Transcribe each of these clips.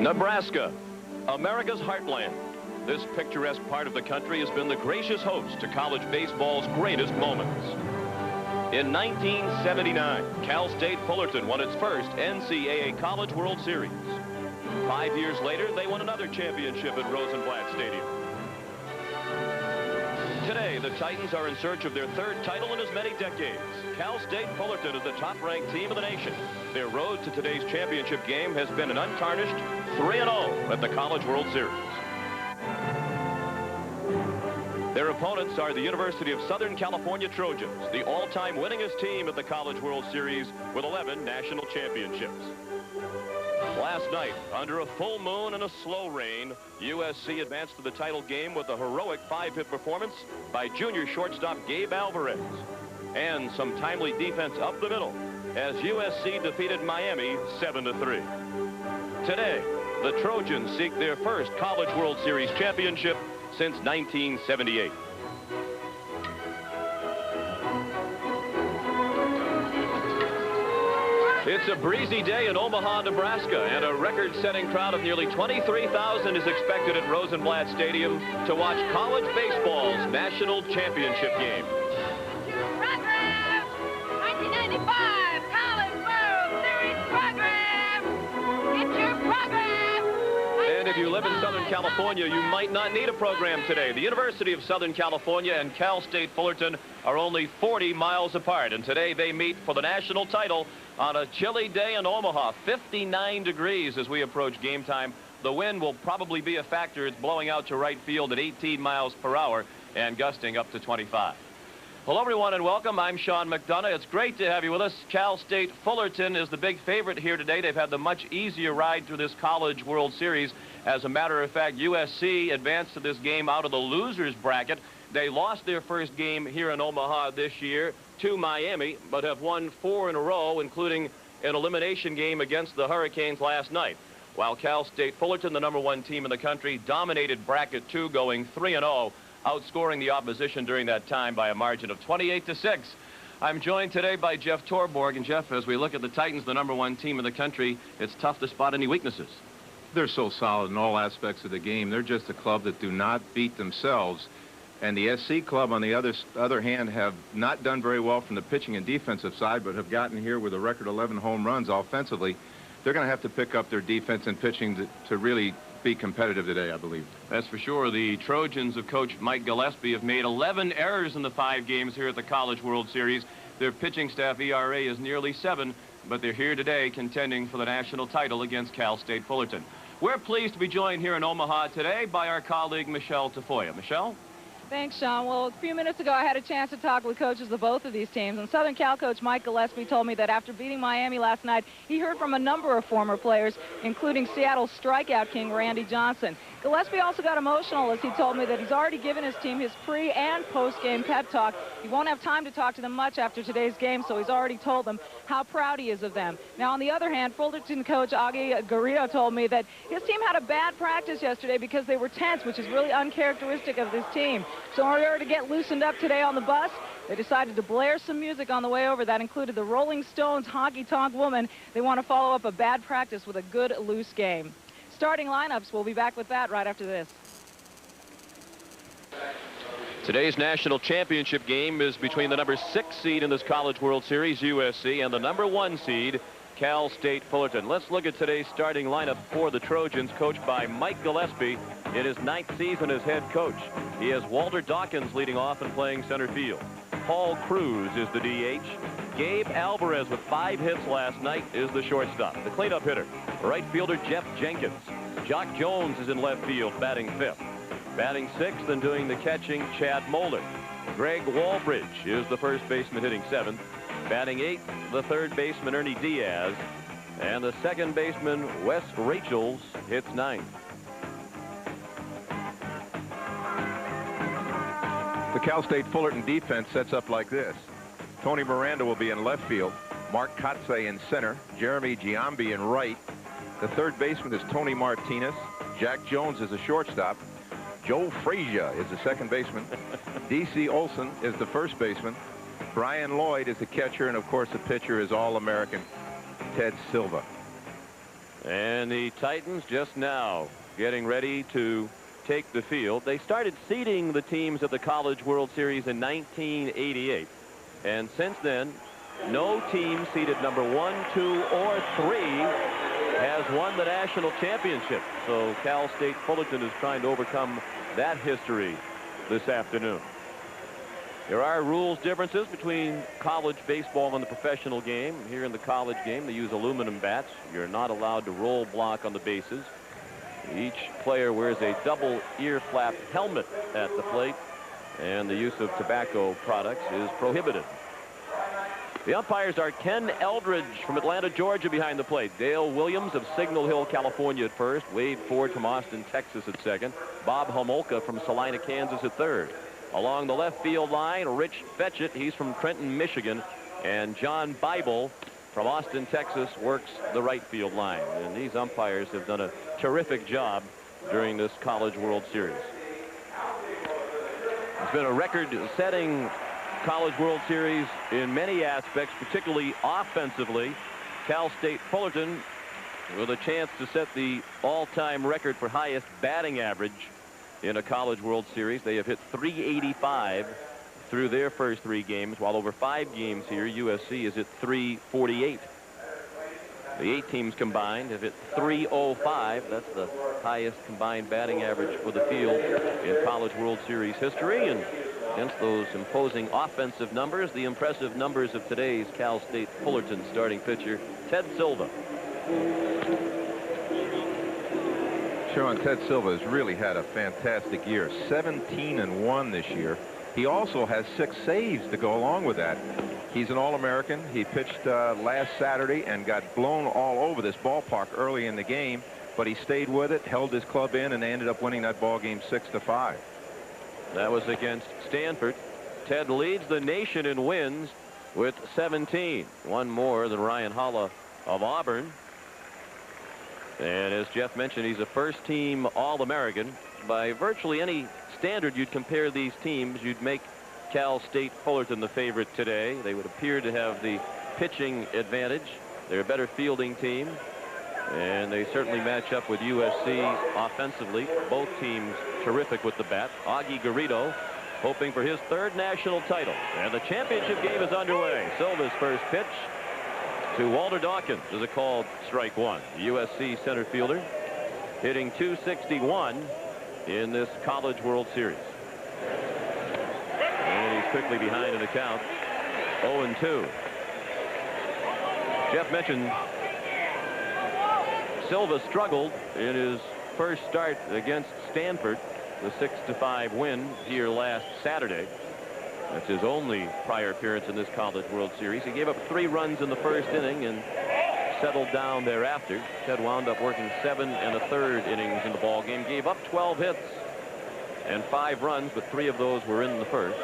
Nebraska, America's heartland. This picturesque part of the country has been the gracious host to college baseball's greatest moments. In 1979, Cal State Fullerton won its first NCAA College World Series. 5 years later, they won another championship at Rosenblatt Stadium. Today, the Titans are in search of their third title in as many decades. Cal State Fullerton is the top-ranked team in the nation. Their road to today's championship game has been an untarnished 3-0 at the College World Series. Their opponents are the University of Southern California Trojans, the all-time winningest team at the College World Series with 11 national championships. Last night, under a full moon and a slow rain, USC advanced to the title game with a heroic 5-hit performance by junior shortstop Gabe Alvarez. And some timely defense up the middle as USC defeated Miami 7-3. Today, the Trojans seek their first College World Series championship since 1978. It's a breezy day in Omaha, Nebraska, and a record-setting crowd of nearly 23,000 is expected at Rosenblatt Stadium to watch college baseball's national championship game. Program! 1995 College World Series program! It's your program! And if you live in Southern California, you might not need a program today. The University of Southern California and Cal State Fullerton are only 40 miles apart, and today they meet for the national title on a chilly day in Omaha. 59 degrees as we approach game time. The wind will probably be a factor. It's blowing out to right field at 18 miles per hour and gusting up to 25. Hello, everyone, and welcome. I'm Sean McDonough. It's great to have you with us. Cal State Fullerton is the big favorite here today. They've had the much easier ride through this College World Series. As a matter of fact, USC advanced to this game out of the losers bracket. They lost their first game here in Omaha this year to Miami, but have won 4 in a row, including an elimination game against the Hurricanes last night. While Cal State Fullerton, the #1 team in the country, dominated bracket 2, going 3-0, outscoring the opposition during that time by a margin of 28-6. I'm joined today by Jeff Torborg. And Jeff, as we look at the Titans, the #1 team in the country, it's tough to spot any weaknesses. They're so solid in all aspects of the game. They're just a club that do not beat themselves. And the SC club, on the other hand, have not done very well from the pitching and defensive side, but have gotten here with a record 11 home runs offensively. They're going to have to pick up their defense and pitching to really be competitive today, I believe. That's for sure. The Trojans of Coach Mike Gillespie have made 11 errors in the 5 games here at the College World Series. Their pitching staff ERA is nearly 7, but they're here today contending for the national title against Cal State Fullerton. We're pleased to be joined here in Omaha today by our colleague Michelle Tafoya. Michelle? Thanks, Sean. Well, a few minutes ago, I had a chance to talk with coaches of both of these teams. And Southern Cal coach Mike Gillespie told me that after beating Miami last night, he heard from a number of former players, including Seattle's strikeout king, Randy Johnson. Gillespie also got emotional as he told me that he's already given his team his pre- and post-game pep talk. He won't have time to talk to them much after today's game, so he's already told them how proud he is of them. Now, on the other hand, Fullerton coach Augie Garrido told me that his team had a bad practice yesterday because they were tense, which is really uncharacteristic of this team. So in order to get loosened up today on the bus, they decided to blare some music on the way over. That included the Rolling Stones' Honky Tonk Woman. They want to follow up a bad practice with a good, loose game. Starting lineups, we'll be back with that right after this. Today's national championship game is between the #6 seed in this College World Series, USC, and the #1 seed, Cal State Fullerton. Let's look at today's starting lineup for the Trojans, coached by Mike Gillespie in his 9th season as head coach. He has Walter Dawkins leading off and playing center field. Paul Cruz is the DH. Gabe Alvarez, with 5 hits last night, is the shortstop. The cleanup hitter, right fielder Jeff Jenkins. Jock Jones is in left field, batting 5th. Batting 6th and doing the catching, Chad Moeller. Greg Walbridge is the first baseman, hitting 7th. Batting 8th, the third baseman, Ernie Diaz. And the second baseman, Wes Rachels, hits 9th. The Cal State Fullerton defense sets up like this. Tony Miranda will be in left field. Mark Kotsay in center. Jeremy Giambi in right. The third baseman is Tony Martinez. Jack Jones is the shortstop. Joe Frazier is the second baseman. D.C. Olson is the first baseman. Brian Lloyd is the catcher. And, of course, the pitcher is All-American Ted Silva. And the Titans just now getting ready to take the field. They started seeding the teams at the College World Series in 1988. And since then, no team seeded number 1, 2, or 3 has won the national championship. So Cal State Fullerton is trying to overcome that history this afternoon. There are rules differences between college baseball and the professional game. Here in the college game, they use aluminum bats. You're not allowed to roll block on the bases. Each player wears a double ear flap helmet at the plate, and the use of tobacco products is prohibited. The umpires are Ken Eldridge from Atlanta, Georgia behind the plate. Dale Williams of Signal Hill, California at first. Wade Ford from Austin, Texas at second. Bob Homolka from Salina, Kansas at third. Along the left field line, Rich Fetchett, he's from Trenton, Michigan. And John Bible from Austin, Texas, works the right field line. And these umpires have done a terrific job during this College World Series. It's been a record-setting College World Series in many aspects, particularly offensively. Cal State Fullerton with a chance to set the all-time record for highest batting average in a College World Series. They have hit .385 through their first 3 games, while over 5 games here, USC is at .348. The 8 teams combined have hit .305. That's the highest combined batting average for the field in College World Series history. And against those imposing offensive numbers, the impressive numbers of today's Cal State Fullerton starting pitcher, Ted Silva. Sean, Ted Silva has really had a fantastic year. 17-1 this year. He also has 6 saves to go along with that. He's an All-American. He pitched last Saturday and got blown all over this ballpark early in the game, but he stayed with it, held his club in, and they ended up winning that ball game 6-5. That was against Stanford. Ted leads the nation in wins with 17, 1 more than Ryan Holla of Auburn. And as Jeff mentioned, he's a first-team All-American. By virtually any standard you'd compare these teams, you'd make Cal State Fullerton the favorite today. They would appear to have the pitching advantage. They're a better fielding team, and they certainly match up with USC offensively. Both teams terrific with the bat. Augie Garrido hoping for his 3rd national title. And the championship game is underway. Silva's first pitch to Walter Dawkins is a called strike 1. The USC center fielder hitting .261 in this College World Series. And he's quickly behind in the count. 0-2. Jeff mentioned Silva struggled in his first start against Stanford, the 6-5 win here last Saturday. That's his only prior appearance in this College World Series. He gave up 3 runs in the first inning and settled down thereafter. Ted wound up working 7 1/3 innings in the ball game. Gave up 12 hits and 5 runs, but 3 of those were in the first.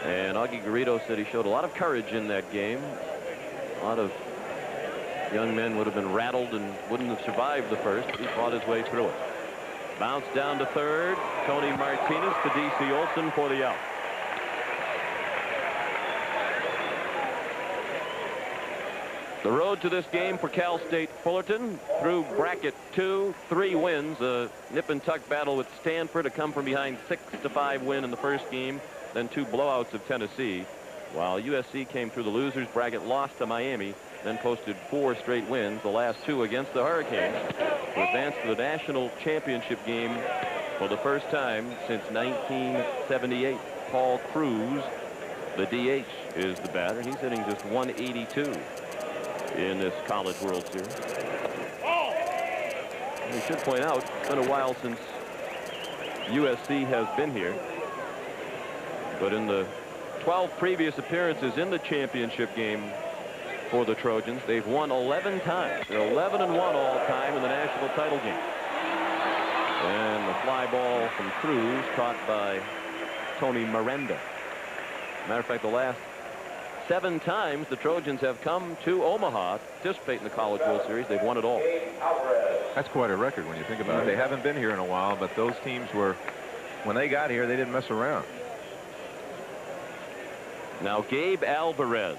And Augie Garrido said he showed a lot of courage in that game. A lot of young men would have been rattled and wouldn't have survived the first. He fought his way through it. Bounce down to third. Tony Martinez to D.C. Olson for the out. The road to this game for Cal State Fullerton through bracket 2, 3 wins. A nip and tuck battle with Stanford, a come from behind 6-5 win in the first game, then 2 blowouts of Tennessee, while USC came through the losers bracket, lost to Miami, then posted 4 straight wins, the last 2 against the Hurricanes, to advance to the national championship game for the first time since 1978. Paul Cruz, the DH, is the batter. He's hitting just .182 in this College World Series. And we should point out, it's been a while since USC has been here, but in the 12 previous appearances in the championship game for the Trojans, they've won 11 times. They're 11-1 all time in the national title game. And the fly ball from Cruz caught by Tony Miranda. Matter of fact, the last 7 times the Trojans have come to Omaha to participate in the College World Series, they've won it all. That's quite a record when you think about it. They haven't been here in a while, but those teams were, when they got here, they didn't mess around. Now Gabe Alvarez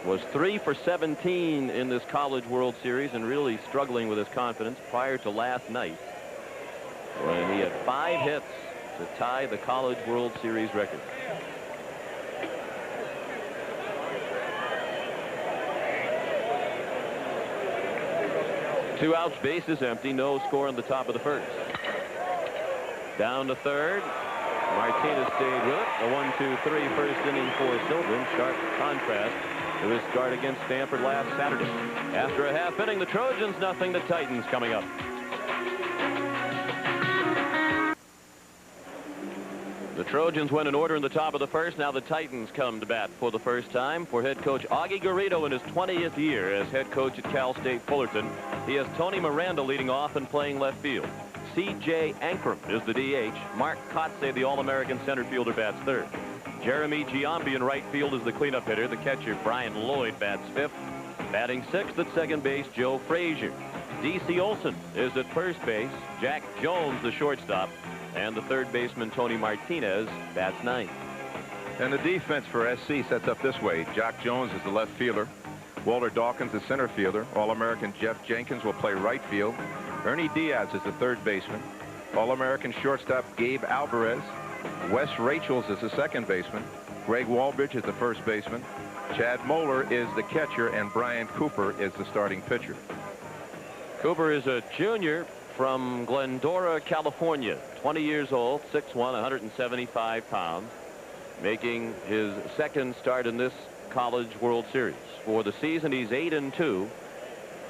was 3 for 17 in this College World Series and really struggling with his confidence prior to last night, when he had 5 hits to tie the College World Series record. Two outs, bases empty, no score in the top of the first. Down to third. Martinez stayed with it. A 1-2-3 first inning for Sylvan. Sharp contrast to his start against Stanford last Saturday. After a half inning, the Trojans nothing, the Titans coming up. The Trojans went in order in the top of the first. Now the Titans come to bat for the first time for head coach Augie Garrido in his 20th year as head coach at Cal State Fullerton. He has Tony Miranda leading off and playing left field. C.J. Ankrum is the DH. Mark Kotsay, the All-American center fielder, bats third. Jeremy Giambi in right field is the cleanup hitter. The catcher, Brian Lloyd, bats fifth. Batting sixth at second base, Joe Frazier. D.C. Olson is at first base. Jack Jones, the shortstop. And the third baseman, Tony Martinez, bats ninth. And the defense for SC sets up this way. Jack Jones is the left fielder. Walter Dawkins, the center fielder. All-American Jeff Jenkins will play right field. Ernie Diaz is the third baseman. All-American shortstop Gabe Alvarez. Wes Rachels is the second baseman. Greg Walbridge is the first baseman. Chad Moeller is the catcher, and Brian Cooper is the starting pitcher. Cooper is a junior from Glendora, California. 20 years old, 6'1", 175 pounds. Making his second start in this College World Series. For the season, he's 8-2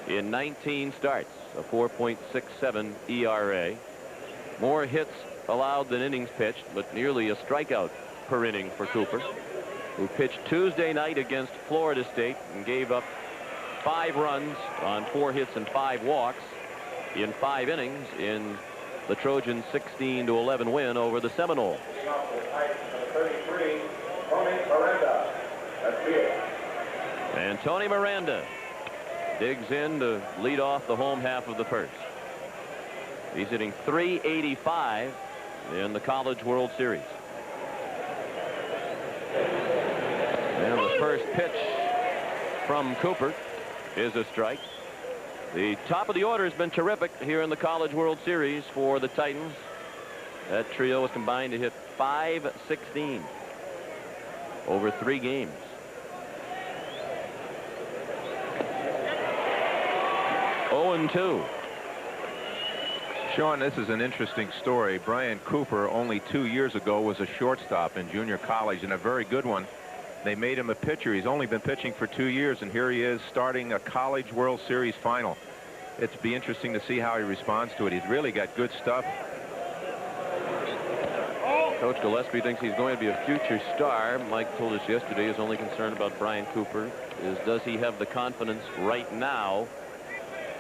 in 19 starts. A 4.67 ERA. More hits allowed than innings pitched, but nearly a strikeout per inning for Cooper, who pitched Tuesday night against Florida State and gave up 5 runs on 4 hits and 5 walks in 5 innings in the Trojans' 16-11 win over the Seminoles. And Tony Miranda digs in to lead off the home half of the first. He's hitting .385 in the College World Series. And the first pitch from Cooper is a strike. The top of the order has been terrific here in the College World Series for the Titans. That trio has combined to hit .516 over 3 games. And 2. Sean, this is an interesting story. Brian Cooper, only 2 years ago, was a shortstop in junior college, and a very good one. They made him a pitcher. He's only been pitching for 2 years, and here he is starting a College World Series final. It'd be interesting to see how he responds to it. He's really got good stuff. Coach Gillespie thinks he's going to be a future star. Mike told us yesterday his only concern about Brian Cooper is, does he have the confidence right now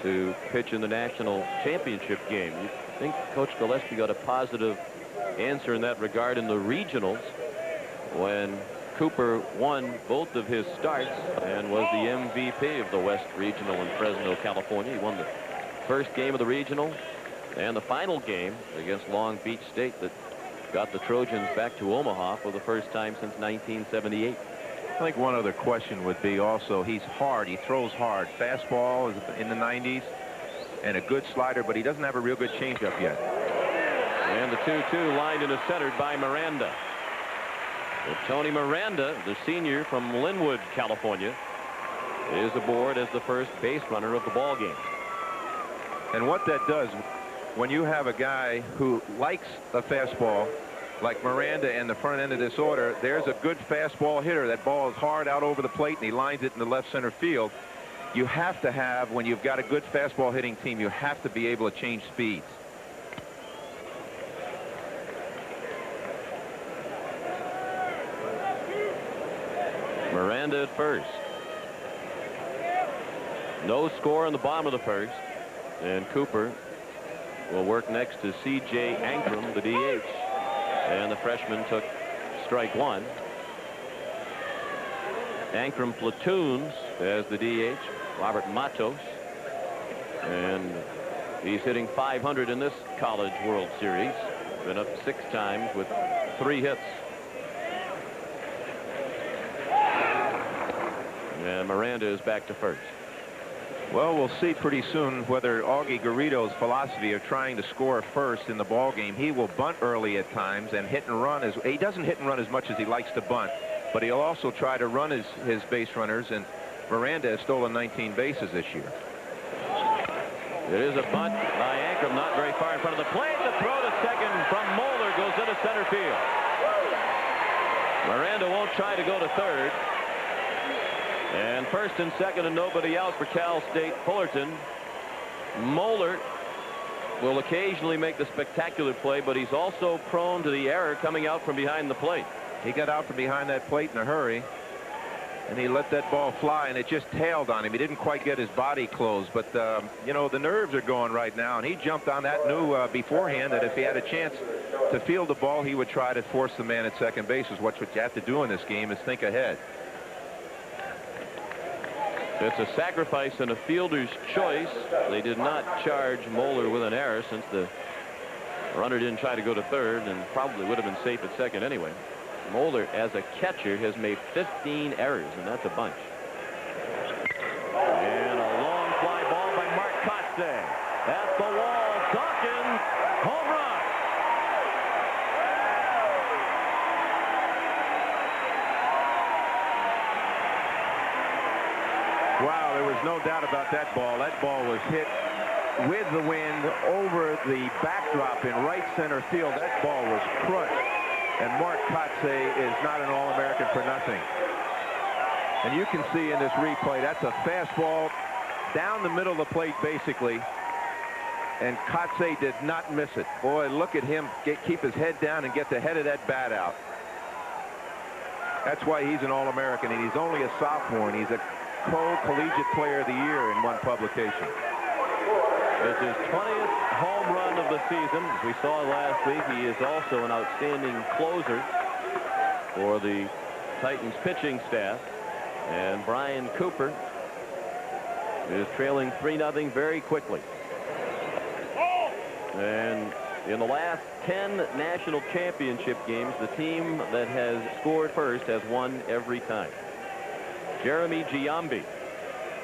to pitch in the national championship game? You think Coach Gillespie got a positive answer in that regard in the regionals when Cooper won both of his starts and was the MVP of the West Regional in Fresno, California. He won the first game of the regional and the final game against Long Beach State that got the Trojans back to Omaha for the first time since 1978. I think one other question would be also, he's hard. He throws hard. Fastball is in the 90s and a good slider, but he doesn't have a real good changeup yet. And the 2-2 lined into center by Miranda. But Tony Miranda, the senior from Linwood, California, is aboard as the first base runner of the ball game. And what that does, when you have a guy who likes a fastball like Miranda in the front end of this order, there's a good fastball hitter. That ball is hard out over the plate, and he lines it in the left center field. You have to have, when you've got a good fastball hitting team, you have to be able to change speeds. Miranda at first. No score in the bottom of the first, and Cooper will work next to C.J. Ankrum, the DH. And the freshman took strike 1. Ankrum platoons as the DH, Robert Matos. And he's hitting .500 in this College World Series. Been up 6 times with 3 hits. And Miranda is back to first. Well, we'll see pretty soon whether Augie Garrido's philosophy of trying to score first in the ball game. He will bunt early at times and hit and run. He doesn't hit and run as much as he likes to bunt, but he'll also try to run his base runners, and Miranda has stolen 19 bases this year. It is a bunt by Ankrum, not very far in front of the plate. The throw to second from Moeller goes into center field. Miranda won't try to go to third. And first and second and nobody out for Cal State Fullerton. Moeller will occasionally make the spectacular play, but he's also prone to the error coming out from behind the plate. He got out from behind that plate in a hurry, and he let that ball fly, and it just tailed on him. He didn't quite get his body closed, but you know, the nerves are going right now, and he jumped on that, knew beforehand that if he had a chance to field the ball, he would try to force the man at second base. Is what you have to do in this game, is think ahead. It's a sacrifice and a fielder's choice. They did not charge Moeller with an error, since the runner didn't try to go to third and probably would have been safe at second anyway. Moeller, as a catcher, has made 15 errors, and that's a bunch. And a long fly ball by Mark Kotsay. At the wall, Dawkins, home run. Wow, there was no doubt about that ball. That ball was hit with the wind over the backdrop in right center field. That ball was crushed. And Mark Kotsay is not an All-American for nothing. And you can see in this replay, that's a fastball down the middle of the plate, basically. And Kotsay did not miss it. Boy, look at him keep his head down and get the head of that bat out. That's why he's an All-American, and he's only a sophomore, and he's a collegiate player of the year in one publication. It's his 20th home run of the season. As we saw last week, he is also an outstanding closer for the Titans pitching staff. And Brian Cooper is trailing 3-0 very quickly. And in the last 10 national championship games, the team that has scored first has won every time. Jeremy Giambi,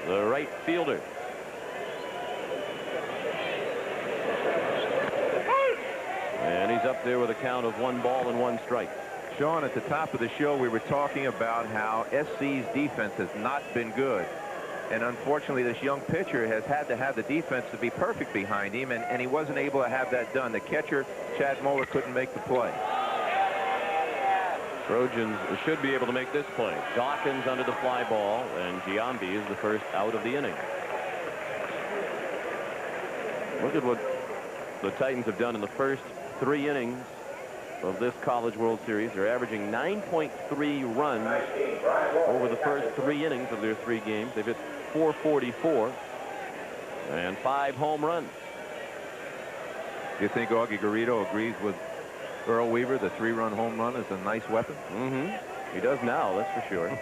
the right fielder. And he's up there with a count of 1 ball and 1 strike. Sean, at the top of the show, we were talking about how SC's defense has not been good. And unfortunately, this young pitcher has had to have the defense to be perfect behind him, and he wasn't able to have that done. The catcher, Chad Moeller, couldn't make the play. Trojans should be able to make this play. Dawkins under the fly ball, and Giambi is the first out of the inning. Look at what the Titans have done in the first 3 innings of this College World Series. They're averaging 9.3 runs over the first 3 innings of their 3 games. They've hit .444 and 5 home runs. Do you think Augie Garrido agrees with Earl Weaver? The 3-run home run is a nice weapon. He does now, that's for sure.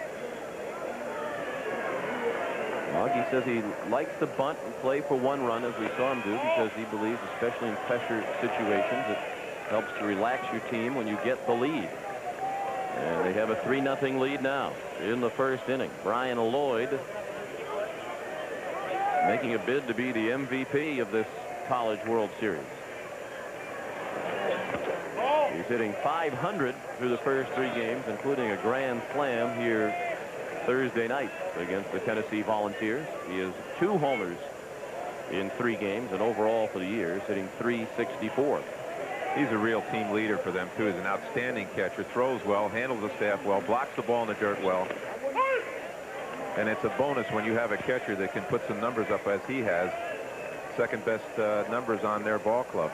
Augie says he likes to bunt and play for 1 run, as we saw him do, because he believes, especially in pressure situations, it helps to relax your team when you get the lead. And they have a 3-0 lead now in the first inning. Brian Lloyd making a bid to be the MVP of this College World Series. He's hitting .500 through the first 3 games, including a grand slam here Thursday night against the Tennessee Volunteers. He has 2 homers in 3 games, and overall for the year is hitting .364. He's a real team leader for them, too. He's an outstanding catcher, throws well, handles the staff well, blocks the ball in the dirt well. And it's a bonus when you have a catcher that can put some numbers up as he has. Second best numbers on their ball club.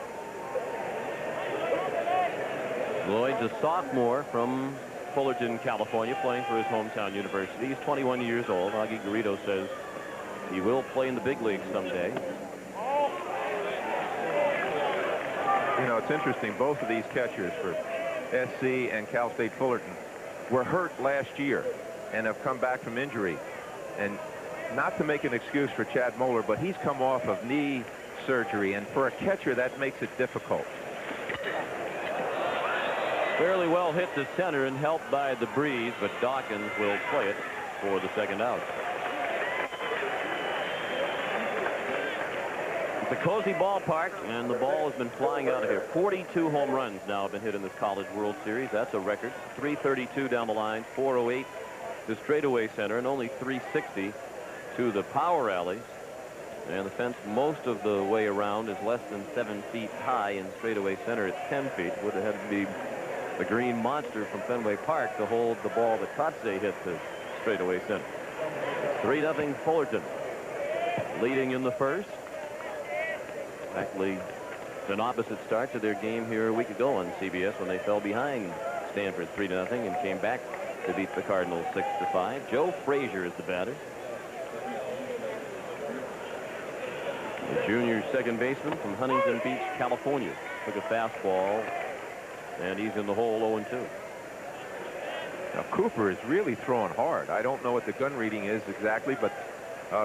Lloyd's a sophomore from Fullerton, California, playing for his hometown university. He's 21 years old. Augie Garrido says he will play in the big leagues someday. You know, it's interesting. Both of these catchers for SC and Cal State Fullerton were hurt last year and have come back from injury. And not to make an excuse for Chad Moeller, but he's come off of knee surgery, and for a catcher that makes it difficult. Fairly well hit to center and helped by the breeze, but Dawkins will play it for the second out. It's a cozy ballpark, and the ball has been flying out of here. 42 home runs now have been hit in this College World Series. That's a record. 332 down the line, 408 to straightaway center, and only 360 to the power rallies. And the fence most of the way around is less than 7 feet high. In straightaway center, it's 10 feet. Would have had to be the green monster from Fenway Park to hold the ball that Kotsay hit to straightaway center. It's 3-0 Fullerton, leading in the first. Actually, it's an opposite start to their game here a week ago on CBS when they fell behind Stanford 3-0 and came back to beat the Cardinals 6-5. Joe Frazier is the batter. The junior second baseman from Huntington Beach, California. Took a fastball, and he's in the hole 0-2. Now, Cooper is really throwing hard. I don't know what the gun reading is exactly, but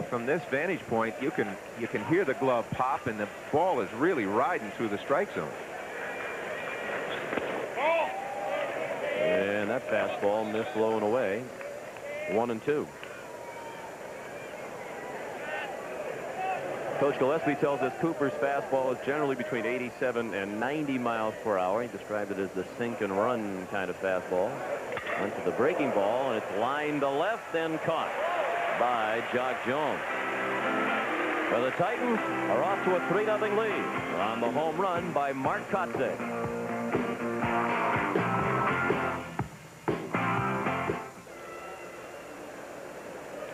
from this vantage point, you can hear the glove pop, and the ball is really riding through the strike zone. And that fastball missed low and away. 1-2. Coach Gillespie tells us Cooper's fastball is generally between 87 and 90 miles per hour. He described it as the sink and run kind of fastball. Onto the breaking ball, and it's lined to left and caught by Jock Jones. Well, the Titans are off to a 3-0 lead on the home run by Mark Kotsay.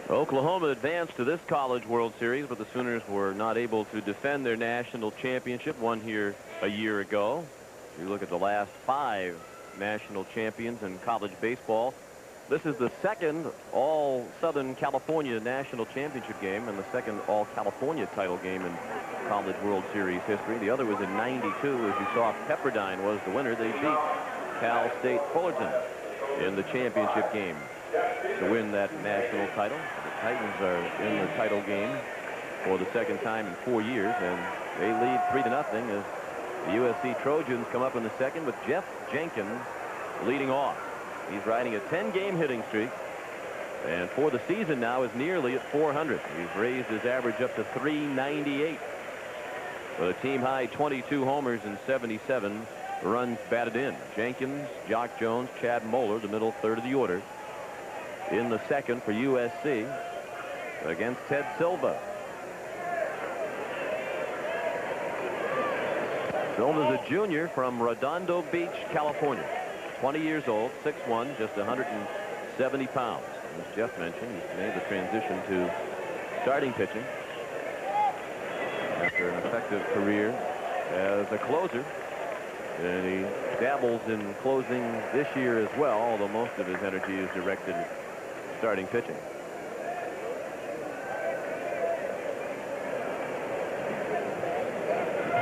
Oklahoma advanced to this College World Series, but the Sooners were not able to defend their national championship, won here a year ago. If you look at the last 5 national champions in college baseball, this is the second all-Southern California national championship game and the second all-California title game in College World Series history. The other was in '92. As you saw, Pepperdine was the winner. They beat Cal State Fullerton in the championship game to win that national title. The Titans are in the title game for the second time in 4 years, and they lead 3-0 as the USC Trojans come up in the second with Jeff Jenkins leading off. He's riding a 10-game hitting streak, and for the season now is nearly at 400. He's raised his average up to 398. With a team high 22 homers and 77 runs batted in. Jenkins, Jock Jones, Chad Moeller, the middle third of the order. In the second for USC against Ted Silva. Silva's a junior from Redondo Beach, California. 20 years old, 6'1", just 170 pounds. As Jeff mentioned, he's made the transition to starting pitching after an effective career as a closer. And he dabbles in closing this year as well, although most of his energy is directed at starting pitching.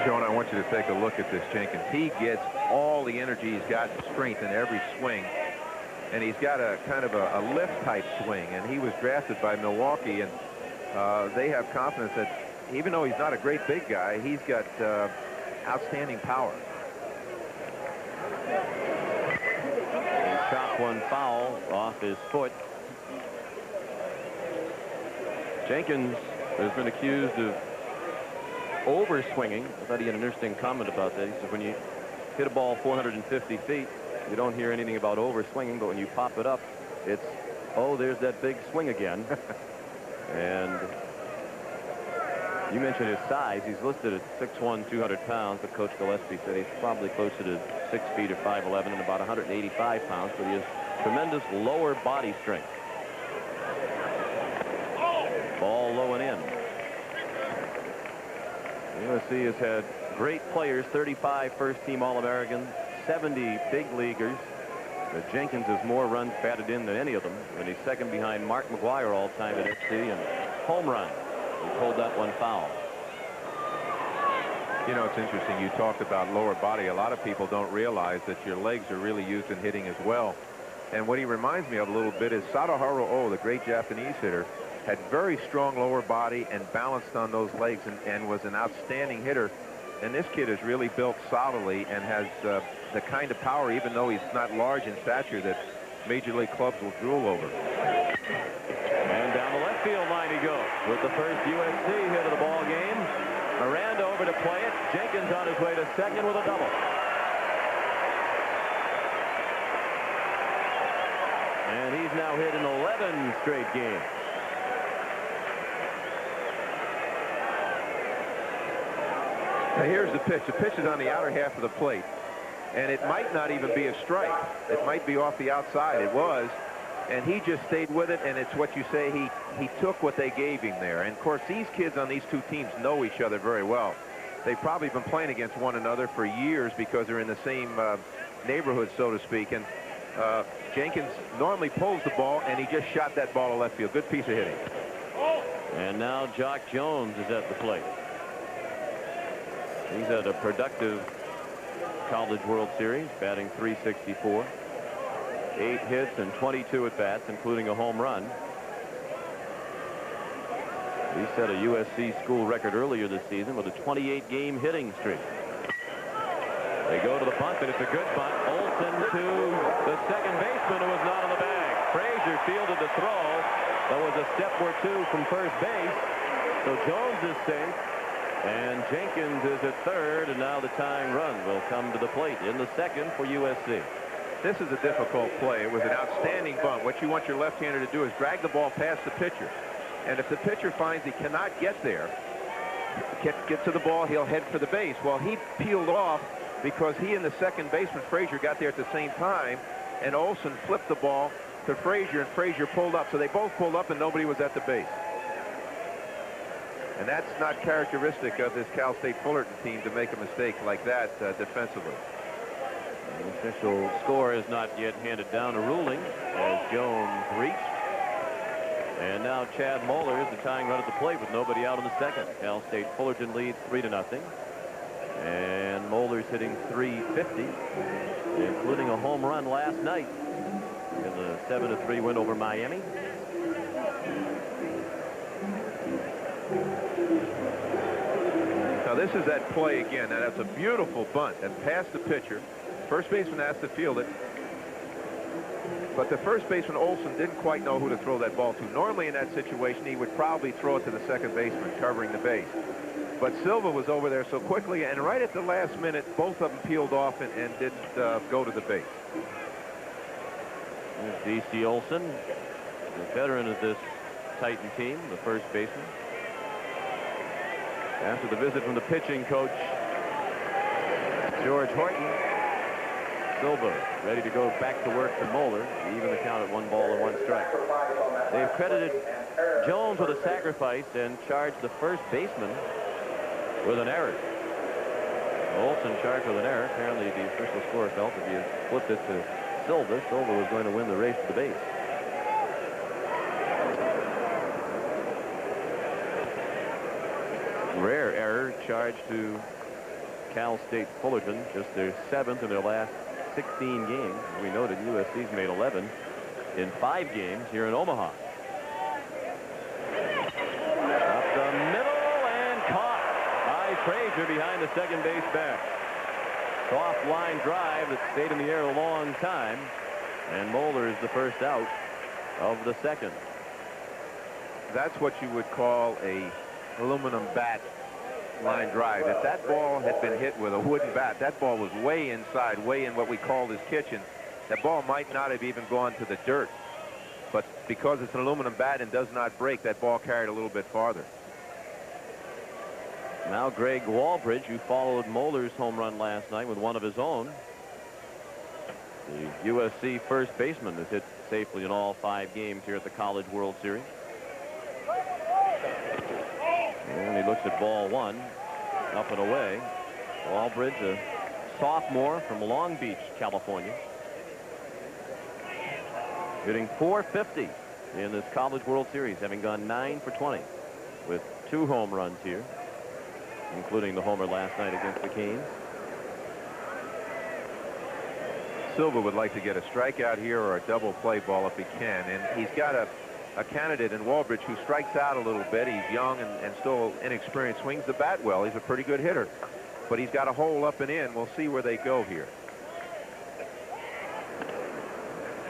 Sean, I want you to take a look at this Jenkins. He gets all the energy he's got, strength in every swing, and he's got a kind of a lift type swing, and he was drafted by Milwaukee, and they have confidence that even though he's not a great big guy, he's got outstanding power. And chop one foul off his foot. Jenkins has been accused of over-swinging. I thought he had an interesting comment about that. He said when you hit a ball 450 feet, you don't hear anything about over-swinging, but when you pop it up, it's, oh, there's that big swing again. And you mentioned his size. He's listed at 6'1", 200 pounds, but Coach Gillespie said he's probably closer to 6 feet or 5'11" and about 185 pounds, but he has tremendous lower body strength. Ball low and in. USC has had great players, 35 first-team All-Americans, 70 big leaguers. But Jenkins has more runs batted in than any of them, and he's second behind Mark McGuire all-time at SC and home run. He pulled that one foul. You know, it's interesting. You talked about lower body. A lot of people don't realize that your legs are really used in hitting as well. And what he reminds me of a little bit is Sadaharu Oh, the great Japanese hitter, had very strong lower body and balanced on those legs and was an outstanding hitter. And this kid is really built solidly and has the kind of power, even though he's not large in stature, that major league clubs will drool over. And down the left field line he goes with the first USC hit of the ball game. Miranda play it. Jenkins on his way to second with a double. And he's now hit in 11 straight games. Now here's the pitch. The pitch is on the outer half of the plate. And it might not even be a strike. It might be off the outside. It was. And he just stayed with it, and it's what you say, he took what they gave him there. And, of course, these kids on these two teams know each other very well. They've probably been playing against one another for years because they're in the same neighborhood, so to speak. And Jenkins normally pulls the ball, and he just shot that ball to left field. Good piece of hitting. And now Jock Jones is at the plate. He's had a productive College World Series, batting .364. 8 hits and 22 at-bats, including a home run. He set a USC school record earlier this season with a 28-game hitting streak. They go to the bunt, and it's a good bunt. Olson to the second baseman, who was not on the bag. Frazier fielded the throw. There was a step or two from first base. So Jones is safe, and Jenkins is at third, and now the tying run will come to the plate in the second for USC. This is a difficult play. It was an outstanding bunt. What you want your left-hander to do is drag the ball past the pitcher. And if the pitcher finds he cannot get there, get to the ball, he'll head for the base. Well, he peeled off because he and the second baseman, Frazier, got there at the same time, and Olson flipped the ball to Frazier, and Frazier pulled up. So they both pulled up, and nobody was at the base. And that's not characteristic of this Cal State Fullerton team to make a mistake like that defensively. The official score is not yet handed down. A ruling as Jones reached. And now Chad Moeller is the tying run at the plate with nobody out in the second. Cal State Fullerton leads 3-0. And Moeller's hitting .350, including a home run last night in the 7-3 win over Miami. Now this is that play again. Now that's a beautiful bunt. That's past the pitcher. First baseman has to field it. But the first baseman, Olson, didn't quite know who to throw that ball to. Normally in that situation, he would probably throw it to the second baseman covering the base. But Silva was over there so quickly, and right at the last minute, both of them peeled off and didn't go to the base. D.C. Olson, the veteran of this Titan team, the first baseman. After the visit from the pitching coach, George Horton, Silva ready to go back to work for Moeller, even the count at 1 ball and 1 strike. They've credited Jones with a sacrifice and charged the first baseman with an error. Olson charged with an error. Apparently the official score felt if you flipped it to Silva, Silva was going to win the race to the base. Rare error charged to Cal State Fullerton, just their 7th in their last 16 games. As we noted, USC's made 11 in 5 games here in Omaha. Up the middle and caught by Frazier behind the second base back. Soft line drive that stayed in the air a long time, and Moeller is the first out of the second. That's what you would call a aluminum bat line drive. If that ball had been hit with a wooden bat, that ball was way inside, way in what we call his kitchen. That ball might not have even gone to the dirt. But because it's an aluminum bat and does not break, that ball carried a little bit farther. Now Greg Walbridge, who followed Moeller's home run last night with one of his own. The USC first baseman has hit safely in all 5 games here at the College World Series. And he looks at ball 1, up and away. Walbridge, a sophomore from Long Beach, California, hitting .450 in this College World Series, having gone 9 for 20 with 2 home runs here, including the homer last night against the Canes. Silva would like to get a strikeout here or a double play ball if he can, and he's got a candidate in Walbridge who strikes out a little bit. He's young and still inexperienced, swings the bat well. He's a pretty good hitter, but he's got a hole up and in. We'll see where they go here.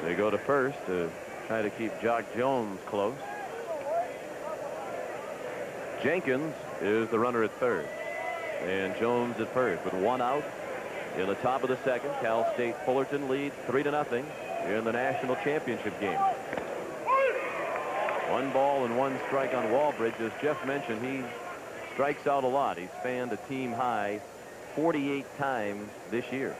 They go to first to try to keep Jock Jones close. Jenkins is the runner at third. and Jones at first with one out in the top of the second. Cal State Fullerton leads 3-0 in the national championship game. 1 ball and 1 strike on Walbridge. As Jeff mentioned, he strikes out a lot. He's fanned a team high 48 times this year.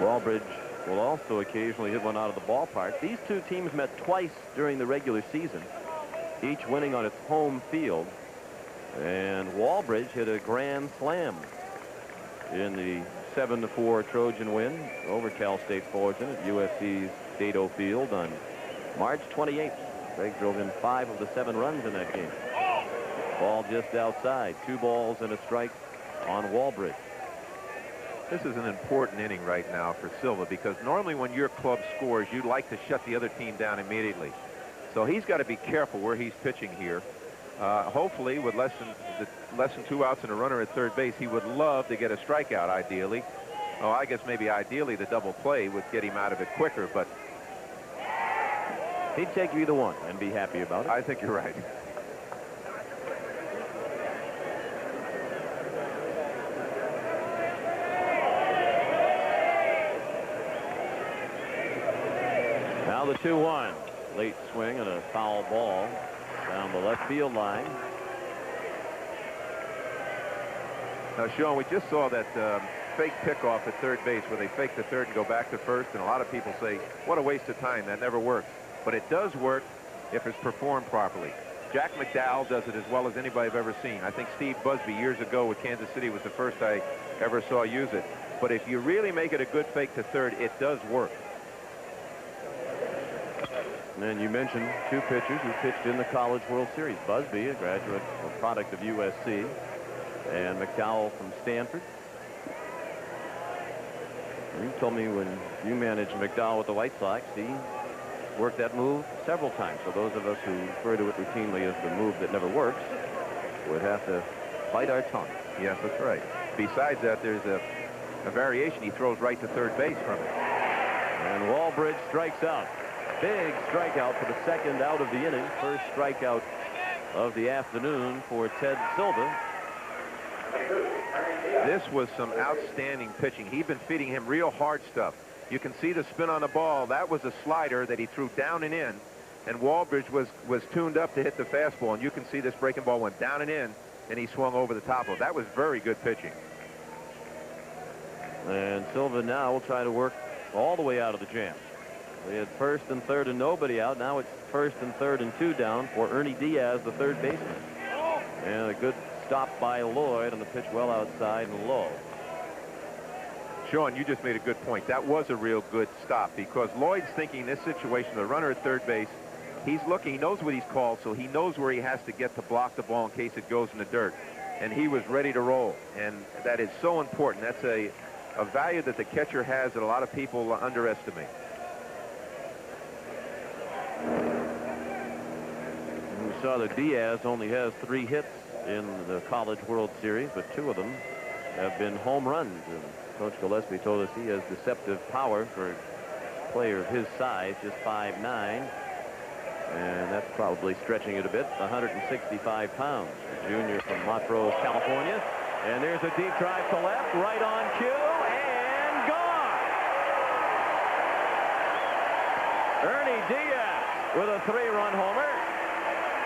Walbridge will also occasionally hit one out of the ballpark. These two teams met twice during the regular season, each winning on its home field. And Walbridge hit a grand slam in the 7-4 Trojan win over Cal State Fullerton at USC's Stato Field on March 28th. Craig drove in 5 of the 7 runs in that game. Ball just outside. 2 balls and a strike on Walbridge. This is an important inning right now for Silva, because normally when your club scores, you like to shut the other team down immediately. So he's got to be careful where he's pitching here. Hopefully, with less than 2 outs and a runner at third base, he would love to get a strikeout, ideally. Oh, I guess maybe ideally the double play would get him out of it quicker, but he'd take either one and be happy about it. I think you're right. Now the 2-1. Late swing and a foul ball down the left field line. Now, Sean, we just saw that fake pickoff at third base where they fake the third and go back to first, and a lot of people say, what a waste of time. That never works. But it does work if it's performed properly. Jack McDowell does it as well as anybody I've ever seen. I think Steve Busby years ago with Kansas City was the first I ever saw use it. But if you really make it a good fake to third, it does work. And you mentioned 2 pitchers who pitched in the College World Series. Busby, a graduate or product of USC, and McDowell from Stanford. And you told me when you managed McDowell with the White Sox, he worked that move several times. So those of us who refer to it routinely as the move that never works would have to bite our tongue. Yes, that's right. Besides that, there's a variation. He throws right to third base from it. And Walbridge strikes out. Big strikeout for the second out of the inning. First strikeout of the afternoon for Ted Silva. This was some outstanding pitching. He'd been feeding him real hard stuff. You can see the spin on the ball. That was a slider that he threw down and in. And Walbridge was tuned up to hit the fastball. And you can see this breaking ball went down and in, and he swung over the top of it. That was very good pitching. And Silva now will try to work all the way out of the jam. We had first and third and nobody out. Now it's first and third and 2 down for Ernie Diaz, the third baseman. And a good stop by Lloyd on the pitch well outside and low. Sean, you just made a good point. That was a real good stop, because Lloyd's thinking this situation, the runner at third base, he's looking, he knows what he's called, so he knows where he has to get to block the ball in case it goes in the dirt. And he was ready to roll. And that is so important. That's a value that the catcher has that a lot of people underestimate. We saw that Diaz only has 3 hits in the College World Series, but 2 of them have been home runs. And Coach Gillespie told us he has deceptive power for a player of his size, just 5'9", and that's probably stretching it a bit. 165 pounds. A junior from Montrose, California. And there's a deep drive to left, right on cue, and gone. Ernie Diaz with a 3-run homer.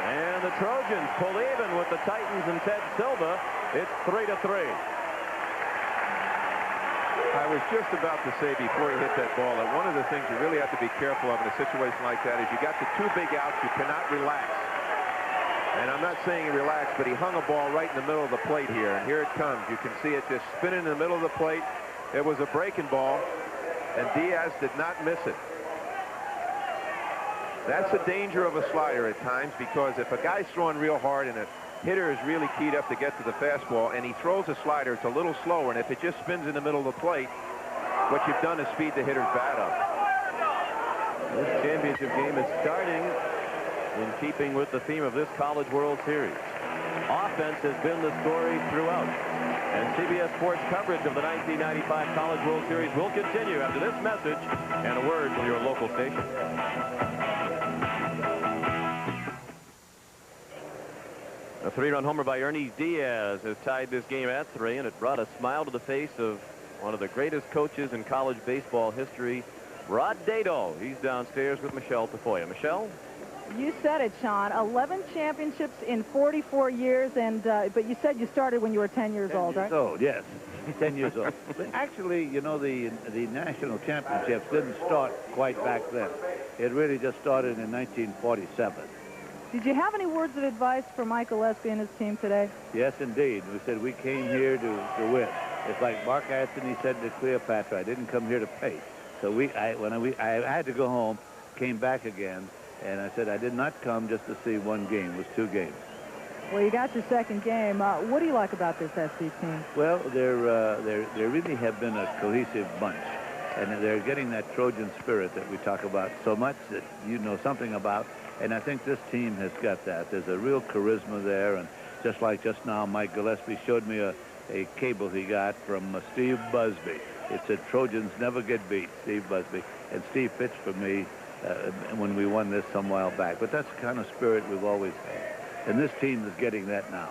And the Trojans pull even with the Titans and Ted Silva. It's 3-3. I was just about to say before he hit that ball that one of the things you really have to be careful of in a situation like that is you got the 2 big outs. You cannot relax. And I'm not saying he relaxed, but he hung a ball right in the middle of the plate here. And here it comes. You can see it just spinning in the middle of the plate. It was a breaking ball, and Diaz did not miss it. That's the danger of a slider at times, because if a guy's throwing real hard and a hitter is really keyed up to get to the fastball and he throws a slider, it's a little slower, and if it just spins in the middle of the plate, what you've done is speed the hitter's bat up. This championship game is starting in keeping with the theme of this College World Series. offense has been the story throughout. And CBS Sports coverage of the 1995 College World Series will continue after this message and a word from your local station. A 3-run homer by Ernie Diaz has tied this game at 3, and it brought a smile to the face of one of the greatest coaches in college baseball history, Rod Dado. He's downstairs with Michelle Tafoya. Michelle? You said it, Sean. 11 championships in 44 years, and but you said you started when you were 10 years old, right? 10 years old, yes. 10 years old. But actually, you know, the national championships didn't start quite back then. It really just started in 1947. Did you have any words of advice for Mike Gillespie and his team today? Yes, indeed. We said we came here to win. It's like Mark Antony said to Cleopatra, I didn't come here to pay. So I had to go home, came back again, and I said I did not come just to see one game. It was 2 games. Well, you got your second game. What do you like about this SC team? Well, they really have been a cohesive bunch, and they're getting that Trojan spirit that we talk about so much that you know something about. And I think this team has got that. There's a real charisma there, and just like just now, Mike Gillespie showed me a cable he got from Steve Busby. It said Trojans never get beat, Steve Busby. And Steve pitched for me when we won this some while back. But that's the kind of spirit we've always had. And this team is getting that now.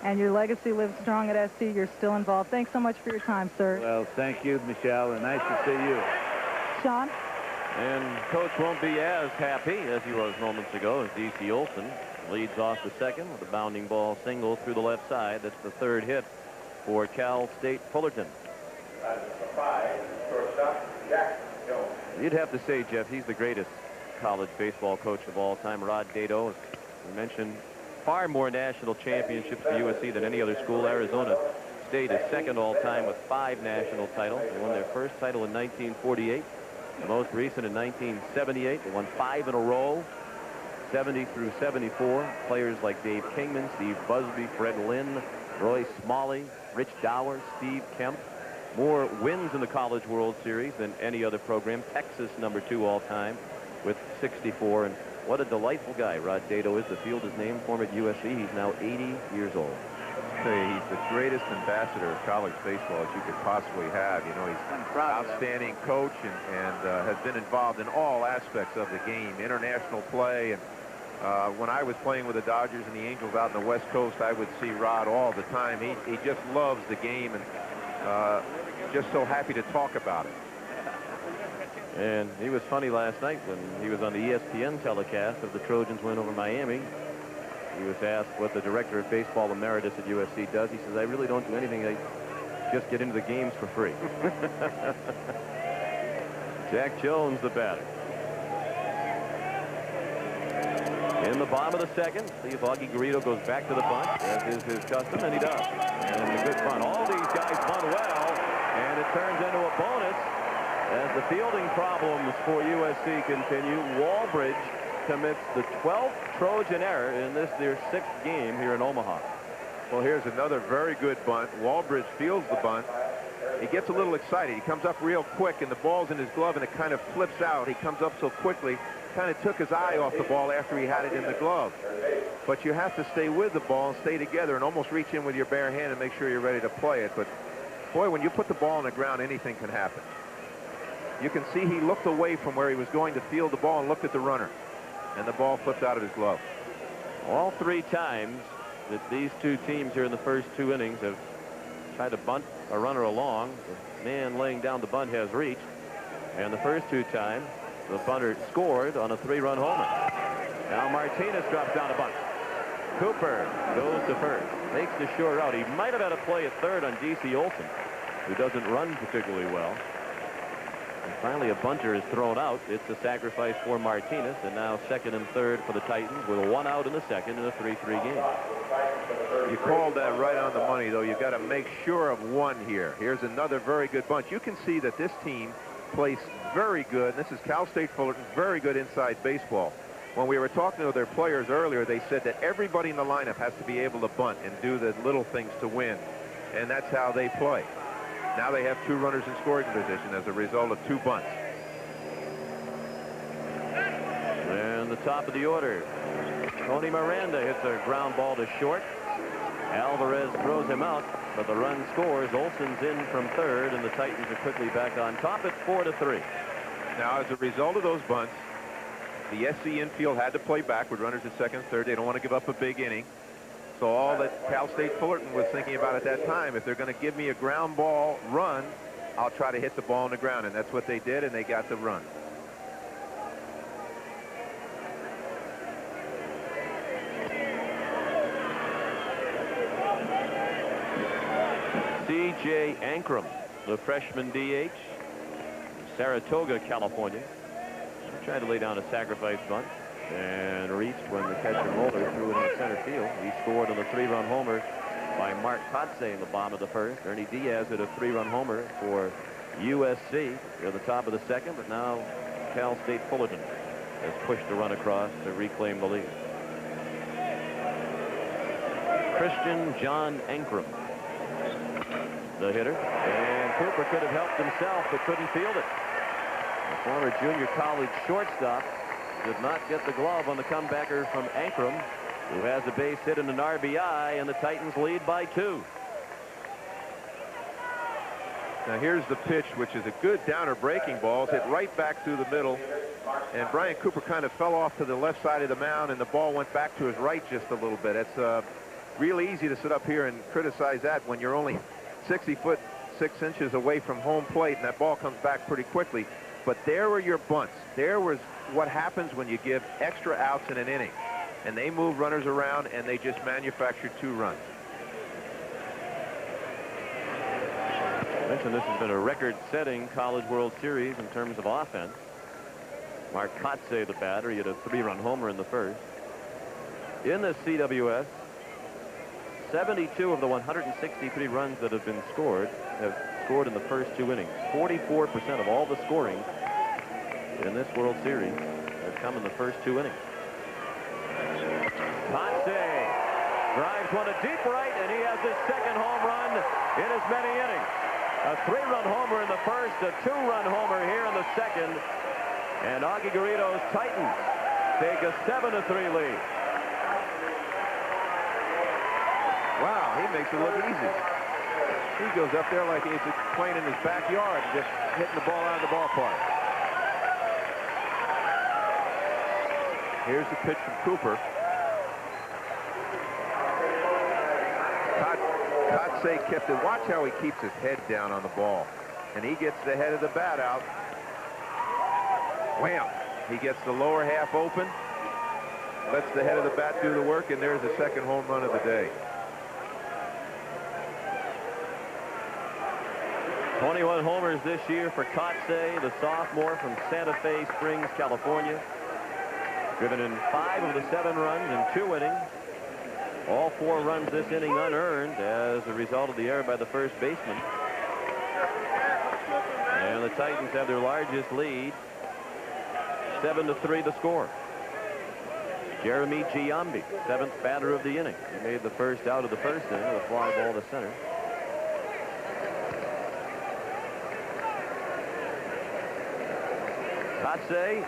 And your legacy lives strong at SC. You're still involved. Thanks so much for your time, sir. Well, thank you, Michelle, and nice to see you. Sean? And Coach won't be as happy as he was moments ago as D.C. Olson leads off the second with a bounding ball single through the left side. That's the 3rd hit for Cal State Fullerton. You'd have to say, Jeff, he's the greatest college baseball coach of all time. Rod Dado, as we mentioned, far more national championships for USC than any other school. Arizona State is second all time with 5 national titles. They won their first title in 1948. The most recent in 1978. They won 5 in a row, 70 through 74. Players like Dave Kingman, Steve Busby, Fred Lynn, Roy Smalley, Rich Dower, Steve Kemp. More wins in the College World Series than any other program. Texas #2 all time with 64. And what a delightful guy Rod Dado is. The field is named for him at USC. He's now 80 years old. He's the greatest ambassador of college baseball that you could possibly have. You know, he's an outstanding coach and has been involved in all aspects of the game, international play. And when I was playing with the Dodgers and the Angels out in the West Coast, I would see Rod all the time. He just loves the game and just so happy to talk about it. And he was funny last night when he was on the ESPN telecast of the Trojans win over Miami. He was asked what the director of baseball emeritus at USC does. He says, I really don't do anything. I just get into the games for free. Jack Jones, the batter. In the bottom of the second, see if Augie Garrido goes back to the bunt, as is his custom, and he does. And it's a good bunt. All these guys bunt well, and it turns into a bonus as the fielding problems for USC continue. Walbridge commits the 12th Trojan error in this their 6th game here in Omaha. Well, here's another very good bunt. Walbridge fields the bunt. He gets a little excited. He comes up real quick, and the ball's in his glove, and it kind of flips out. He comes up so quickly, kind of took his eye off the ball after he had it in the glove. But you have to stay with the ball and stay together and almost reach in with your bare hand and make sure you're ready to play it. But, boy, when you put the ball on the ground, anything can happen. You can see he looked away from where he was going to field the ball and looked at the runner. And the ball flipped out of his glove. All 3 times that these 2 teams here in the first 2 innings have tried to bunt a runner along. The man laying down the bunt has reached. And the first 2 times, the bunter scored on a 3-run homer. Now Martinez drops down a bunt. Cooper goes to first. Makes the sure out. He might have had a play at third on D.C. Olson, who doesn't run particularly well. And finally, a bunter is thrown out. It's a sacrifice for Martinez, and now second and third for the Titans with 1 out in the second in a 3-3 game. You called that right on the money, though. You got to make sure of 1 here. Here's another very good bunch. You can see that this team plays very good. This is Cal State Fullerton, very good inside baseball. When we were talking to their players earlier, they said that everybody in the lineup has to be able to bunt and do the little things to win, and that's how they play. Now they have 2 runners in scoring position as a result of 2 bunts. And the top of the order, Tony Miranda hits a ground ball to short. Alvarez throws him out, but the run scores. Olson's in from third, and the Titans are quickly back on top at 4-3. Now, as a result of those bunts, the SC infield had to play backward, runners at second, third. They don't want to give up a big inning. So all that Cal State Fullerton was thinking about at that time, if they're going to give me a ground ball run, I'll try to hit the ball on the ground. And that's what they did, and they got the run. C.J. Ankrum, the freshman DH, Saratoga, California. Tried to lay down a sacrifice bunt and reached when the catcher Moeller threw it in the center field. He scored on the 3-run homer by Mark Kotsay in the bottom of the first. Ernie Diaz hit a 3-run homer for USC at the top of the second, but now Cal State Fullerton has pushed the run across to reclaim the lead. Christian John Ankrum, the hitter, and Cooper could have helped himself but couldn't field it. The former junior college shortstop did not get the glove on the comebacker from Ankrum, who has a base hit and an RBI, and the Titans lead by 2. Now here's the pitch, which is a good downer breaking ball. It's hit right back through the middle, and Brian Cooper kind of fell off to the left side of the mound, and the ball went back to his right just a little bit. It's really easy to sit up here and criticize that when you're only 60 foot 6 inches away from home plate, and that ball comes back pretty quickly. But there were your bunts. There was what happens when you give extra outs in an inning. And they moved runners around, and they just manufactured 2 runs. I mentioned this has been a record-setting College World Series in terms of offense. Mark Kotsay, the batter, he had a 3-run homer in the first. In the CWS, 72 of the 163 runs that have been scored have scored in the first 2 innings. 44% of all the scoring in this World Series has come in the first 2 innings. Kotsay drives one to deep right, and he has his second home run in as many innings. A 3-run homer in the first, a 2-run homer here in the second, and Augie Garrido's Titans take a 7-3 lead. Wow, he makes it look easy. He goes up there like he's playing in his backyard, just hitting the ball out of the ballpark. Here's the pitch from Cooper. Kotsay kept it. Watch how he keeps his head down on the ball. And he gets the head of the bat out. Wham! He gets the lower half open, lets the head of the bat do the work, and there's the second home run of the day. 21 homers this year for Kotsay, the sophomore from Santa Fe Springs, California. Driven in 5 of the 7 runs in 2 innings. All 4 runs this inning unearned as a result of the error by the first baseman. And the Titans have their largest lead. 7-3 the score. Jeremy Giambi, 7th batter of the inning. He made the first out of the first inning with a fly ball to center. Kotsay,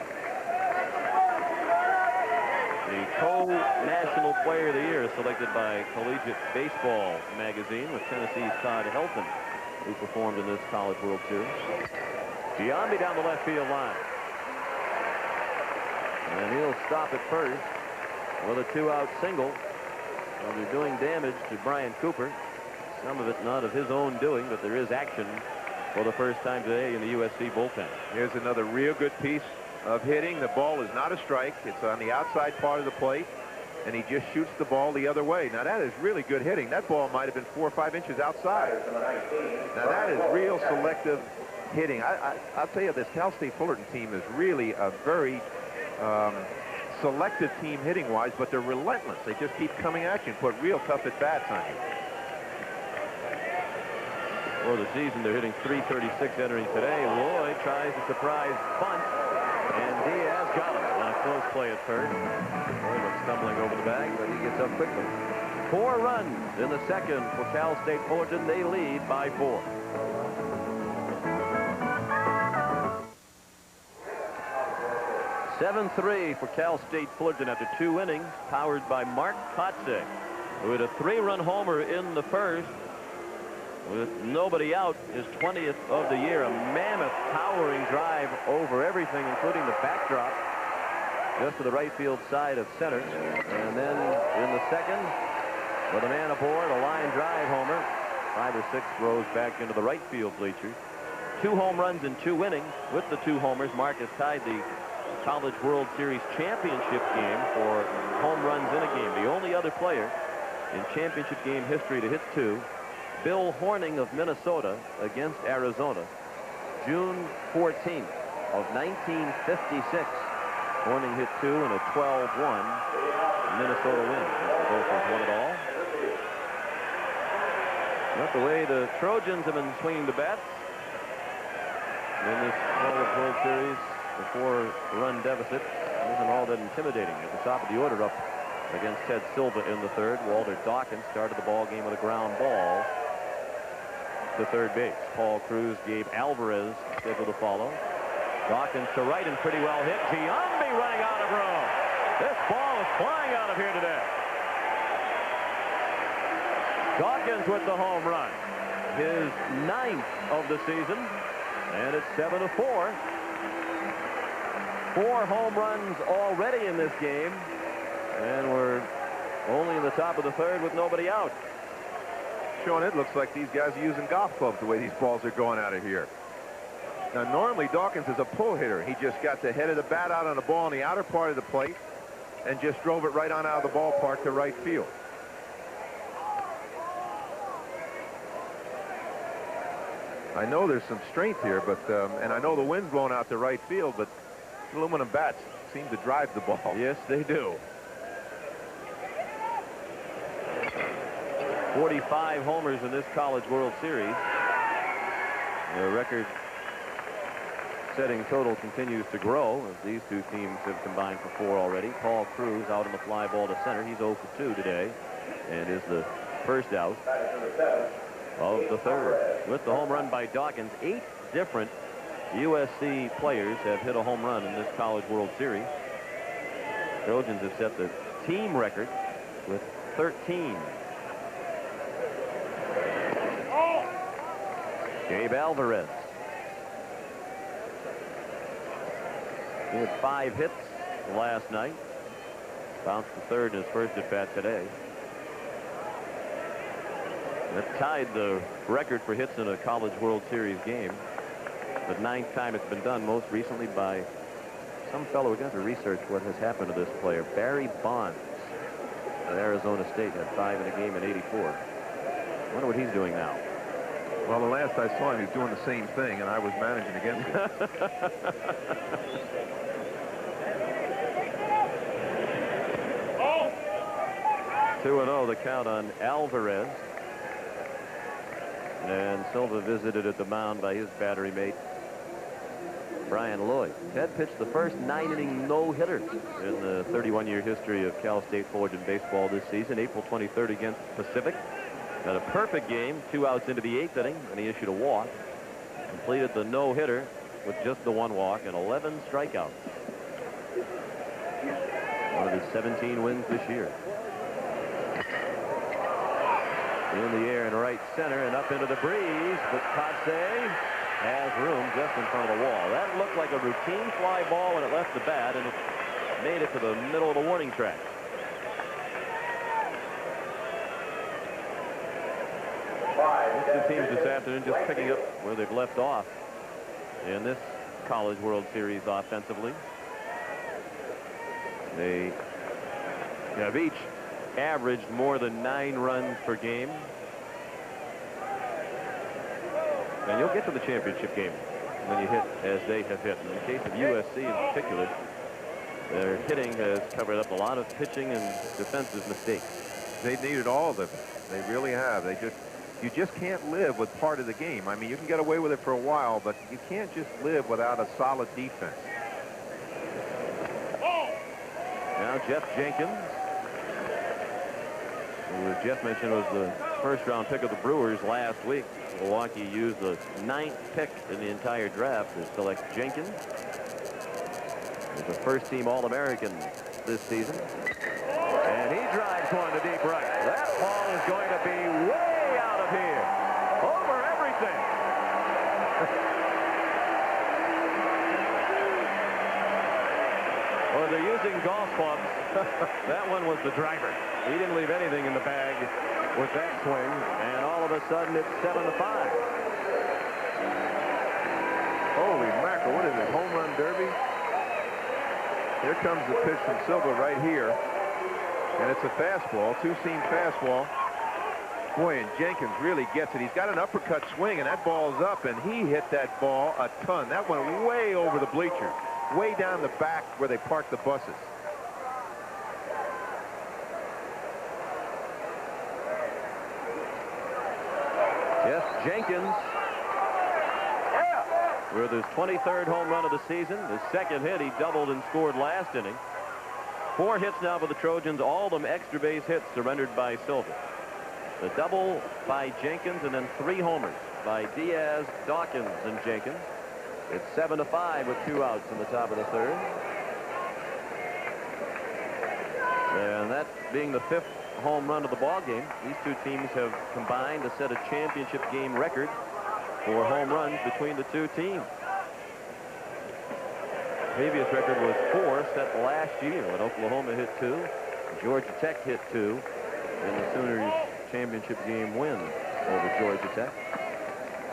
the co-national player of the year, selected by Collegiate Baseball magazine with Tennessee's Todd Helton, who performed in this College World Series. Giambi down the left field line. And he'll stop at first with a 2-out single. Well, they're doing damage to Brian Cooper. Some of it not of his own doing, but there is action for the first time today in the USC bullpen. Here's another real good piece of hitting. The ball is not a strike. It's on the outside part of the plate, and he just shoots the ball the other way. Now, that is really good hitting. That ball might have been 4 or 5 inches outside. Now, that is real selective hitting. I'll tell you, this Cal State Fullerton team is really a very selective team hitting-wise, but they're relentless. They just keep coming at you and put real tough at-bats on you. For the season, they're hitting .336 entering today. Lloyd tries a surprise bunt, and Diaz got him on a close play at first. Lloyd was stumbling over the bag, but he gets up quickly. 4 runs in the second for Cal State Fullerton. They lead by 4. .7-3 for Cal State Fullerton after 2 innings, powered by Mark Kotsay. who had a 3-run homer in the first with nobody out, his 20th of the year. A mammoth towering drive over everything, including the backdrop, just to the right field side of center. And then in the second, with a man aboard, a line drive homer. 5 or 6 throws back into the right field bleachers. 2 home runs in 2 innings. With the 2 homers, Marcus tied the College World Series championship game for home runs in a game. The only other player in championship game history to hit 2, Bill Horning of Minnesota against Arizona, June 14th of 1956. Horning hit 2 in a 12-1 Minnesota win. The Gophers won it all. Not the way the Trojans have been swinging the bats in this College World Series. The 4-run deficit isn't all that intimidating. At the top of the order, up against Ted Silva in the third, Walter Dawkins started the ball game with a ground ball to third base. Paul Cruz, Gabe Alvarez scheduled to follow. Dawkins to right and pretty well hit. Giambi running out of room. This ball is flying out of here today. Dawkins with the home run. His 9th of the season. And it's 7-4. 4 home runs already in this game. And we're only in the top of the third with nobody out. Sean, it looks like these guys are using golf clubs the way these balls are going out of here. Now, normally Dawkins is a pull hitter. He just got the head of the bat out on the ball in the outer part of the plate and just drove it right on out of the ballpark to right field. I know there's some strength here, but and I know the wind's blowing out to right field, but aluminum bats seem to drive the ball. Yes, they do. 45 homers in this College World Series. The record-setting total continues to grow as these 2 teams have combined for 4 already. Paul Cruz out on the fly ball to center. He's 0 for 2 today and is the first out of the third. With the home run by Dawkins, 8 different USC players have hit a home run in this College World Series. Trojans have set the team record with 13. Gabe Alvarez. He had 5 hits last night. Bounced to third in his first at bat today. That tied the record for hits in a College World Series game. The 9th time it's been done, most recently by some fellow. We're going to have to research what has happened to this player. Barry Bonds at Arizona State had 5 in a game in '84. I wonder what he's doing now. Well, the last I saw him, he was doing the same thing, and I was managing against him. 2-0 the count on Alvarez. And Silva visited at the mound by his battery mate, Brian Lloyd. Ted pitched the first 9-inning no-hitter in the 31-year history of Cal State Fullerton baseball this season. April 23rd against Pacific. Had a perfect game, 2 outs into the 8th inning, and he issued a walk. Completed the no-hitter with just the 1 walk and 11 strikeouts. One of his 17 wins this year. In the air in right center and up into the breeze, but Kotsay has room just in front of the wall. That looked like a routine fly ball when it left the bat, and it made it to the middle of the warning track. These 2 teams this afternoon just picking up where they've left off in this College World Series offensively. They have each averaged more than 9 runs per game. And you'll get to the championship game when you hit as they have hit. In the case of USC in particular, their hitting has covered up a lot of pitching and defensive mistakes. They've needed all of them. They really have. You just can't live with part of the game. I mean, you can get away with it for a while, but you can't just live without a solid defense. Now Jeff Jenkins, who, as Jeff mentioned, was the first-round pick of the Brewers last week. Milwaukee used the 9th pick in the entire draft to select Jenkins. He's a first-team All-American this season. And he drives one to deep right. That ball is going to be way out of here. Over everything. Well, they're using golf clubs. That one was the driver. He didn't leave anything in the bag with that swing, and all of a sudden it's 7-5. Holy mackerel, what is it, home run derby? Here comes the pitch from Silva right here, and it's a fastball, two-seam fastball. Boy, and Jenkins really gets it. He's got an uppercut swing, and that ball's up, and he hit that ball a ton. That went way over the bleachers, way down the back where they park the buses. Jeff Jenkins with his 23rd home run of the season. His second hit, he doubled and scored last inning. 4 hits now for the Trojans, all of them extra base hits surrendered by Silva. The double by Jenkins, and then 3 homers by Diaz, Dawkins, and Jenkins. It's 7-5 with 2 outs in the top of the 3rd. And that being the 5th home run of the ball game. These two teams have combined to set a championship game record for home runs between the two teams. The previous record was 4, set last year when Oklahoma hit 2, Georgia Tech hit 2, and the Sooners championship game win over Georgia Tech.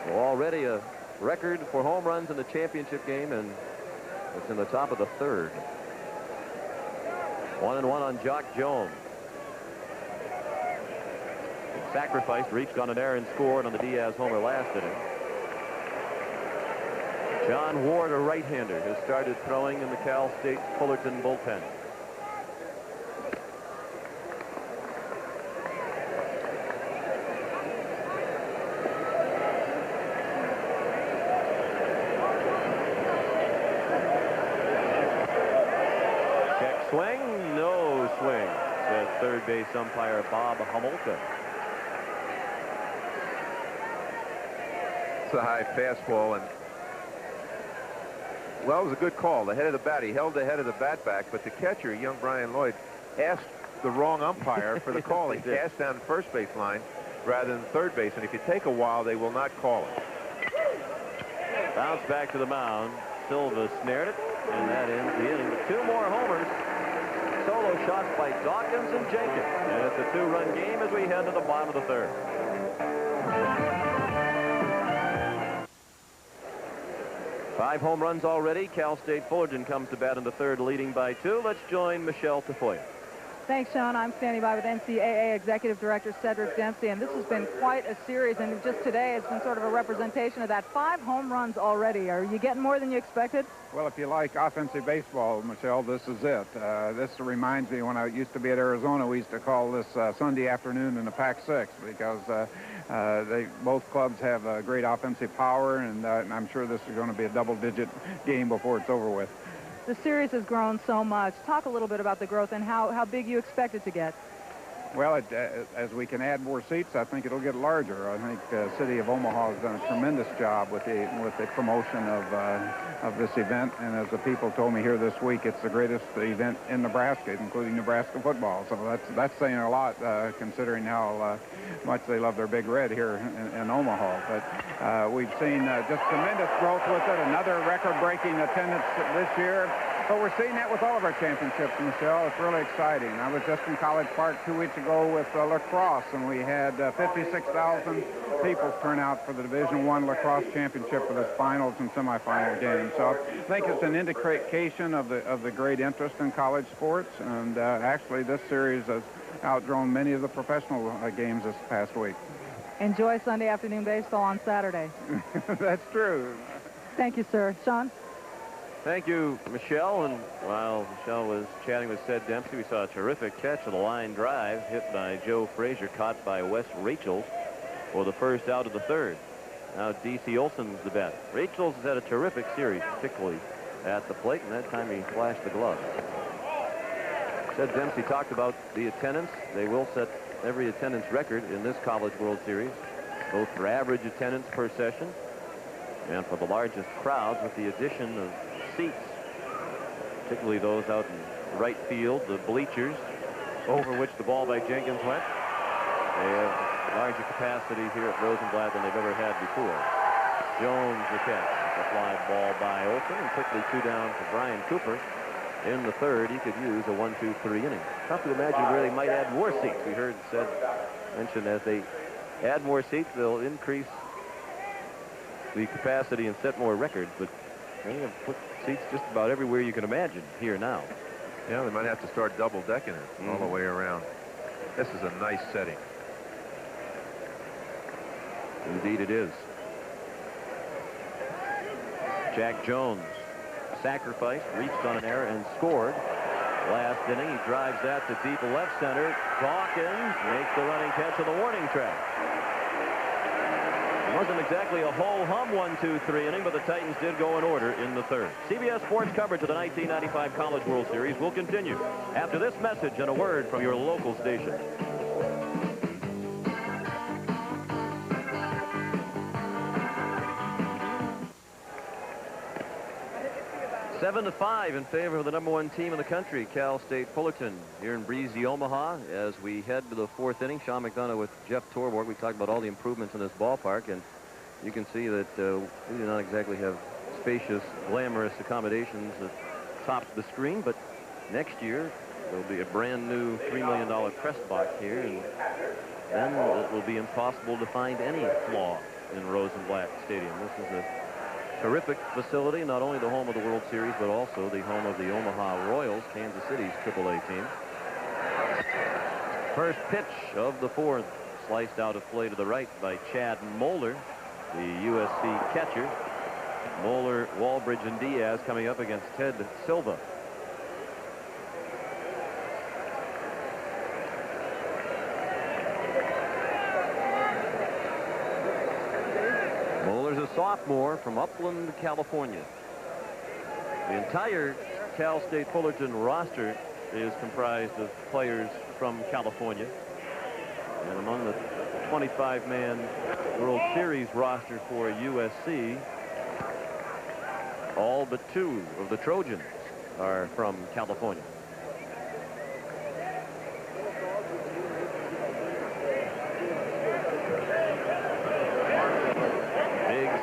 So already a record for home runs in the championship game, and it's in the top of the 3rd. 1-1 on Jock Jones. Sacrificed, reached on an error and scored on the Diaz homer last inning. John Ward, a right-hander, has started throwing in the Cal State Fullerton bullpen. Check swing, no swing, says third base umpire Bob Homolka. It's a high fastball, and well, it was a good call. The head of the bat, he held the head of the bat back, but the catcher, young Brian Lloyd, asked the wrong umpire for the call. He cast down first base line rather than third base, and if you take a while, they will not call it. Bounce back to the mound. Silva snared it, and that ends the inning. 2 more homers. Solo shots by Dawkins and Jenkins, and it's a 2-run game as we head to the bottom of the 3rd. Five home runs already. Cal State Fullerton comes to bat in the 3rd, leading by 2. Let's join Michelle Tafoya. Thanks, Sean. I'm standing by with NCAA Executive Director Cedric Dempsey, and this has been quite a series, and just today it's been sort of a representation of that. 5 home runs already. Are you getting more than you expected? Well, if you like offensive baseball, Michelle, this is it. This reminds me when I used to be at Arizona, we used to call this Sunday afternoon in the Pac-6 because both clubs have great offensive power, and I'm sure this is going to be a double-digit game before it's over with. The series has grown so much. Talk a little bit about the growth and how big you expect it to get. Well, as we can add more seats, I think it'll get larger. I think the city of Omaha has done a tremendous job with the promotion of this event. And as the people told me here this week, it's the greatest event in Nebraska, including Nebraska football. So that's saying a lot, considering how much they love their Big Red here in Omaha. But we've seen just tremendous growth with it. Another record-breaking attendance this year. But we're seeing that with all of our championships, Michelle. It's really exciting. I was just in College Park 2 weeks ago with lacrosse, and we had 56,000 people turn out for the Division I lacrosse championship for the finals and semifinal games. So I think it's an indication of the great interest in college sports. And actually, this series has outgrown many of the professional games this past week. Enjoy Sunday afternoon baseball on Saturday. That's true. Thank you, sir. Sean? Thank you, Michelle. And while Michelle was chatting with Ced Dempsey, we saw a terrific catch of the line drive hit by Joe Frazier, caught by Wes Rachels for the first out of the 3rd. Now D.C. Olson's the batter. Rachels has had a terrific series, particularly at the plate, and that time he flashed the glove. Ced Dempsey talked about the attendance. They will set every attendance record in this College World Series, both for average attendance per session and for the largest crowds, with the addition of seats, particularly those out in right field, the bleachers over which the ball by Jenkins went. They have larger capacity here at Rosenblatt than they've ever had before. Jones the catch. The fly ball by Olson, and quickly 2 down for Brian Cooper. In the third, he could use a 1-2-3 inning. Tough to imagine where they might add more seats. We heard mentioned as they add more seats, they'll increase the capacity and set more records. But they have put seats just about everywhere you can imagine here now. Yeah, they might have to start double-decking it all the way around. This is a nice setting. Indeed it is. Jack Jones sacrificed, reached on an error, and scored. Last inning, he drives that to deep left center. Dawkins makes the running catch on the warning track. It wasn't exactly a ho-hum 1-2-3 inning, but the Titans did go in order in the third. CBS Sports coverage of the 1995 College World Series will continue after this message and a word from your local station. 7-5 in favor of the #1 team in the country, Cal State Fullerton, here in breezy Omaha. As we head to the 4th inning, Sean McDonough with Jeff Torborg. We talked about all the improvements in this ballpark, and you can see that we do not exactly have spacious, glamorous accommodations that top the screen, but next year there'll be a brand new $3 million press box here, and then it will be impossible to find any flaw in Rosenblatt Stadium. This is a terrific facility, not only the home of the World Series, but also the home of the Omaha Royals, Kansas City's AAA team. First pitch of the 4th, sliced out of play to the right by Chad Moeller, the USC catcher. Moeller, Walbridge, and Diaz coming up against Ted Silva. Sophomore from Upland, California. The entire Cal State Fullerton roster is comprised of players from California. And among the 25-man World Series roster for USC, all but 2 of the Trojans are from California.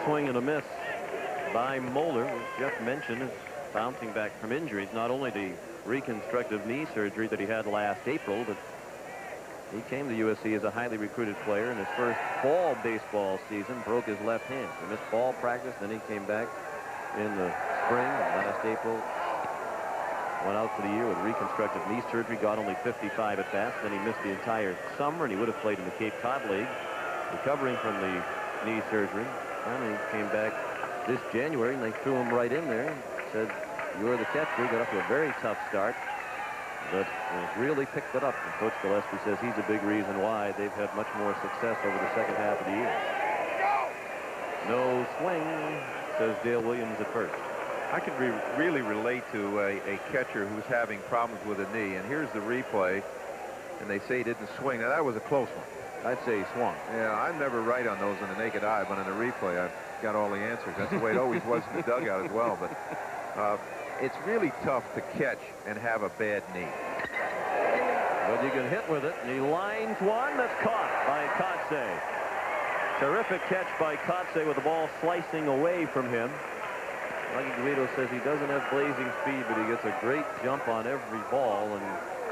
Swing and a miss by Moeller. As Jeff mentioned, is bouncing back from injuries, not only the reconstructive knee surgery that he had last April, but he came to USC as a highly recruited player. In his first fall baseball season, broke his left hand. He missed fall practice, then he came back in the spring last April, went out for the year with reconstructive knee surgery, got only 55 at bats. Then he missed the entire summer, and he would have played in the Cape Cod League, recovering from the knee surgery. Finally came back this January, and they threw him right in there and said, "You're the catcher." He got up to a very tough start, but has really picked it up. And Coach Gillespie says he's a big reason why they've had much more success over the second half of the year. No swing, says Dale Williams at first. I can really relate to a catcher who's having problems with a knee, and here's the replay, and they say he didn't swing. Now, that was a close one. I'd say he swung. Yeah, I'm never right on those in the naked eye, but in the replay, I've got all the answers. That's the way it always was in the dugout as well. But it's really tough to catch and have a bad knee. But you can hit with it. And he lines one that's caught by Kotsay. Terrific catch by Kotsay with the ball slicing away from him. Augie Garrido says he doesn't have blazing speed, but he gets a great jump on every ball, and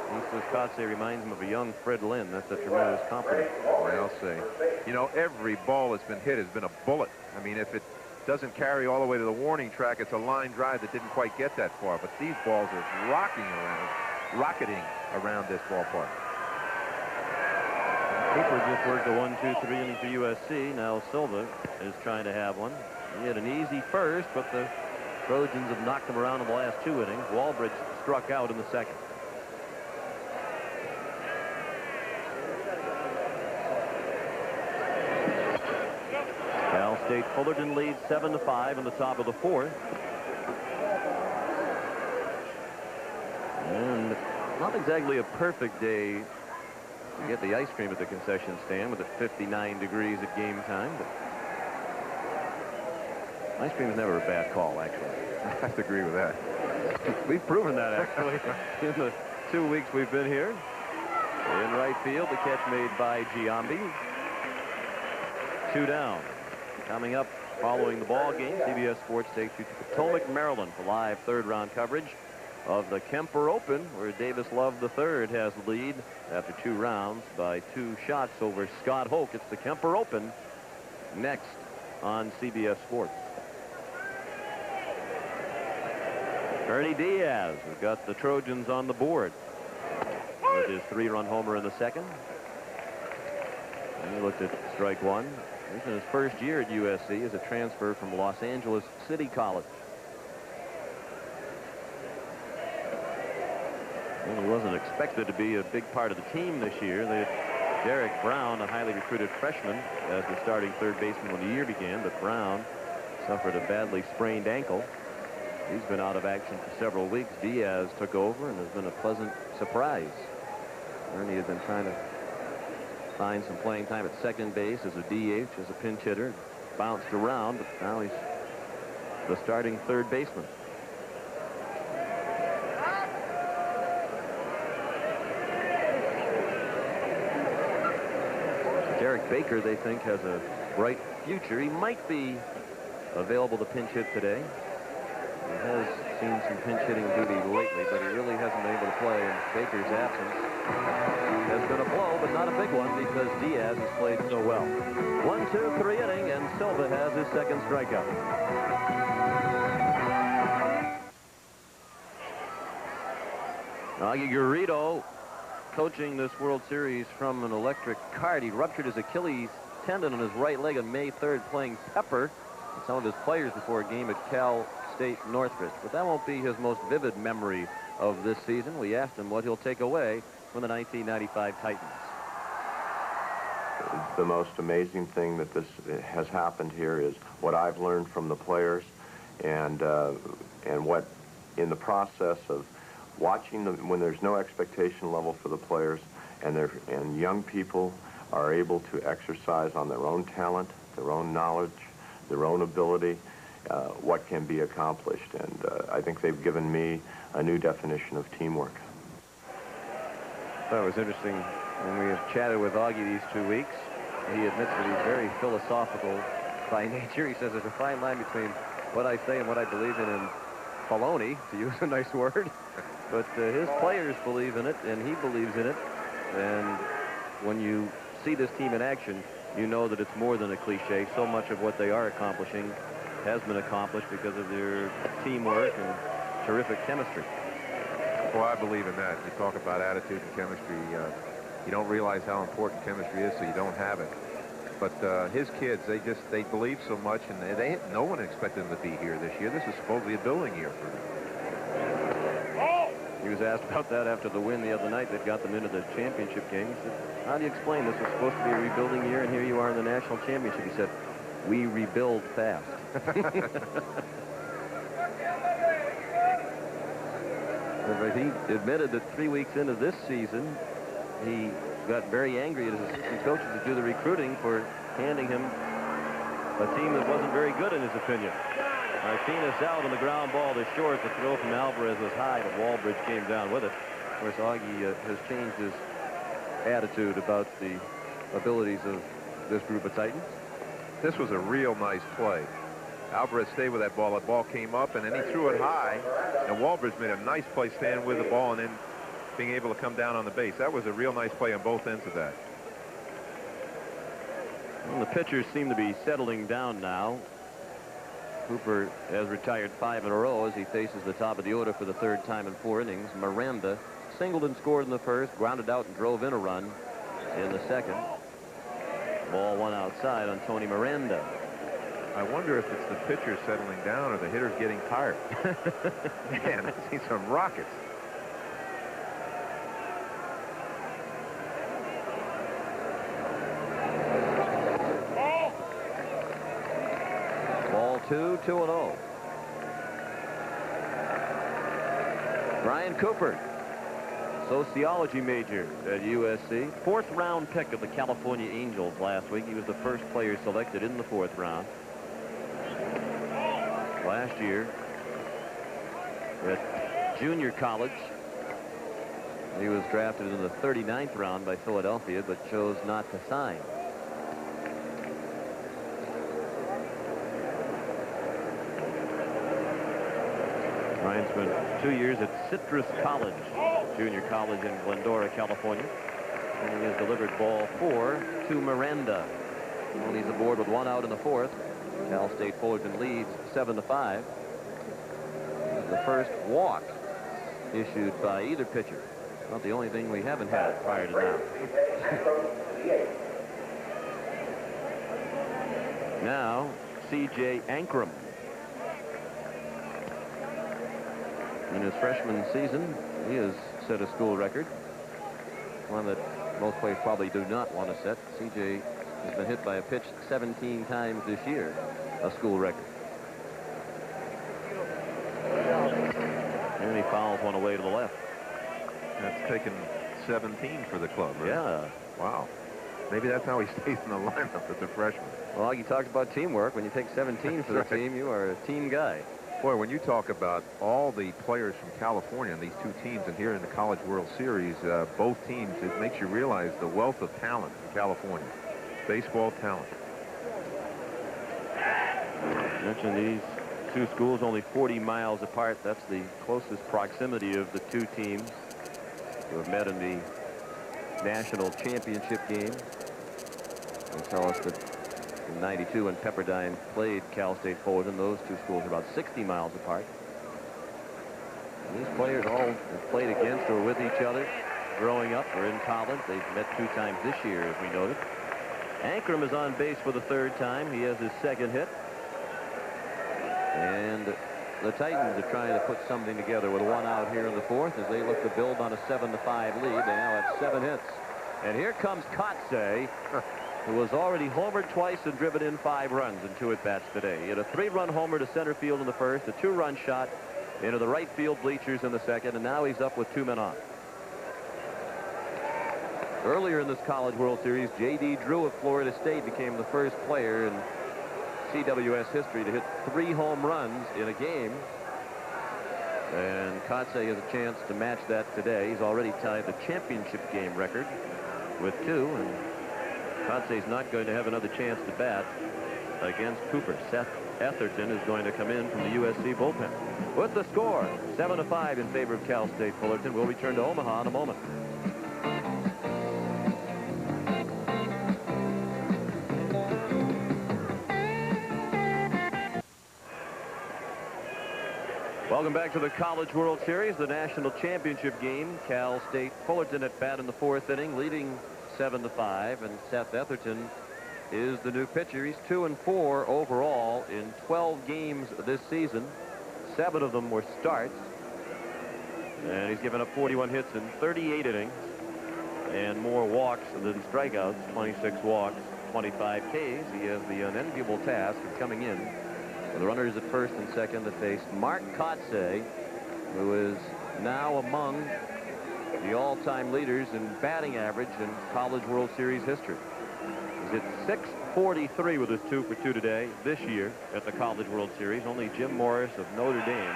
he says Kotsay reminds him of a young Fred Lynn. That's a tremendous compliment. Well, I'll say. You know, every ball that's been hit has been a bullet. I mean, if it doesn't carry all the way to the warning track, it's a line drive that didn't quite get that far. But these balls are rocketing around this ballpark. Cooper just worked a 1-2-3 inning for USC. Now Silva is trying to have one. He had an easy first, but the Trojans have knocked him around in the last 2 innings. Walbridge struck out in the second. Cal State Fullerton leads 7-5 in the top of the 4th. And not exactly a perfect day to get the ice cream at the concession stand with it 59 degrees at game time. But ice cream is never a bad call, actually. I have to agree with that. We've proven that, actually, in the 2 weeks we've been here. In right field, the catch made by Giambi. 2 down. Coming up following the ball game, CBS Sports takes you to Potomac, Maryland for live third-round coverage of the Kemper Open, where Davis Love III has the lead after 2 rounds by 2 shots over Scott Hoke. It's the Kemper Open next on CBS Sports. Ernie Diaz has got the Trojans on the board with his 3-run homer in the second. And he looked at strike 1. He's in his first year at USC as a transfer from Los Angeles City College. And he wasn't expected to be a big part of the team this year. They had Derek Brown, a highly recruited freshman, as the starting third baseman when the year began, but Brown suffered a badly sprained ankle. He's been out of action for several weeks. Diaz took over and has been a pleasant surprise. Ernie has been trying to find some playing time at second base as a DH, as a pinch hitter. Bounced around, but now he's the starting third baseman. Derek Baker, they think, has a bright future. He might be available to pinch hit today. He has seen some pinch hitting duty lately, but he really hasn't been able to play in Baker's absence. Has been a blow, but not a big one, because Diaz has played so well. 1-2-3 inning, and Silva has his second strikeout. Augie Garrido coaching this World Series from an electric cart. He ruptured his Achilles tendon in his right leg on May 3rd playing pepper with some of his players before a game at Cal State Northridge. But that won't be his most vivid memory of this season. We asked him what he'll take away from the 1995 Titans. The most amazing thing that this has happened here is what I've learned from the players, and what in the process of watching them when there's no expectation level for the players, and young people are able to exercise on their own talent, their own knowledge, their own ability, what can be accomplished. And I think they've given me a new definition of teamwork. That was interesting when we have chatted with Augie these 2 weeks. He admits that he's very philosophical by nature. He says there's a fine line between what I say and what I believe in baloney, to use a nice word. But his players believe in it, and he believes in it. And when you see this team in action, you know that it's more than a cliche. So much of what they are accomplishing has been accomplished because of their teamwork and terrific chemistry. Well, I believe in that. You talk about attitude and chemistry. You don't realize how important chemistry is, so you don't have it. But his kids, they believe so much, and no one expected them to be here this year. This is supposedly a building year for them. He was asked about that after the win the other night that got them into the championship game. He said, how do you explain this was supposed to be a rebuilding year, and here you are in the national championship? He said, we rebuild fast. But he admitted that 3 weeks into this season, he got very angry at his assistant coaches that do the recruiting for handing him a team that wasn't very good in his opinion. Martinez out on the ground ball to short. The throw from Alvarez was high, but Walbridge came down with it. Of course, Augie has changed his attitude about the abilities of this group of Titans. This was a real nice play. Alvarez stayed with that ball. That ball came up, and then he threw it high. And Walbridge made a nice play standing with the ball and then being able to come down on the base. That was a real nice play on both ends of that. Well, the pitchers seem to be settling down now. Cooper has retired 5 in a row as he faces the top of the order for the 3rd time in 4 innings. Miranda singled and scored in the 1st, grounded out and drove in a run in the 2nd. Ball 1 outside on Tony Miranda. I wonder if it's the pitcher settling down or the hitters getting tired. Man, I see some rockets. Ball 2, 2-0. Brian Cooper, sociology major at USC. 4th round pick of the California Angels last week. He was the first player selected in the 4th round. Last year at junior college, He was drafted in the 39th round by Philadelphia, but chose not to sign. Ryan spent 2 years at Citrus College, junior college in Glendora, California. And he has delivered ball 4 to Miranda. Well, he's aboard with 1 out in the 4th. Cal State Fullerton leads 7-5. The first walk issued by either pitcher. Not the only thing we haven't had prior to now. Now, C.J. Ankrum. In his freshman season, he has set a school record. One that most players probably do not want to set. C.J. has been hit by a pitch 17 times this year, a school record. And he fouls one away to the left. That's taken 17 for the club, right? Yeah. Wow. Maybe that's how he stays in the lineup as a freshman. Well, you talked about teamwork. When you take 17 for the team, you are a team guy. Boy, when you talk about all the players from California and these two teams, and here in the College World Series, both teams, it makes you realize the wealth of talent in California. Baseball talent. I mentioned these two schools only 40 miles apart. That's the closest proximity of the two teams who have met in the national championship game. They tell us that in '92 when Pepperdine played Cal State Fullerton, those two schools are about 60 miles apart. And these players all have played against or with each other growing up or in college. They've met 2 times this year, as we noted. Ankrum is on base for the 3rd time. He has his 2nd hit. And the Titans are trying to put something together with 1 out here in the 4th as they look to build on a 7-5 lead. They now have 7 hits. And here comes Kotsay, who was already homered twice and driven in 5 runs in 2 at-bats today. He had a 3-run homer to center field in the 1st, a 2-run shot into the right field bleachers in the 2nd, and now he's up with 2 men on. Earlier in this College World Series, J.D. Drew of Florida State became the first player in CWS history to hit 3 home runs in a game. And Kotsay has a chance to match that today. He's already tied the championship game record with 2. And Kotsay's not going to have another chance to bat against Cooper. Seth Etherton is going to come in from the USC bullpen. With the score, 7-5 in favor of Cal State Fullerton. We'll return to Omaha in a moment. Welcome back to the College World Series, the national championship game. Cal State Fullerton at bat in the 4th inning, leading 7-5, and Seth Etherton is the new pitcher. He's 2-4 overall in 12 games this season. 7 of them were starts, and he's given up 41 hits in 38 innings and more walks than strikeouts. 26 walks, 25 Ks. He has the unenviable task of coming in with the runners at 1st and 2nd to face Mark Kotsay, who is now among the all-time leaders in batting average in College World Series history. He's at .643 with his 2 for 2 today, this year at the College World Series. Only Jim Morris of Notre Dame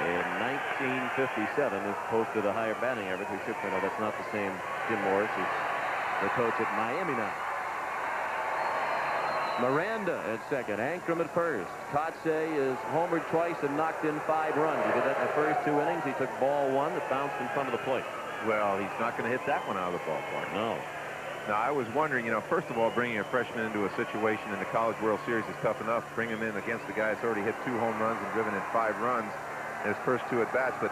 in 1957 has posted a higher batting average. We should point out that's not the same Jim Morris who's the coach at Miami now. Miranda at 2nd, Ankrum at 1st. Kotsay is homered twice and knocked in 5 runs. He did that in the first 2 innings. He took ball 1 that bounced in front of the plate. Well, he's not going to hit that one out of the ballpark. No. Now, I was wondering, you know, first of all, bringing a freshman into a situation in the College World Series is tough enough. Bring him in against a guy that's already hit 2 home runs and driven in 5 runs in his first 2 at-bats. But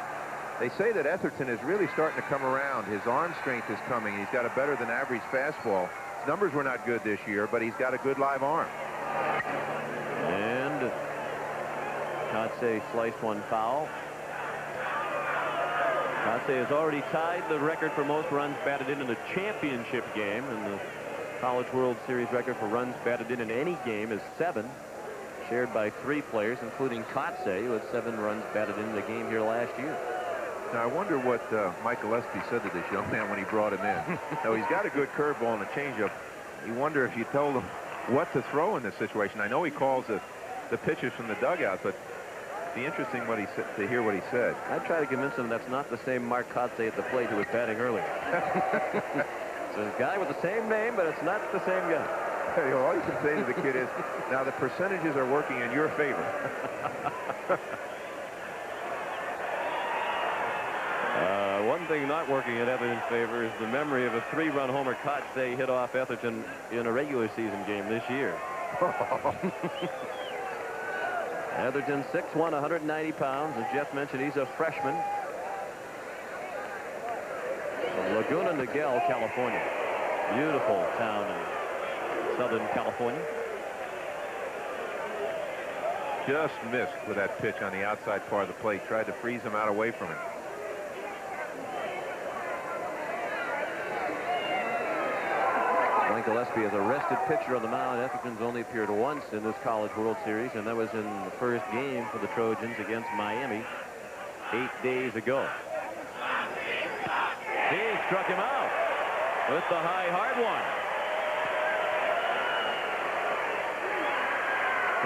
they say that Etherton is really starting to come around. His arm strength is coming. He's got a better than average fastball. His numbers were not good this year, but he's got a good live arm. And Kotsay sliced one foul. Kotsay has already tied the record for most runs batted in the championship game, and the College World Series record for runs batted in any game is 7, shared by 3 players, including Kotsay, who had 7 runs batted in the game here last year. Now, I wonder what Mike Gillespie said to this young man when he brought him in. Now, he's got a good curveball and a changeup. You wonder if you told him what to throw in this situation. I know he calls the pitches from the dugout, but Be interesting what he said, to hear what he said. I try to convince him that's not the same Mark Kotsay at the plate who was batting earlier. It's a guy with the same name, but it's not the same guy. All you can say to the kid is, now the percentages are working in your favor. One thing not working in Etherton's favor is the memory of a 3-run homer Kotsay hit off Etherton in a regular season game this year. Etherton 6'1", 190 pounds. As Jeff mentioned, he's a freshman from Laguna Niguel, California. Beautiful town in Southern California. Just missed with that pitch on the outside part of the plate. Tried to freeze him out away from it. Mike Gillespie is a rested pitcher on the mound. Etherton's only appeared once in this College World Series, and that was in the first game for the Trojans against Miami 8 days ago. He struck him out with the high, hard one.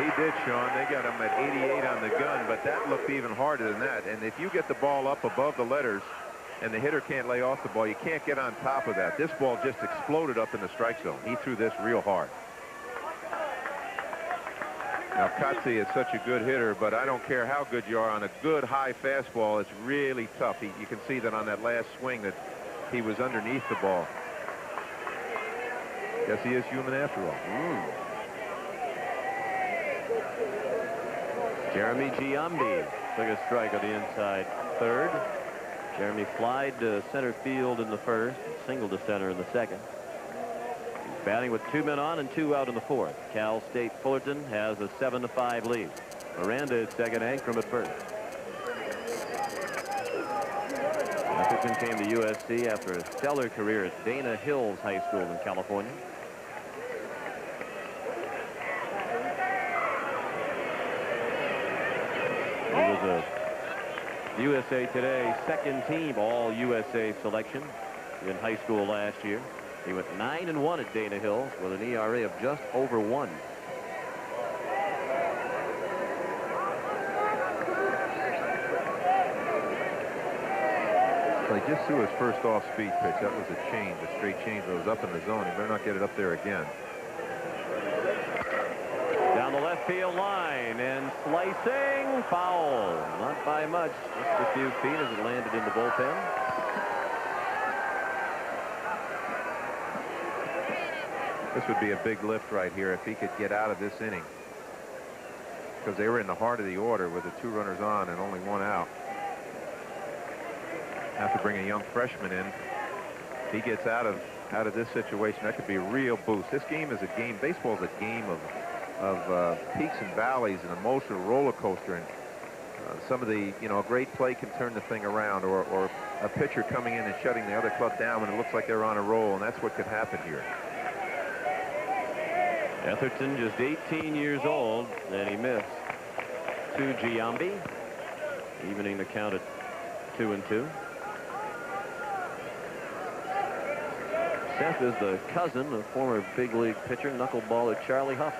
He did, Sean. They got him at 88 on the gun, but that looked even harder than that. And if you get the ball up above the letters and the hitter can't lay off the ball, you can't get on top of that. This ball just exploded up in the strike zone. He threw this real hard. Now, Kotsay is such a good hitter, but I don't care how good you are on a good high fastball. It's really tough. You can see that on that last swing that he was underneath the ball. Guess he is human after all. Jeremy Giambi took a strike on the inside third. Jeremy flied to center field in the first, singled to center in the second. He's batting with 2 men on and 2 out in the fourth. Cal State Fullerton has a 7-5 lead. Miranda at second, Ankrum at first. Etherton came to USC after a stellar career at Dana Hills High School in California. He was a USA Today second team all USA selection in high school last year. He went 9-1 at Dana Hills with an ERA of just over 1. Well, he just threw his first off-speed pitch. That was a change, a straight change. It was up in the zone. He better not get it up there again. Down the left field line and slicing foul. Not by much, just a few feet as it landed in the bullpen. This would be a big lift right here if he could get out of this inning, because they were in the heart of the order with the 2 runners on and only 1 out. Have to bring a young freshman in. If he gets out of this situation, that could be a real boost. This game is a game. Baseball is a game of peaks and valleys, an emotional roller coaster, and some of the, a great play can turn the thing around, or a pitcher coming in and shutting the other club down when it looks like they're on a roll, and that's what could happen here. Etherton just 18 years old, and he missed to Giambi, evening the count at 2-2. Seth is the cousin of former big league pitcher, knuckleballer Charlie Huff.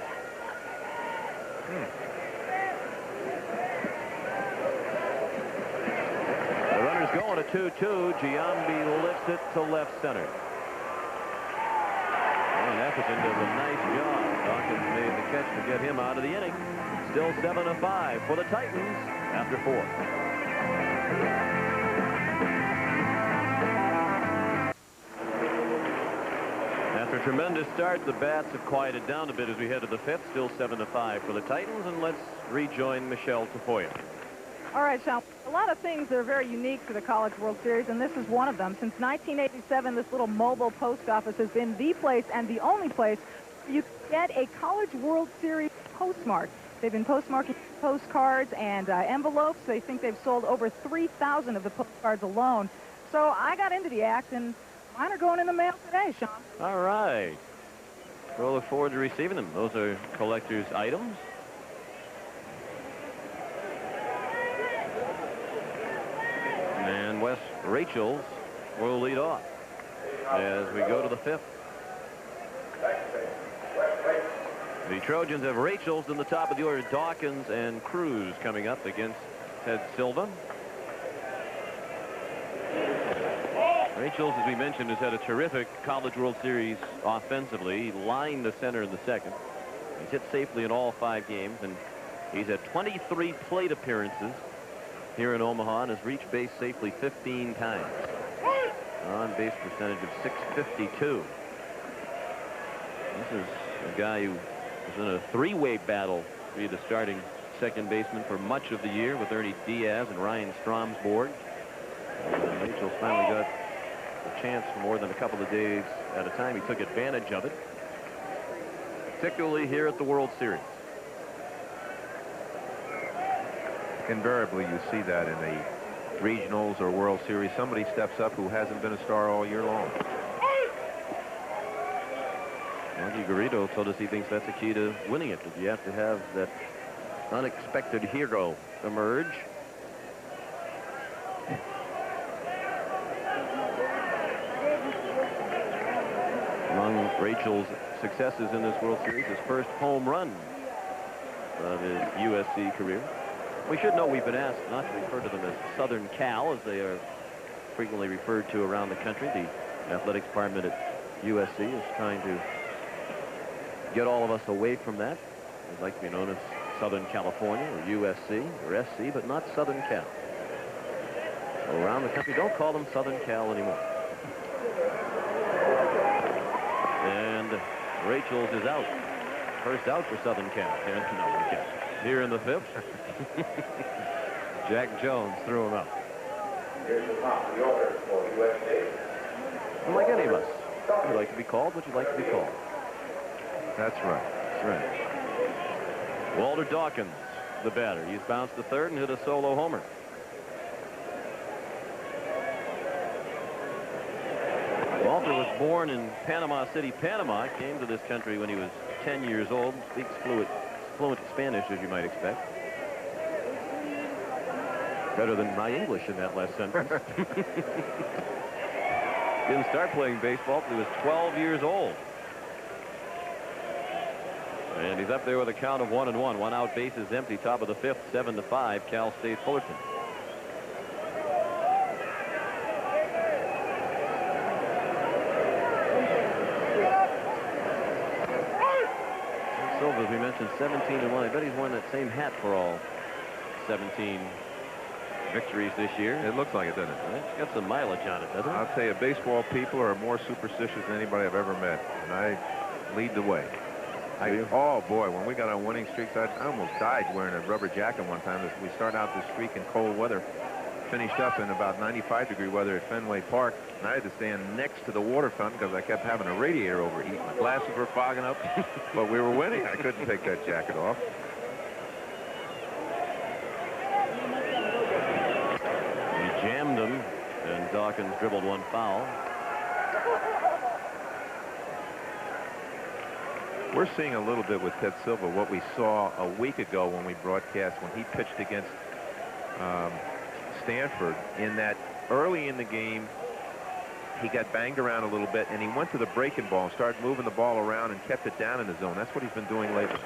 The runner's going to 2-2. Giambi lifts it to left center. And Etherton does a nice job. Dawkins made the catch to get him out of the inning. Still 7-5 for the Titans after 4. After a tremendous start, the bats have quieted down a bit as we head to the 5th. Still 7-5 for the Titans, and let's rejoin Michelle Tafoya. All right, Sean. A lot of things that are very unique to the College World Series, and this is one of them. Since 1987, this little mobile post office has been the place and the only place you get a College World Series postmark. They've been postmarking postcards and envelopes. They think they've sold over 3,000 of the postcards alone. So I got into the act, and mine are going in the mail today, Sean. All right. We'll look forward to receiving them. Those are collector's items. And Wes Rachels will lead off as we go to the 5th. The Trojans have Rachels in the top of the order. Dawkins and Cruz coming up against Ted Silva. Rachels, as we mentioned, has had a terrific College World Series offensively. He lined the center in the second. He's hit safely in all 5 games, and he's had 23 plate appearances here in Omaha and has reached base safely 15 times. On-base percentage of .652. This is a guy who was in a 3-way battle to be the starting second baseman for much of the year with Ernie Diaz and Ryan Stromsborg. Rachels finally got a chance for more than a couple of days at a time. He took advantage of it, particularly here at the World Series. Invariably, you see that in the regionals or World Series. Somebody steps up who hasn't been a star all year long. Augie Garrido told us he thinks that's the key to winning it. That you have to have that unexpected hero emerge. Among Rachel's successes in this World Series, his first home run of his USC career. We should know we've been asked not to refer to them as Southern Cal, as they are frequently referred to around the country. The athletics department at USC is trying to get all of us away from that. They'd like to be known as Southern California or USC or SC, but not Southern Cal. So around the country, don't call them Southern Cal anymore. And Rachels is out. First out for Southern Cal. Here in the 5th. Jack Jones threw him out. Here's the top of the order for USC. Unlike any of us. Would you like to be called what you'd like to be called? That's right. That's right. Walter Dawkins, the batter. He's bounced to third and hit a solo homer. Walter was born in Panama City, Panama. Came to this country when he was 10 years old. Speaks fluent Spanish, as you might expect. Better than my English in that last sentence. Didn't start playing baseball till he was 12 years old. And he's up there with a count of 1-1. 1 out, base is empty. Top of the 5th, 7-5, Cal State Fullerton. Silva, as we mentioned, 17-1. I bet he's worn that same hat for all 17 victories this year. It looks like it, doesn't it? It's got some mileage on it, doesn't it? I'll tell you, baseball people are more superstitious than anybody I've ever met, and I lead the way. Oh boy, when we got on winning streaks, I almost died wearing a rubber jacket one time. We started out this streak in cold weather, finished up in about 95-degree weather at Fenway Park, and I had to stand next to the water fountain because I kept having a radiator overheat. My glasses were fogging up, but we were winning. I couldn't take that jacket off. He jammed him, and Dawkins dribbled one foul. We're seeing a little bit with Ted Silva what we saw a week ago when we broadcast when he pitched against Stanford, in that early in the game he got banged around a little bit and he went to the breaking ball and started moving the ball around and kept it down in the zone. That's what he's been doing lately.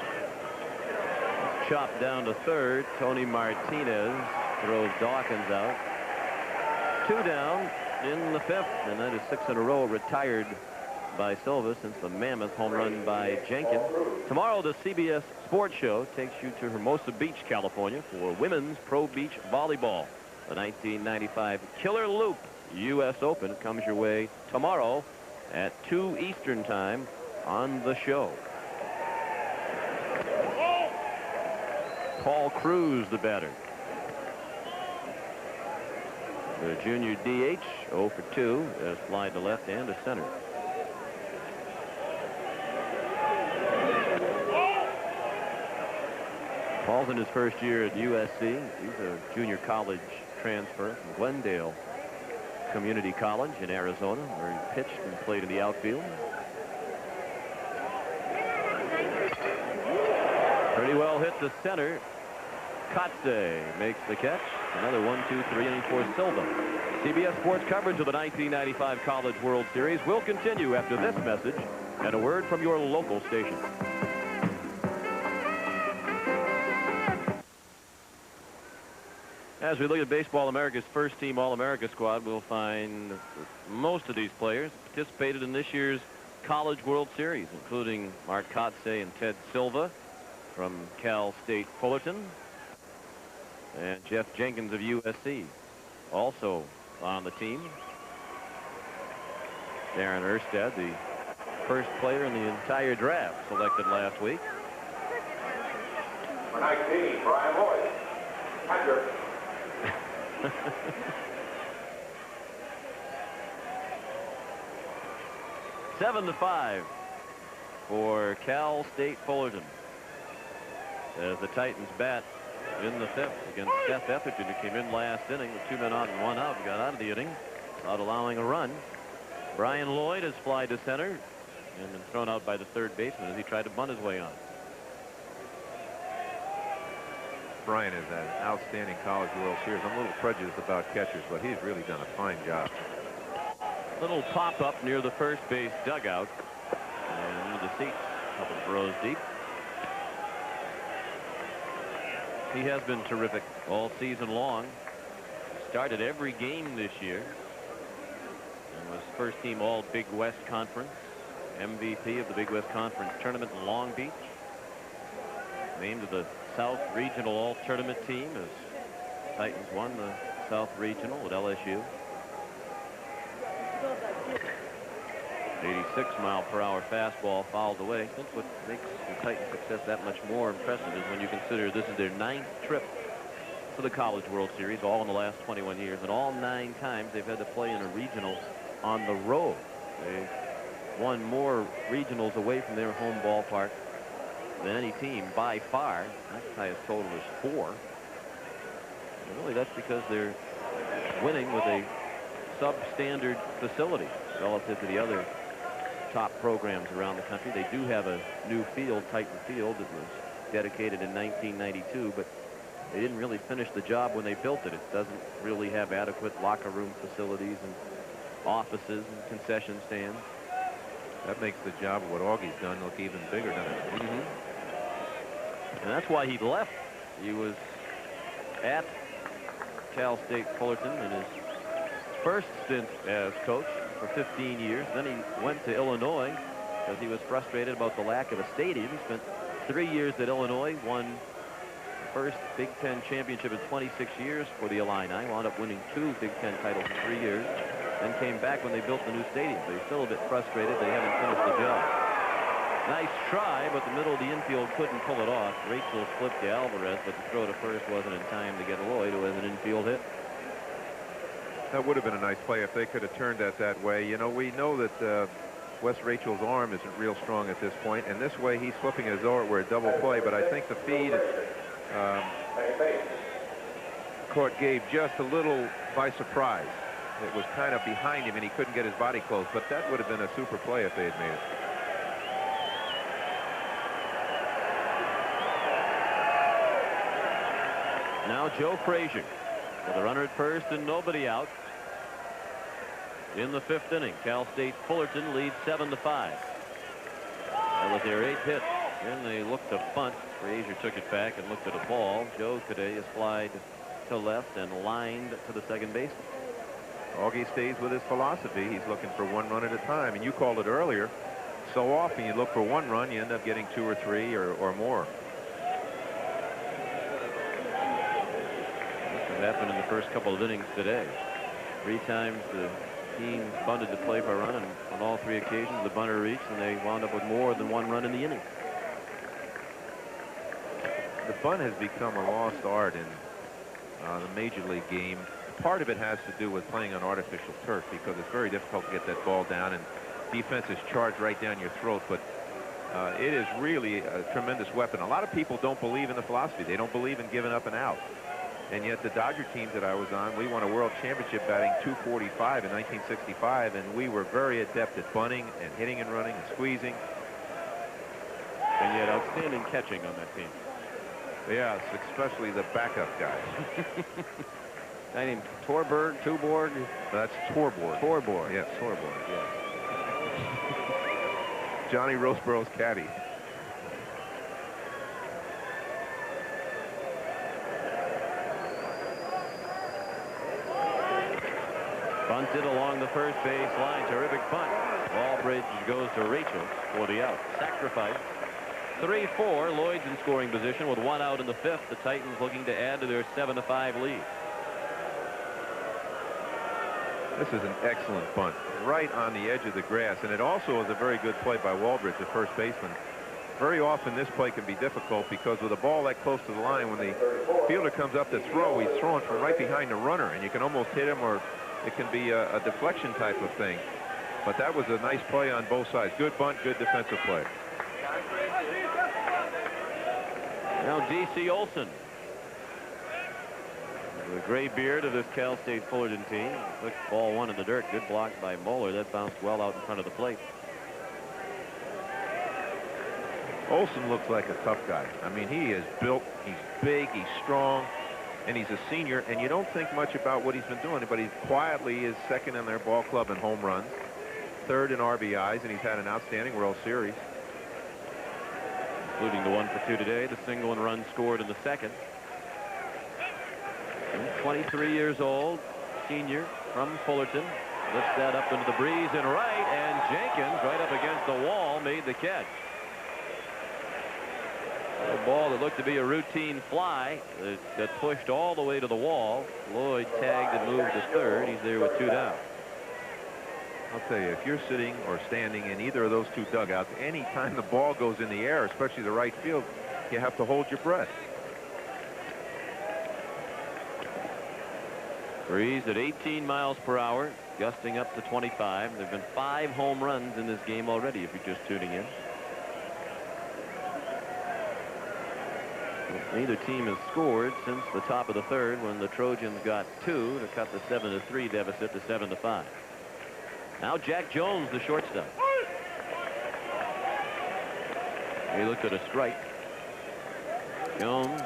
Chopped down to third. Tony Martinez throws Dawkins out. 2 down in the 5th, and that is 6 in a row retired by Silva since the mammoth home run by Jenkins. Tomorrow, the CBS Sports Show takes you to Hermosa Beach, California for women's pro beach volleyball. The 1995 Killer Loop U.S. Open comes your way tomorrow at 2 Eastern Time on the show. Paul Cruz, the batter. The junior DH, 0 for 2, has flied to left and to center. Paul's in his first year at USC. He's a junior college transfer from Glendale Community College in Arizona, where he pitched and played in the outfield. Pretty well hit to center. Kotsay makes the catch. Another 1-2-3 inning for Silva. CBS Sports coverage of the 1995 College World Series will continue after this message and a word from your local station. As we look at Baseball America's first team All-America squad, we'll find most of these players participated in this year's College World Series, including Mark Kotsay and Ted Silva from Cal State Fullerton, and Jeff Jenkins of USC also on the team. Darren Erstad, the first player in the entire draft, selected last week. For 19, Brian Lloyd. Catcher. 7-5 for Cal State Fullerton as the Titans bat in the 5th against Seth Etherton, who came in last inning with 2 men on and 1 out, and got out of the inning without allowing a run. Brian Lloyd has fly to center and been thrown out by the third baseman as he tried to bunt his way on. Brian has had an outstanding College World Series. I'm a little prejudiced about catchers, but he's really done a fine job. Little pop-up near the first base dugout and into the seats, a couple of rows deep. He has been terrific all season long. Started every game this year and was first team All Big West Conference, MVP of the Big West Conference tournament in Long Beach. Named to the South Regional All Tournament team as Titans won the South Regional with LSU. 86-mile-per-hour fastball fouled away. I think what makes the Titans' success that much more impressive is when you consider this is their 9th trip to the College World Series, all in the last 21 years, and all 9 times they've had to play in a regional on the road. They've won more regionals away from their home ballpark than any team by far. Next highest total is 4. And really, that's because they're winning with a substandard facility relative to the other top programs around the country. They do have a new field, Titan Field, that was dedicated in 1992, but they didn't really finish the job when they built it. It doesn't really have adequate locker room facilities and offices and concession stands. That makes the job of what Augie's done look even bigger, doesn't it? And that's why he left. He was at Cal State Fullerton in his first stint as coach for 15 years. Then he went to Illinois because he was frustrated about the lack of a stadium. He spent 3 years at Illinois, won the first Big Ten championship in 26 years for the Illini, wound up winning 2 Big Ten titles in 3 years, and came back when they built the new stadium. But he's still a bit frustrated they haven't finished the job. Nice try, but the middle of the infield couldn't pull it off. Rachel flipped to Alvarez, but the throw to first wasn't in time to get Lloyd, who has an infield hit. That would have been a nice play if they could have turned that way. You know, we know that Wes Rachel's arm isn't real strong at this point, and this way he's flipping it as though it were a double play, but I think the feed Court gave just a little by surprise. It was kind of behind him and he couldn't get his body close, but that would have been a super play if they had made it. Now Joe Frazier with a runner at first and nobody out in the 5th inning. Cal State Fullerton leads 7-5. That was their 8th hit. Then they looked to bunt. Frazier took it back and looked at a ball. Joe today is flied to left and lined to the second baseman. Augie stays with his philosophy. He's looking for 1 run at a time, and you called it earlier. So often you look for 1 run, you end up getting 2 or 3 or more. Happened in the first couple of innings today. 3 times the team bunted to play for a run, and on all 3 occasions the bunter reached, and they wound up with more than 1 run in the inning. The bunt has become a lost art in the Major League game. Part of it has to do with playing on artificial turf because it's very difficult to get that ball down, and defenses charge right down your throat, but it is really a tremendous weapon. A lot of people don't believe in the philosophy. They don't believe in giving up and out. And yet the Dodger teams that I was on, we won a world championship batting .245 in 1965, and we were very adept at bunting and hitting and running and squeezing. And yet outstanding catching on that team. Yes, especially the backup guys. Guy named Torborg, Tuborg. That's Torborg. Torborg. Yes. Torborg, yes. Johnny Roseborough's caddy. Bunted along the first base line. Terrific bunt. Ballbridge goes to Rachel for the out. Sacrifice. 3-4. Lloyd's in scoring position with 1 out in the 5th. The Titans looking to add to their 7-5 lead. This is an excellent bunt, right on the edge of the grass, and it also is a very good play by Walbridge, the first baseman. Very often this play can be difficult because with a ball that close to the line, when the fielder comes up to throw, he's throwing from right behind the runner, and you can almost hit him, or it can be a deflection type of thing. But that was a nice play on both sides. Good bunt, good defensive play. Now D.C. Olson. The gray beard of this Cal State Fullerton team. Look, ball 1 in the dirt. Good block by Moeller. That bounced well out in front of the plate. Olson looks like a tough guy. I mean, he is built, he's big, he's strong, and he's a senior, and you don't think much about what he's been doing, but he quietly is second in their ball club in home runs, 3rd in RBIs, and he's had an outstanding World Series. Including the 1 for 2 today, the single and run scored in the 2nd. 23 years old, senior from Fullerton. Lifts that up into the breeze and right, and Jenkins right up against the wall made the catch. A ball that looked to be a routine fly that pushed all the way to the wall. Lloyd tagged and moved to 3rd. He's there with 2 down. I'll tell you, if you're sitting or standing in either of those 2 dugouts, any time the ball goes in the air, especially the right field, you have to hold your breath. Breeze at 18 miles per hour, gusting up to 25. There have been 5 home runs in this game already, if you're just tuning in. Neither team has scored since the top of the 3rd when the Trojans got 2 to cut the 7-3 deficit to 7-5. Now Jack Jones, the shortstop. He looked at a strike. Jones,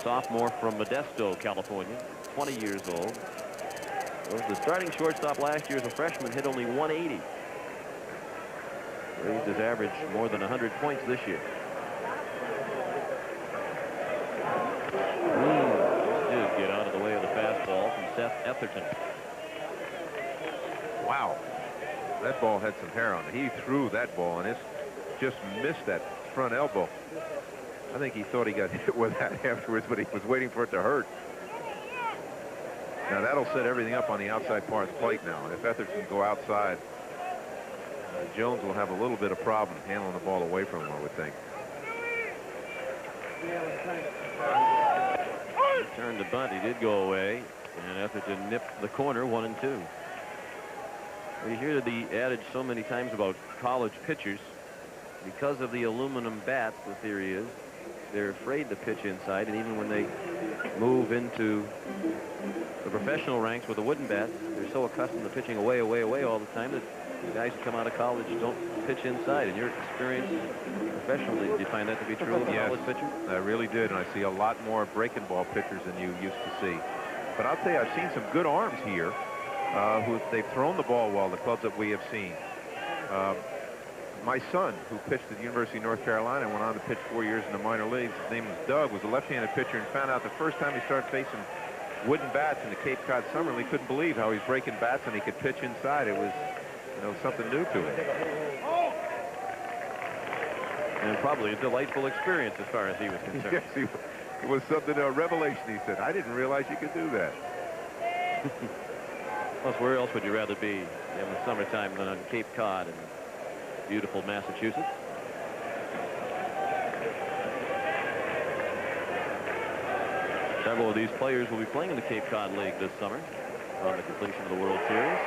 sophomore from Modesto, California, 20 years old. Was the starting shortstop last year as a freshman, hit only 180. Raised his average more than 100 points this year. Did get out of the way of the fastball from Seth Etherton. Wow, that ball had some hair on it. He threw that ball, and it just missed that front elbow. I think he thought he got hit with that afterwards, but he was waiting for it to hurt. Now that'll set everything up on the outside part of the plate now. If Etherton can go outside, Jones will have a little bit of problem handling the ball away from him, I would think. He turned the bunt. He did go away, and Etherton nipped the corner 1-2. We hear the adage so many times about college pitchers. Because of the aluminum bats, the theory is, they're afraid to pitch inside, and even when they move into the professional ranks with the wooden bats, they're so accustomed to pitching away, away, away all the time that the guys who come out of college don't pitch inside. In your experience professionally, did you find that to be true of a college pitcher? I really did, and I see a lot more breaking ball pitchers than you used to see. But I'll tell you, I've seen some good arms here who they've thrown the ball well, the clubs that we have seen. My son, who pitched at the University of North Carolina and went on to pitch 4 years in the minor leagues, his name was Doug, was a left-handed pitcher, and found out the first time he started facing wooden bats in the Cape Cod Summer League, couldn't believe how he's breaking bats and he could pitch inside. It was, you know, something new to him. And probably a delightful experience as far as he was concerned. Yes, it was something, a revelation, he said. I didn't realize you could do that. Plus, where else would you rather be in the summertime than on Cape Cod in beautiful Massachusetts? Several of these players will be playing in the Cape Cod League this summer on the completion of the World Series.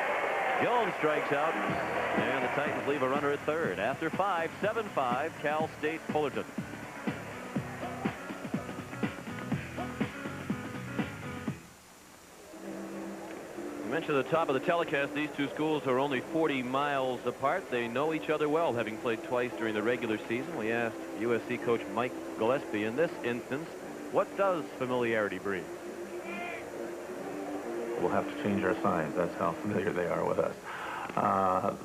Jones strikes out, and the Titans leave a runner at 3rd. After 5, 7-5, Cal State Fullerton. I mentioned at the top of the telecast, these two schools are only 40 miles apart. They know each other well, having played twice during the regular season. We asked USC coach Mike Gillespie in this instance, what does familiarity breed? We'll have to change our signs. That's how familiar they are with us.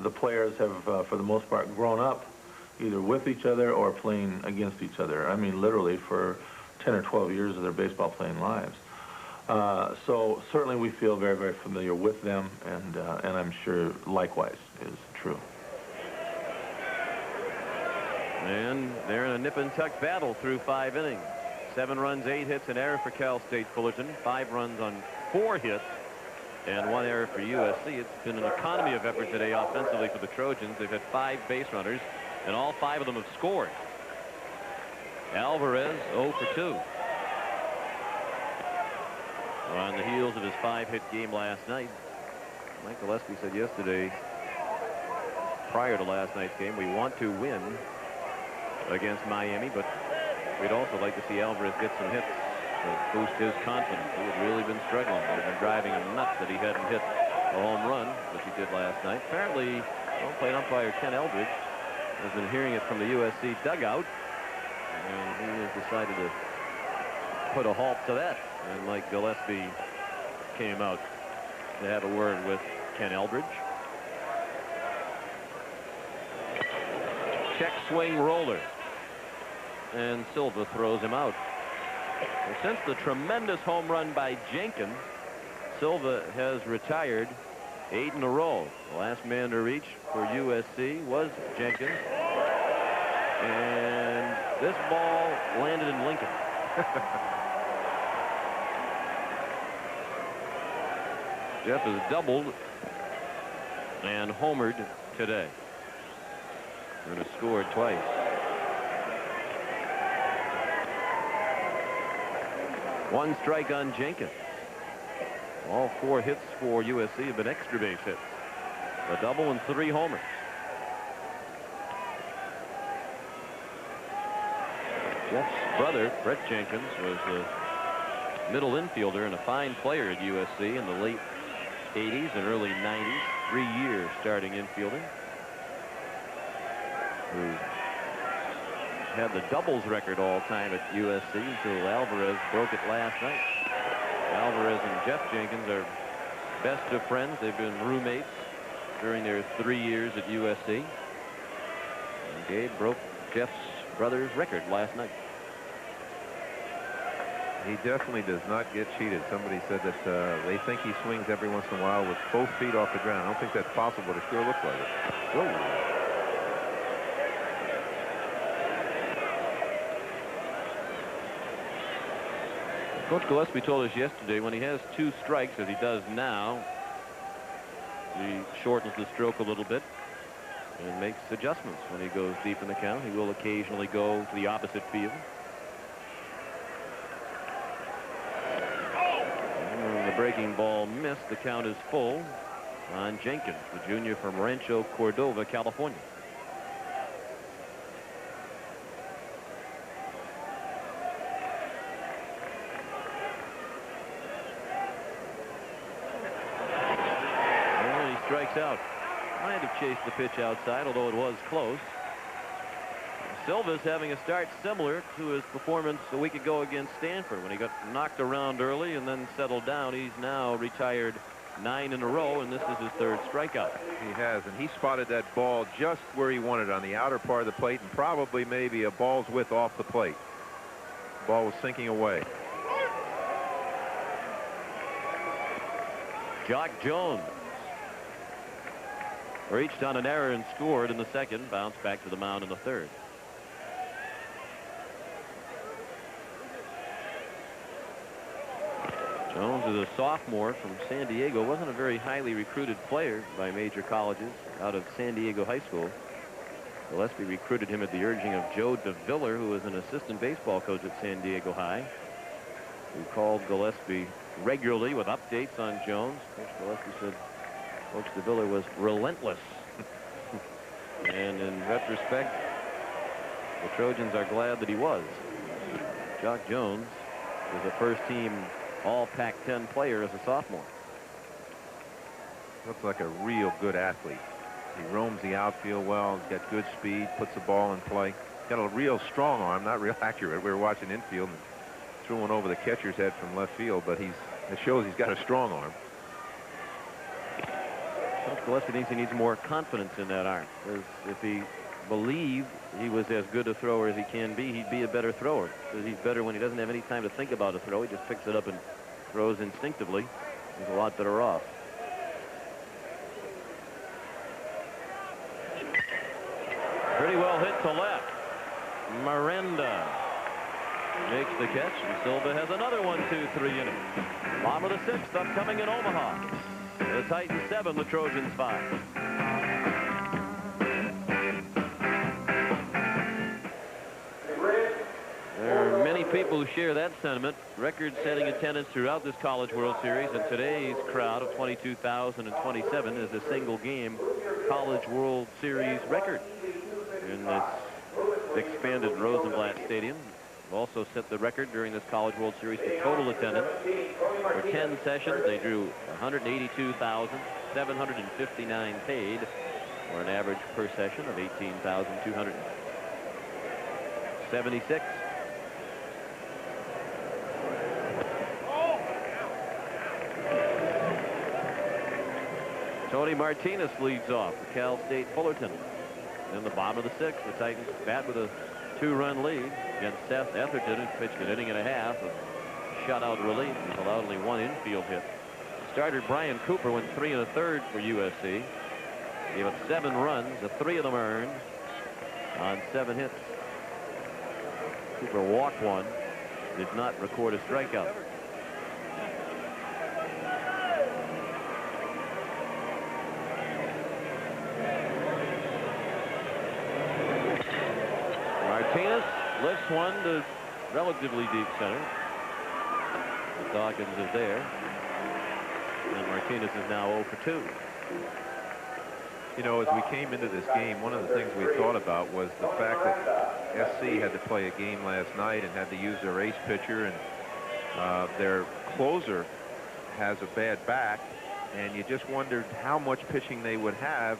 The players have, for the most part, grown up either with each other or playing against each other. I mean, literally for 10 or 12 years of their baseball playing lives. So certainly we feel very, very familiar with them, and I'm sure likewise is true. And they're in a nip-and-tuck battle through 5 innings. 7 runs, 8 hits, an error for Cal State Fullerton. 5 runs on 4 hits, and 1 error for USC. It's been an economy of effort today offensively for the Trojans. They've had 5 base runners, and all 5 of them have scored. Alvarez 0 for 2. On the heels of his 5-hit game last night, Mike Gillespie said yesterday, prior to last night's game, we want to win against Miami, but we'd also like to see Alvarez get some hits to boost his confidence. He had really been struggling. It had been driving him nuts that he hadn't hit a home run, which he did last night. Apparently, plate umpire Ken Eldridge has been hearing it from the USC dugout, and he has decided to put a halt to that. And Mike Gillespie came out to have a word with Ken Eldridge. Check swing roller. And Silva throws him out. And since the tremendous home run by Jenkins, Silva has retired 8 in a row. The last man to reach for USC was Jenkins. And this ball landed in Lincoln. Jeff has doubled and homered today. And has scored twice. One strike on Jenkins. All 4 hits for USC have been extra base hits. A double and 3 homers. Jeff's brother, Brett Jenkins, was a middle infielder and a fine player at USC in the late 80s and early 90s. 3 years starting infielding. Who had the doubles record all time at USC until Alvarez broke it last night. Alvarez and Jeff Jenkins are best of friends. They've been roommates during their 3 years at USC. And Gabe broke Jeff's brother's record last night. He definitely does not get cheated. Somebody said that they think he swings every once in a while with both feet off the ground. I don't think that's possible, but it sure looks like it. Whoa. Coach Gillespie told us yesterday when he has 2 strikes, as he does now, he shortens the stroke a little bit and makes adjustments when he goes deep in the count. He will occasionally go to the opposite field. And the breaking ball missed. The count is full on Jenkins, the junior from Rancho Cordova, California. Strikes out. Might have chased the pitch outside, although it was close. Silva's having a start similar to his performance a week ago against Stanford when he got knocked around early and then settled down. He's now retired 9 in a row, and this is his 3rd strikeout. He has, and he spotted that ball just where he wanted, on the outer part of the plate, and probably maybe a ball's width off the plate. The ball was sinking away. Jock Jones reached on an error and scored in the 2nd, bounced back to the mound in the 3rd. Jones is a sophomore from San Diego. Wasn't a very highly recruited player by major colleges out of San Diego High School. Gillespie recruited him at the urging of Joe DeViller, who was an assistant baseball coach at San Diego High, who called Gillespie regularly with updates on Jones. Coach Gillespie said Coach DeViller was relentless. And in retrospect, the Trojans are glad that he was. Jock Jones was a first-team All-Pac-10 player as a sophomore. Looks like a real good athlete. He roams the outfield well. He's got good speed, puts the ball in play. Got a real strong arm, not real accurate. We were watching infield and threw one over the catcher's head from left field, but it shows he's got a strong arm. Coach Gillespie thinks he needs more confidence in that arm. Because if he believed he was as good a thrower as he can be, he'd be a better thrower. Because he's better when he doesn't have any time to think about a throw. He just picks it up and throws instinctively, he's a lot better off. Pretty well hit to left. Miranda makes the catch, and Silva has another 1-2-3 inning. Bottom of the 6th upcoming in Omaha. The Titans 7, the Trojans 5. There are many people who share that sentiment. Record-setting attendance throughout this College World Series, and today's crowd of 22,027 is a single-game College World Series record in this expanded Rosenblatt Stadium. Also set the record during this College World Series for total attendance. For 10 sessions, they drew 182,759 paid, or an average per session of 18,276. Tony Martinez leads off for Cal State Fullerton. In the bottom of the 6th, the Titans bat with a 2-run lead against Seth Etherton, who pitched an inning and a half of shutout relief. He's allowed only 1 infield hit. Starter Brian Cooper went 3 1/3 for USC. Gave up 7 runs, 3 of them earned on 7 hits. Cooper walked 1, did not record a strikeout. Martinez lifts one to relatively deep center. Dawkins is there. And Martinez is now 0 for 2. You know, as we came into this game, one of the things we thought about was the fact that SC had to play a game last night and had to use their ace pitcher, and their closer has a bad back, and you just wondered how much pitching they would have.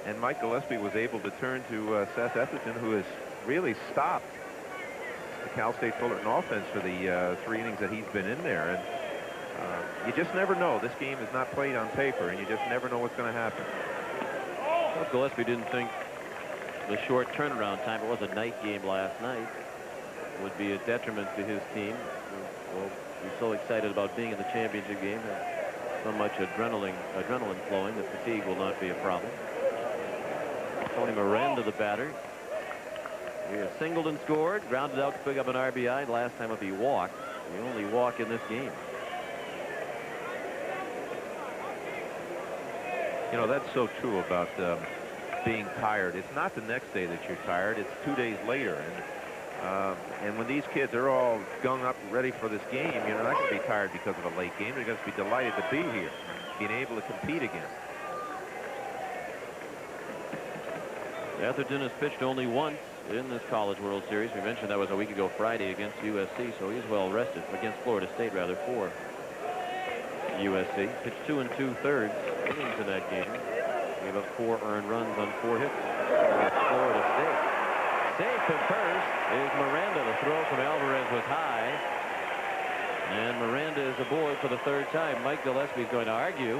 And Mike Gillespie was able to turn to Seth Etherton, who has really stopped the Cal State Fullerton offense for the 3 innings that he's been in there. And you just never know. This game is not played on paper, and you just never know what's going to happen. Well, Gillespie didn't think the short turnaround time, it was a night game last night, would be a detriment to his team. Well, he's so excited about being in the championship game, and so much adrenaline flowing that fatigue will not be a problem. Tony Miranda, the batter. He has singled and scored, grounded out to pick up an RBI. Last time up he walked. The only walk in this game. You know, that's so true about being tired. It's not the next day that you're tired. It's 2 days later. And when these kids are all gung up ready for this game, you're not going to be tired because of a late game. They're going to be delighted to be here, being able to compete again. Etherton has pitched only once in this College World Series. We mentioned that was a week ago Friday against USC, so he's well rested. Against Florida State, rather, for USC. Pitched 2 2/3 innings in that game. Gave up 4 earned runs on 4 hits against Florida State. Safe at first is Miranda. The throw from Alvarez was high. And Miranda is aboard for the 3rd time. Mike Gillespie is going to argue.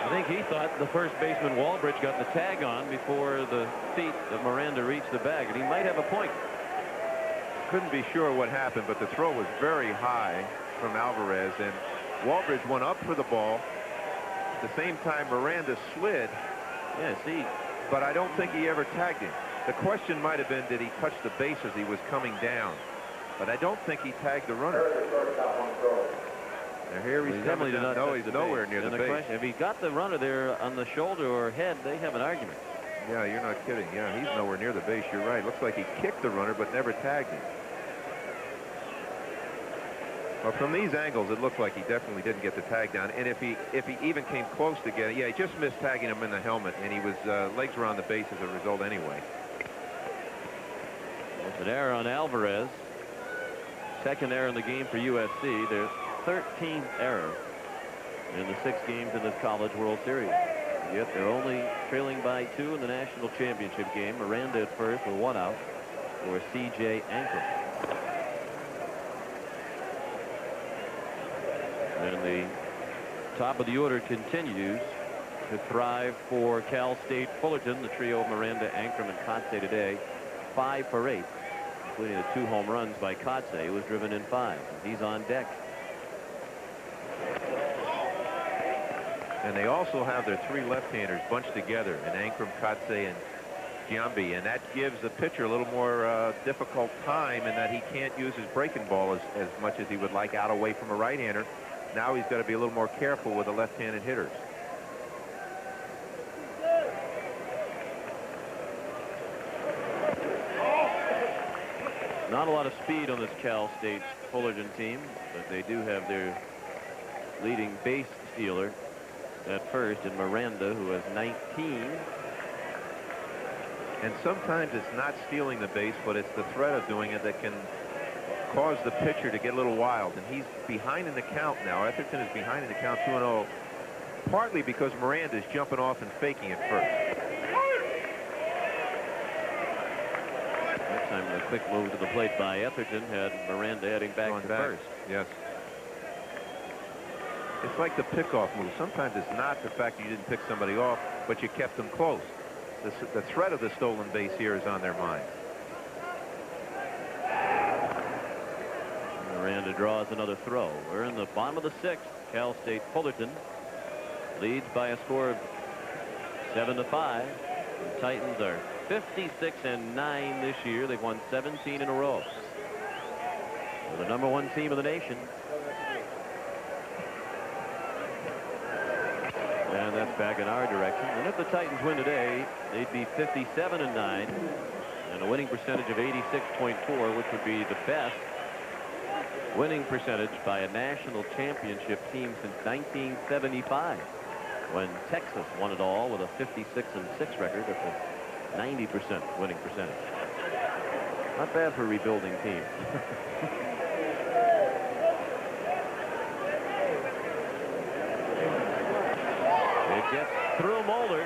I think he thought the first baseman Walbridge got the tag on before the feet of Miranda reached the bag, and he might have a point. Couldn't be sure what happened, but the throw was very high from Alvarez, and Walbridge went up for the ball. At the same time, Miranda slid. Yeah, see. But I don't think he ever tagged him. The question might have been, did he touch the base as he was coming down? But I don't think he tagged the runner. Now here he's coming down. No, he's nowhere near the base. Question, if he got the runner there on the shoulder or head, they have an argument. Yeah, you're not kidding. Yeah, he's nowhere near the base. You're right. Looks like he kicked the runner but never tagged him. Well, from these angles, it looks like he definitely didn't get the tag down. And if he even came close to getting, yeah, he just missed tagging him in the helmet, and he was legs were on the base as a result anyway. It's an error on Alvarez. 2nd error in the game for USC. Their 13th error in the 6 games in this College World Series. Yet they're only trailing by 2 in the national championship game. Miranda at first with 1 out for C.J. Ankrum. And the top of the order continues to thrive for Cal State Fullerton. The trio of Miranda, Ankrum, and Kotsay today, 5 for 8. including the 2 home runs by Kotsay, who was driven in 5. He's on deck. And they also have their 3 left-handers bunched together in Ankrum, Kotsay, and Giambi, and that gives the pitcher a little more difficult time in that he can't use his breaking ball as much as he would like out away from a right-hander. Now he's got to be a little more careful with the left-handed hitters. Not a lot of speed on this Cal State Fullerton team, but they do have their leading base stealer at first in Miranda, who has 19. And sometimes it's not stealing the base, but it's the threat of doing it that can cause the pitcher to get a little wild. And he's behind in the count now. Etherton is behind in the count 2-0, partly because Miranda is jumping off and faking it first. That time the quick move to the plate by Etherton had Miranda heading back to first. Yes. It's like the pickoff move. Sometimes it's not the fact you didn't pick somebody off, but you kept them close. The threat of the stolen base here is on their mind. Miranda draws another throw. We're in the bottom of the 6th. Cal State Fullerton leads by a score of 7-5. The Titans are 56-9 this year. They've won 17 in a row. They're the #1 team of the nation. And that's back in our direction. And if the Titans win today, they'd be 57-9 and a winning percentage of 86.4, which would be the best winning percentage by a national championship team since 1975, when Texas won it all with a 56-6 record at the 90% winning percentage. Not bad for a rebuilding team. It gets through Mulder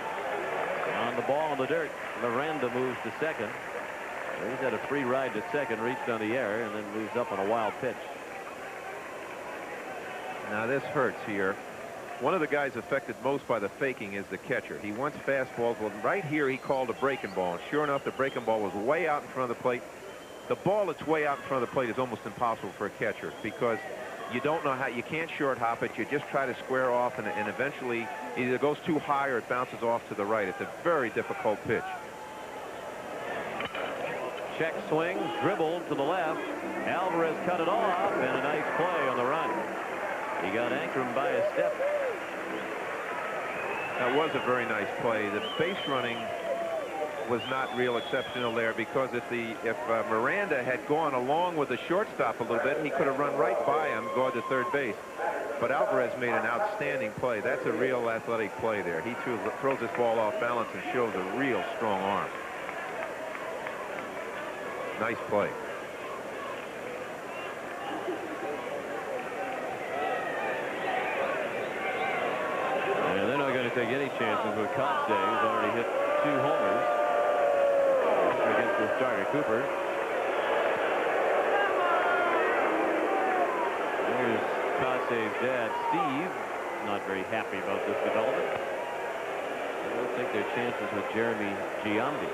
on the ball in the dirt. Miranda moves to second. He's had a free ride to second, reached on the error, and then moves up on a wild pitch. Now this hurts here. One of the guys affected most by the faking is the catcher. He wants fastballs. Well, right here he called a breaking ball. And sure enough, the breaking ball was way out in front of the plate. The ball that's way out in front of the plate is almost impossible for a catcher because you don't know how, you can't short hop it. You just try to square off, and eventually either it goes too high or it bounces off to the right. It's a very difficult pitch. Check swing, dribble to the left. Alvarez cut it off, and a nice play on the run. He got Ankrum by a step. That was a very nice play. The base running was not real exceptional there because if Miranda had gone along with the shortstop a little bit, he could have run right by him, gone to third base. But Alvarez made an outstanding play. That's a real athletic play there. He throws this ball off balance and shows a real strong arm. Nice play. And they're not going to take any chances with Kotsay, who's already hit 2 homers against the starter, Cooper. There's Kotsay's dad, Steve, not very happy about this development. I don't think their chances with Jeremy Giambi.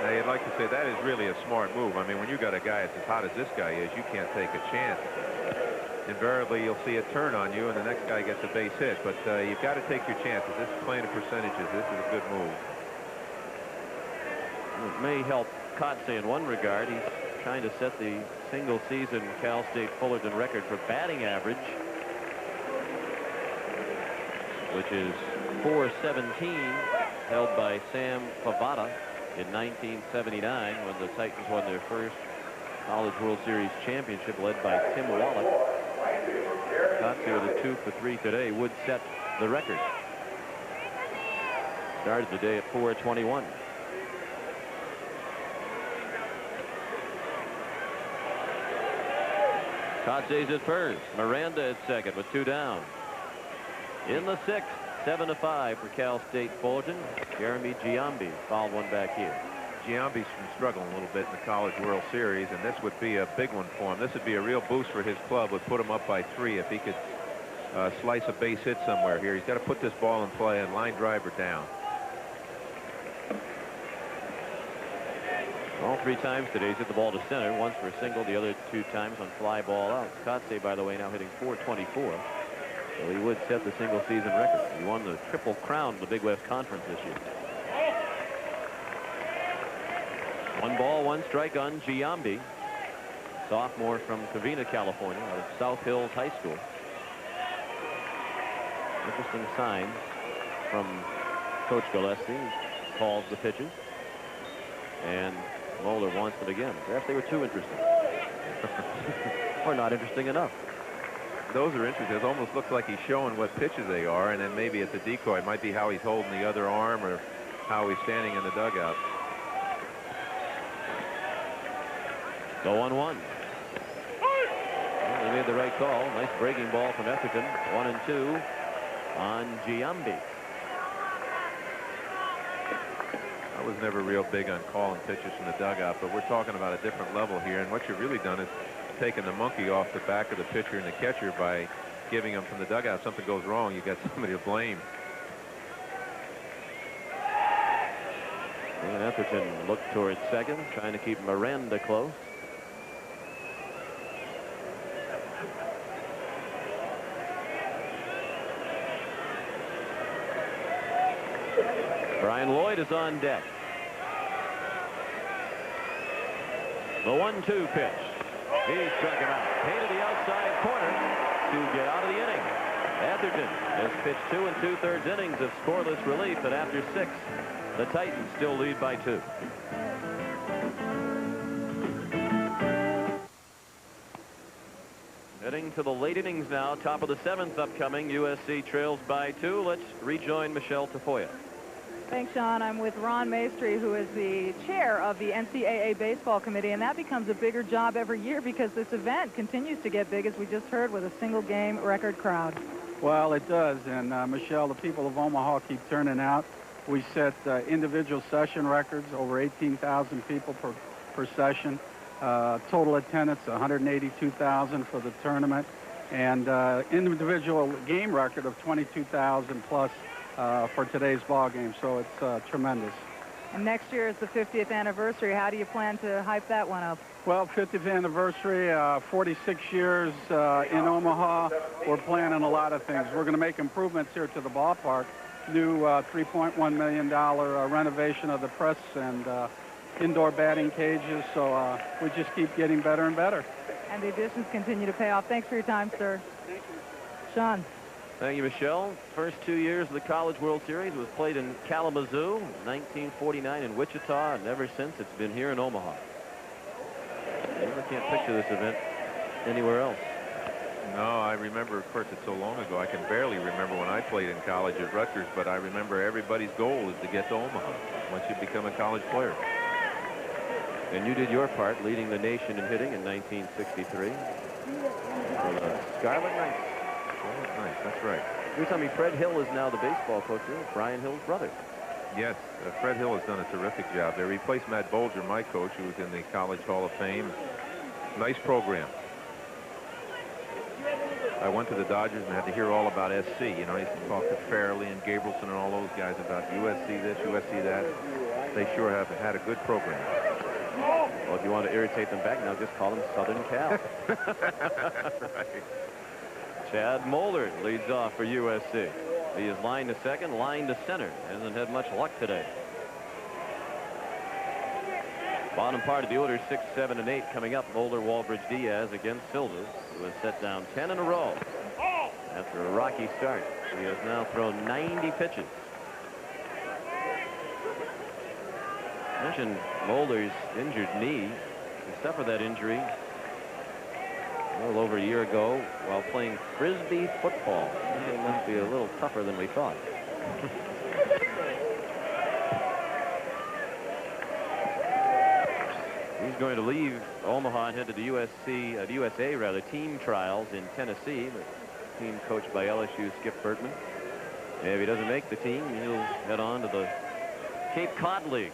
Now, you'd like to say that is really a smart move. I mean, when you got a guy that's as hot as this guy is, you can't take a chance. Invariably, you'll see a turn on you, and the next guy gets a base hit. But you've got to take your chances. This is playing the percentages. This is a good move. It may help Kotsay in one regard. He's trying to set the single-season Cal State Fullerton record for batting average, which is .417, held by Sam Pavada in 1979 when the Titans won their first College World Series championship, led by Tim Wallach. Kotsay with a 2 for 3 today would set the record. Started the day at .421. Kotsay's at first. Miranda at second with 2 down. In the 6th, 7-5 for Cal State Fullerton. Jeremy Giambi fouled one back here. Giambi's been struggling a little bit in the College World Series, and this would be a big one for him. This would be a real boost for his club. Would put him up by 3 if he could slice a base hit somewhere here. He's got to put this ball in play and line driver down. All 3 times today he's hit the ball to center, once for a single, the other 2 times on fly ball out. Kotsay, by the way, now hitting .424. So he would set the single season record. He won the Triple Crown of the Big West Conference this year. 1 ball, 1 strike on Giambi, sophomore from Covina, California, out of South Hills High School. Interesting sign from Coach Gillespie. He calls the pitches, and Moeller wants it again. Perhaps they were too interesting. Or not interesting enough. Those are interesting. It almost looks like he's showing what pitches they are, and then maybe it's a decoy. It might be how he's holding the other arm or how he's standing in the dugout. So 1-1. Well, they made the right call. Nice breaking ball from Etherton. 1-2 on Giambi. I was never real big on calling pitches from the dugout, but we're talking about a different level here, and what you've really done is taken the monkey off the back of the pitcher and the catcher by giving them from the dugout. If something goes wrong, you got somebody to blame. And Etherton looked towards second, trying to keep Miranda close. Brian Lloyd is on deck. The 1-2 pitch. He struck him out. Paid to the outside corner to get out of the inning. Etherton has pitched 2 2/3 innings of scoreless relief, but after 6, the Titans still lead by 2. Heading to the late innings now. Top of the 7th upcoming. USC trails by 2. Let's rejoin Michelle Tafoya. Thanks, Sean. I'm with Ron Maestri, who is the chair of the NCAA Baseball Committee, and that becomes a bigger job every year because this event continues to get big, as we just heard, with a single-game record crowd. Well, it does, and Michelle, the people of Omaha keep turning out. We set individual session records, over 18,000 people per session. Total attendance, 182,000 for the tournament, and individual game record of 22,000 plus for today's ball game. So it's tremendous. And next year is the 50th anniversary. How do you plan to hype that one up? Well, 50th anniversary, 46 years in Omaha. We're planning a lot of things. We're going to make improvements here to the ballpark. New $3.1 million renovation of the press and indoor batting cages. So we just keep getting better and better. And the additions continue to pay off. Thanks for your time, sir. Thank you. Sean. Thank you, Michelle. First 2 years of the College World Series was played in Kalamazoo, 1949 in Wichita, and ever since it's been here in Omaha. I can't picture this event anywhere else. No, I remember, of course, it's so long ago. I can barely remember when I played in college at Rutgers, but I remember everybody's goal is to get to Omaha once you become a college player. And you did your part, leading the nation in hitting in 1963 for the Scarlet Knights. Nice, that's right. You're telling me Fred Hill is now the baseball coach here, Brian Hill's brother. Yes, Fred Hill has done a terrific job there. He replaced Matt Bolger, my coach, who was in the College Hall of Fame. Nice program. I went to the Dodgers and had to hear all about SC. You know, I used to talk to Fairley and Gabrielson and all those guys about USC this, USC that. They sure have had a good program. Well, if you want to irritate them back now, just call them Southern Cal. Right. Chad Moeller leads off for USC. He is line to second, line to center. Hasn't had much luck today. Bottom part of the order, 6, 7, and 8 coming up. Moeller, Walbridge, Diaz against Silvers, who has set down 10 in a row after a rocky start. He has now thrown 90 pitches. I mentioned Moeller's injured knee. He suffered that injury a little over a year ago while playing Frisbee football. It must be a little tougher than we thought. He's going to leave Omaha and head to the USA team trials in Tennessee. The team coached by LSU's Skip Bertman. And if he doesn't make the team, he'll head on to the Cape Cod League.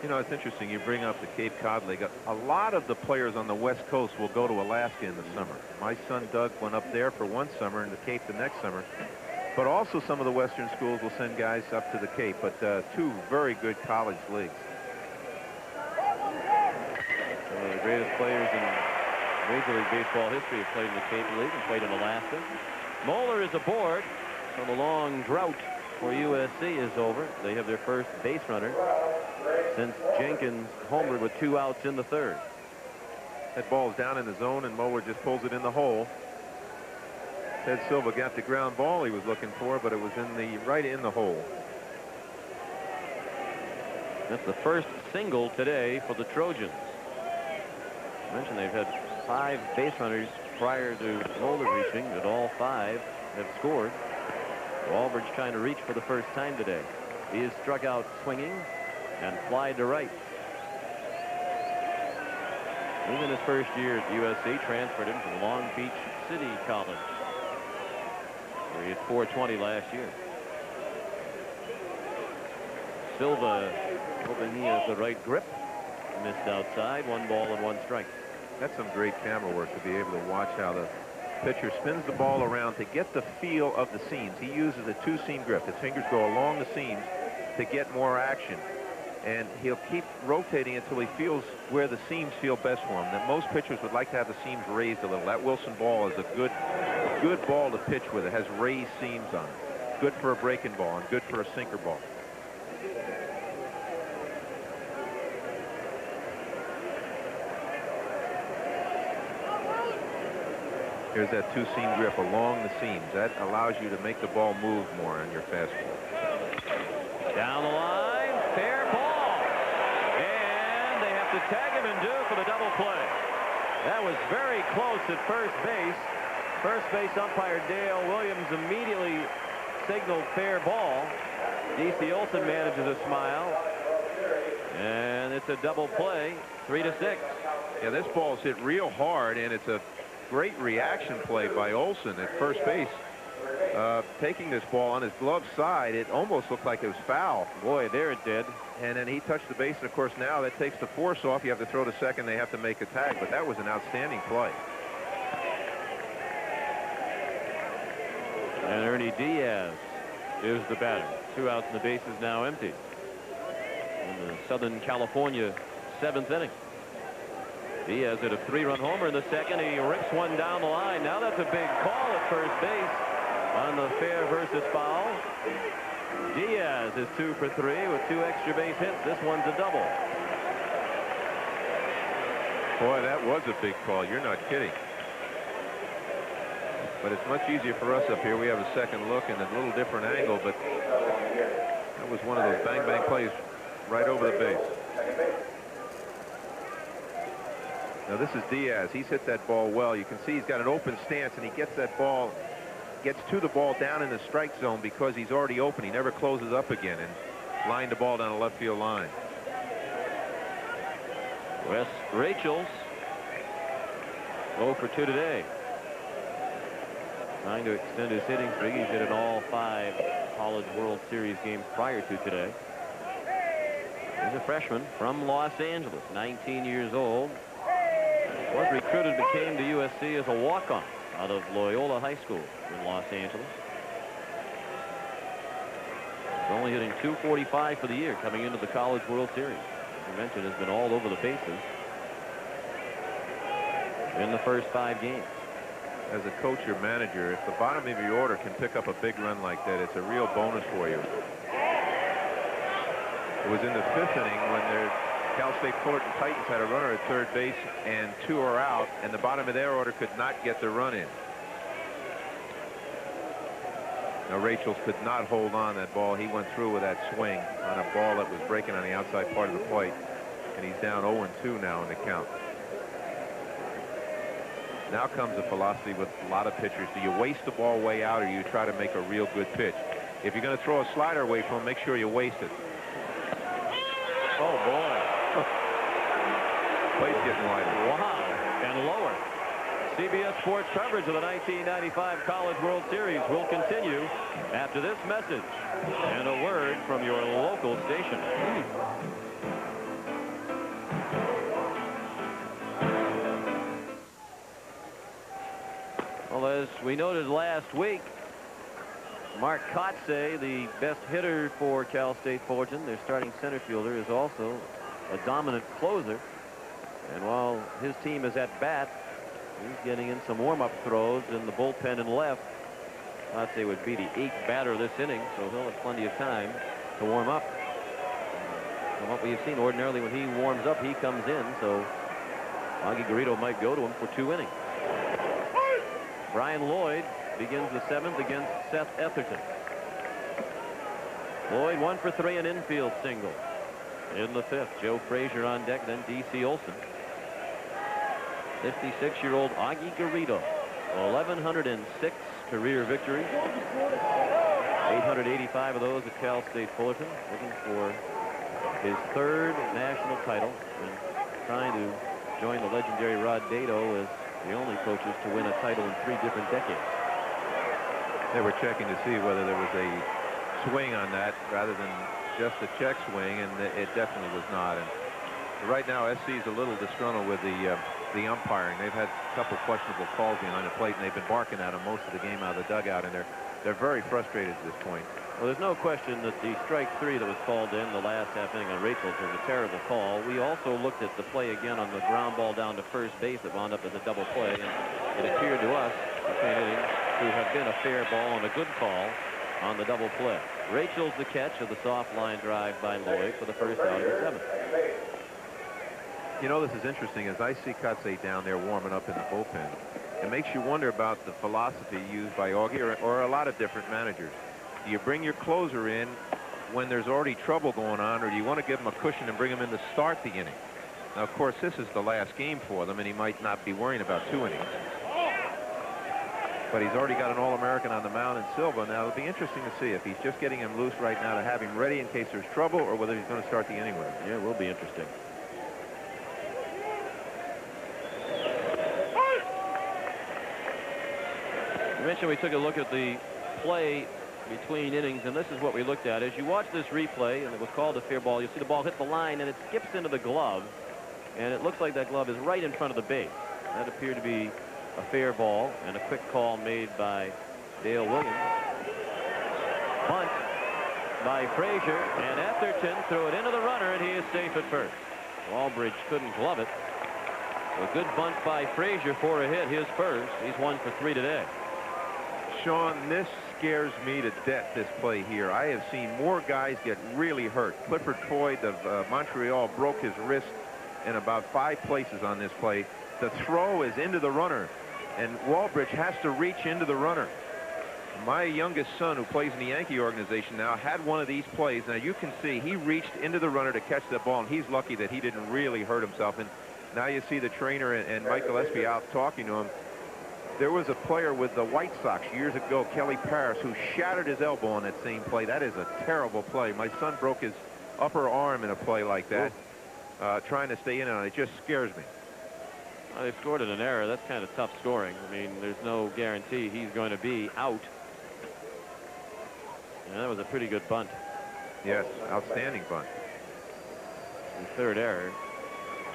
You know, it's interesting you bring up the Cape Cod League. A lot of the players on the West Coast will go to Alaska in the summer. My son Doug went up there for one summer and the Cape the next summer. But also some of the Western schools will send guys up to the Cape. But 2 very good college leagues. greatest players in Major League Baseball history have played in the Cape League and played in Alaska. Moeller is aboard, so the long drought for USC is over. They have their first base runner since Jenkins homered with 2 outs in the 3rd. That ball's down in the zone, and Moeller just pulls it in the hole. Ted Silva got the ground ball he was looking for, but it was right in the hole. That's the first single today for the Trojans. I mentioned they've had 5 base runners prior to Moeller reaching, but all 5 have scored. Aldridge trying to reach for the first time today. He is struck out swinging and flied to right. Even his first year at USC, transferred him from Long Beach City College, where he had .420 last year. Silva hoping he has the right grip. Missed outside. 1 ball and 1 strike. That's some great camera work to be able to watch how the pitcher spins the ball around to get the feel of the seams. He uses a 2-seam grip. His fingers go along the seams to get more action. And he'll keep rotating until he feels where the seams feel best for him. That most pitchers would like to have the seams raised a little. That Wilson ball is a good ball to pitch with. It has raised seams on it. Good for a breaking ball and good for a sinker ball. Here's that 2-seam grip along the seams. That allows you to make the ball move more on your fastball. Down the line, fair ball. And they have to tag him and due for the double play. That was very close at first base. First base umpire Dale Williams immediately signaled fair ball. D.C. Olson manages a smile. And it's a double play, 3-6. Yeah, this ball's hit real hard, and it's a great reaction play by Olson at first base. Taking this ball on his glove side, it almost looked like it was foul. Boy, there it did. And then he touched the base, and of course now that takes the force off. You have to throw to second. They have to make a tag, but that was an outstanding play. And Ernie Diaz is the batter. 2 outs and the base is now empty. In the Southern California 7th inning. Diaz hit a 3-run homer in the 2nd. He rips one down the line. Now that's a big call at first base on the fair versus foul. Diaz is 2 for 3 with 2 extra base hits. This one's a double. Boy, that was a big call. You're not kidding. But it's much easier for us up here. We have a second look and a little different angle, but that was one of those bang-bang plays right over the base. Now this is Diaz. He's hit that ball well. You can see he's got an open stance, and he gets that ball, gets to the ball down in the strike zone because he's already open. He never closes up again and lined the ball down the left field line. Wes Rachels 0 for 2 today. Trying to extend his hitting streak. He's hit in all 5 College World Series games prior to today. He's a freshman from Los Angeles, 19 years old. Was recruited, but came to USC as a walk-on out of Loyola High School in Los Angeles. He's only hitting .245 for the year coming into the College World Series. As I mentioned, has been all over the bases in the first 5 games. As a coach or manager, if the bottom of your order can pick up a big run like that, it's a real bonus for you. It was in the 5th inning when their Cal State Fullerton Titans had a runner at third base and 2 are out, and the bottom of their order could not get the run in. Now Rachels could not hold on that ball. He went through with that swing on a ball that was breaking on the outside part of the plate, and he's down 0-2 now in the count. Now comes a philosophy with a lot of pitchers. Do you waste the ball way out, or do you try to make a real good pitch? If you're going to throw a slider away from him, make sure you waste it. Oh, boy. Plate's getting wider. Wow. And lower. CBS Sports coverage of the 1995 College World Series will continue after this message and a word from your local station. Well, as we noted last week, Mark Kotsay, the best hitter for Cal State Fullerton, their starting center fielder, is also a dominant closer. And while his team is at bat, he's getting in some warm-up throws in the bullpen and left. Kotsay would be the 8th batter this inning, so he'll have plenty of time to warm up. From what we've seen, ordinarily when he warms up, he comes in, so Augie Garrido might go to him for 2 innings. Brian Lloyd begins the 7th against Seth Etherton. Lloyd 1 for 3, an infield single. In the 5th, Joe Frazier on deck, then D.C. Olson. 56-year-old Augie Garrido, 1,106 career victories. 885 of those at Cal State Fullerton, looking for his 3rd national title and trying to join the legendary Rod Dedeaux as the only coaches to win a title in 3 different decades. They were checking to see whether there was a swing on that rather than just a check swing, and it definitely was not. And right now, SC is a little disgruntled with the umpiring. They've had a couple questionable calls behind the plate, and they've been barking at them most of the game out of the dugout, and they're very frustrated at this point. Well, there's no question that the strike 3 that was called in the last half inning on Rachel's was a terrible call. We also looked at the play again on the ground ball down to first base that wound up as a double play, and it appeared to us to have been a fair ball and a good call on the double play. Rachel's the catch of the soft line drive by Lloyd for the first out of the 7th. You know, this is interesting. As I see Kotsay down there warming up in the bullpen, it makes you wonder about the philosophy used by Augie or a lot of different managers. Do you bring your closer in when there's already trouble going on, or do you want to give him a cushion and bring him in to start the inning? Now, of course, this is the last game for them, and he might not be worrying about 2 innings. But he's already got an All-American on the mound in Silva. Now, it'll be interesting to see if he's just getting him loose right now to have him ready in case there's trouble, or whether he's going to start the inning with him. Yeah, it will be interesting. You mentioned we took a look at the play between innings, and this is what we looked at. As you watch this replay, and it was called a fair ball, you see the ball hit the line, and it skips into the glove, and it looks like that glove is right in front of the base. That appeared to be a fair ball, and a quick call made by Dale Williams. Bunt by Frazier, and Etherton threw it into the runner, and he is safe at first. Walbridge couldn't glove it. A good bunt by Frazier for a hit, his first. He's 1 for 3 today. Sean, this scares me to death, this play here. I have seen more guys get really hurt. Clifford Floyd of Montreal broke his wrist in about 5 places on this play. The throw is into the runner, and Walbridge has to reach into the runner. My youngest son, who plays in the Yankee organization now, had one of these plays. Now, you can see he reached into the runner to catch the ball, and he's lucky that he didn't really hurt himself. And now you see the trainer and Mike Gillespie out talking to him. There was a player with the White Sox years ago, Kelly Paris, who shattered his elbow on that same play. That is a terrible play. My son broke his upper arm in a play like that, trying to stay in on it. It just scares me. Well, they've scored in an error. That's kind of tough scoring. I mean, there's no guarantee he's going to be out. And that was a pretty good bunt. Yes, outstanding bunt. The 3rd error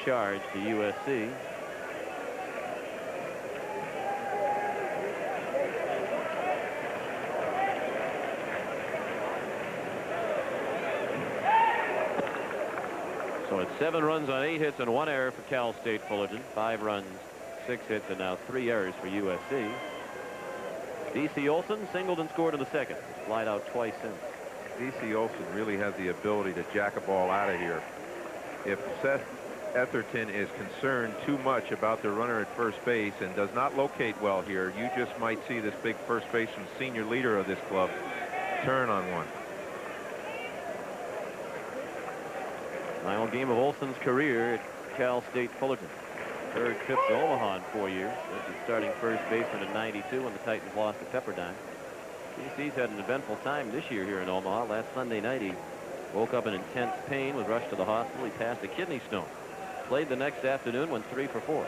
charge to USC. So it's 7 runs on 8 hits and 1 error for Cal State Fullerton. 5 runs, 6 hits, and now 3 errors for USC. D.C. Olson singled and scored in the 2nd. Flied out twice since. D.C. Olson really has the ability to jack a ball out of here. If Seth Etherton is concerned too much about the runner at first base and does not locate well here, you just might see this big first baseman, senior leader of this club, turn on one. Final game of Olson's career at Cal State Fullerton. 3rd trip to Omaha in 4 years. This is starting first baseman in '92 when the Titans lost to Pepperdine. DC's had an eventful time this year here in Omaha. Last Sunday night he woke up in intense pain, was rushed to the hospital. He passed a kidney stone. Played the next afternoon, went 3 for 4.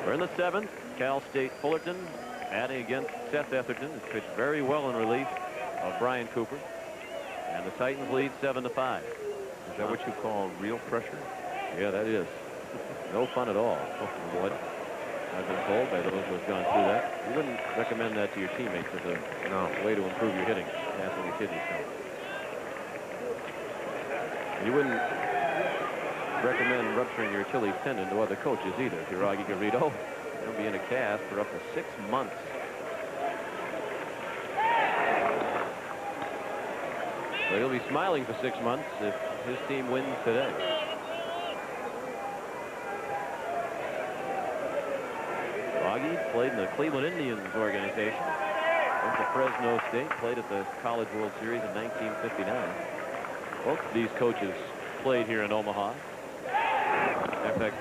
We're in the 7th. Cal State Fullerton batting against Seth Etherton, who pitched very well in relief of Brian Cooper. And the Titans lead 7-5. Is that what you call real pressure? Yeah, that is. No fun at all. What? I've been told by those who have gone through that. You wouldn't recommend that to your teammates as a way to improve your hitting, passing your kidney stone. You wouldn't recommend rupturing your Achilles tendon to other coaches either. If you're Augie Garrido, he'll be in a cast for up to 6 months. So he'll be smiling for 6 months if his team wins today. Augie played in the Cleveland Indians organization. Went to Fresno State, played at the College World Series in 1959. Both these coaches played here in Omaha. In fact,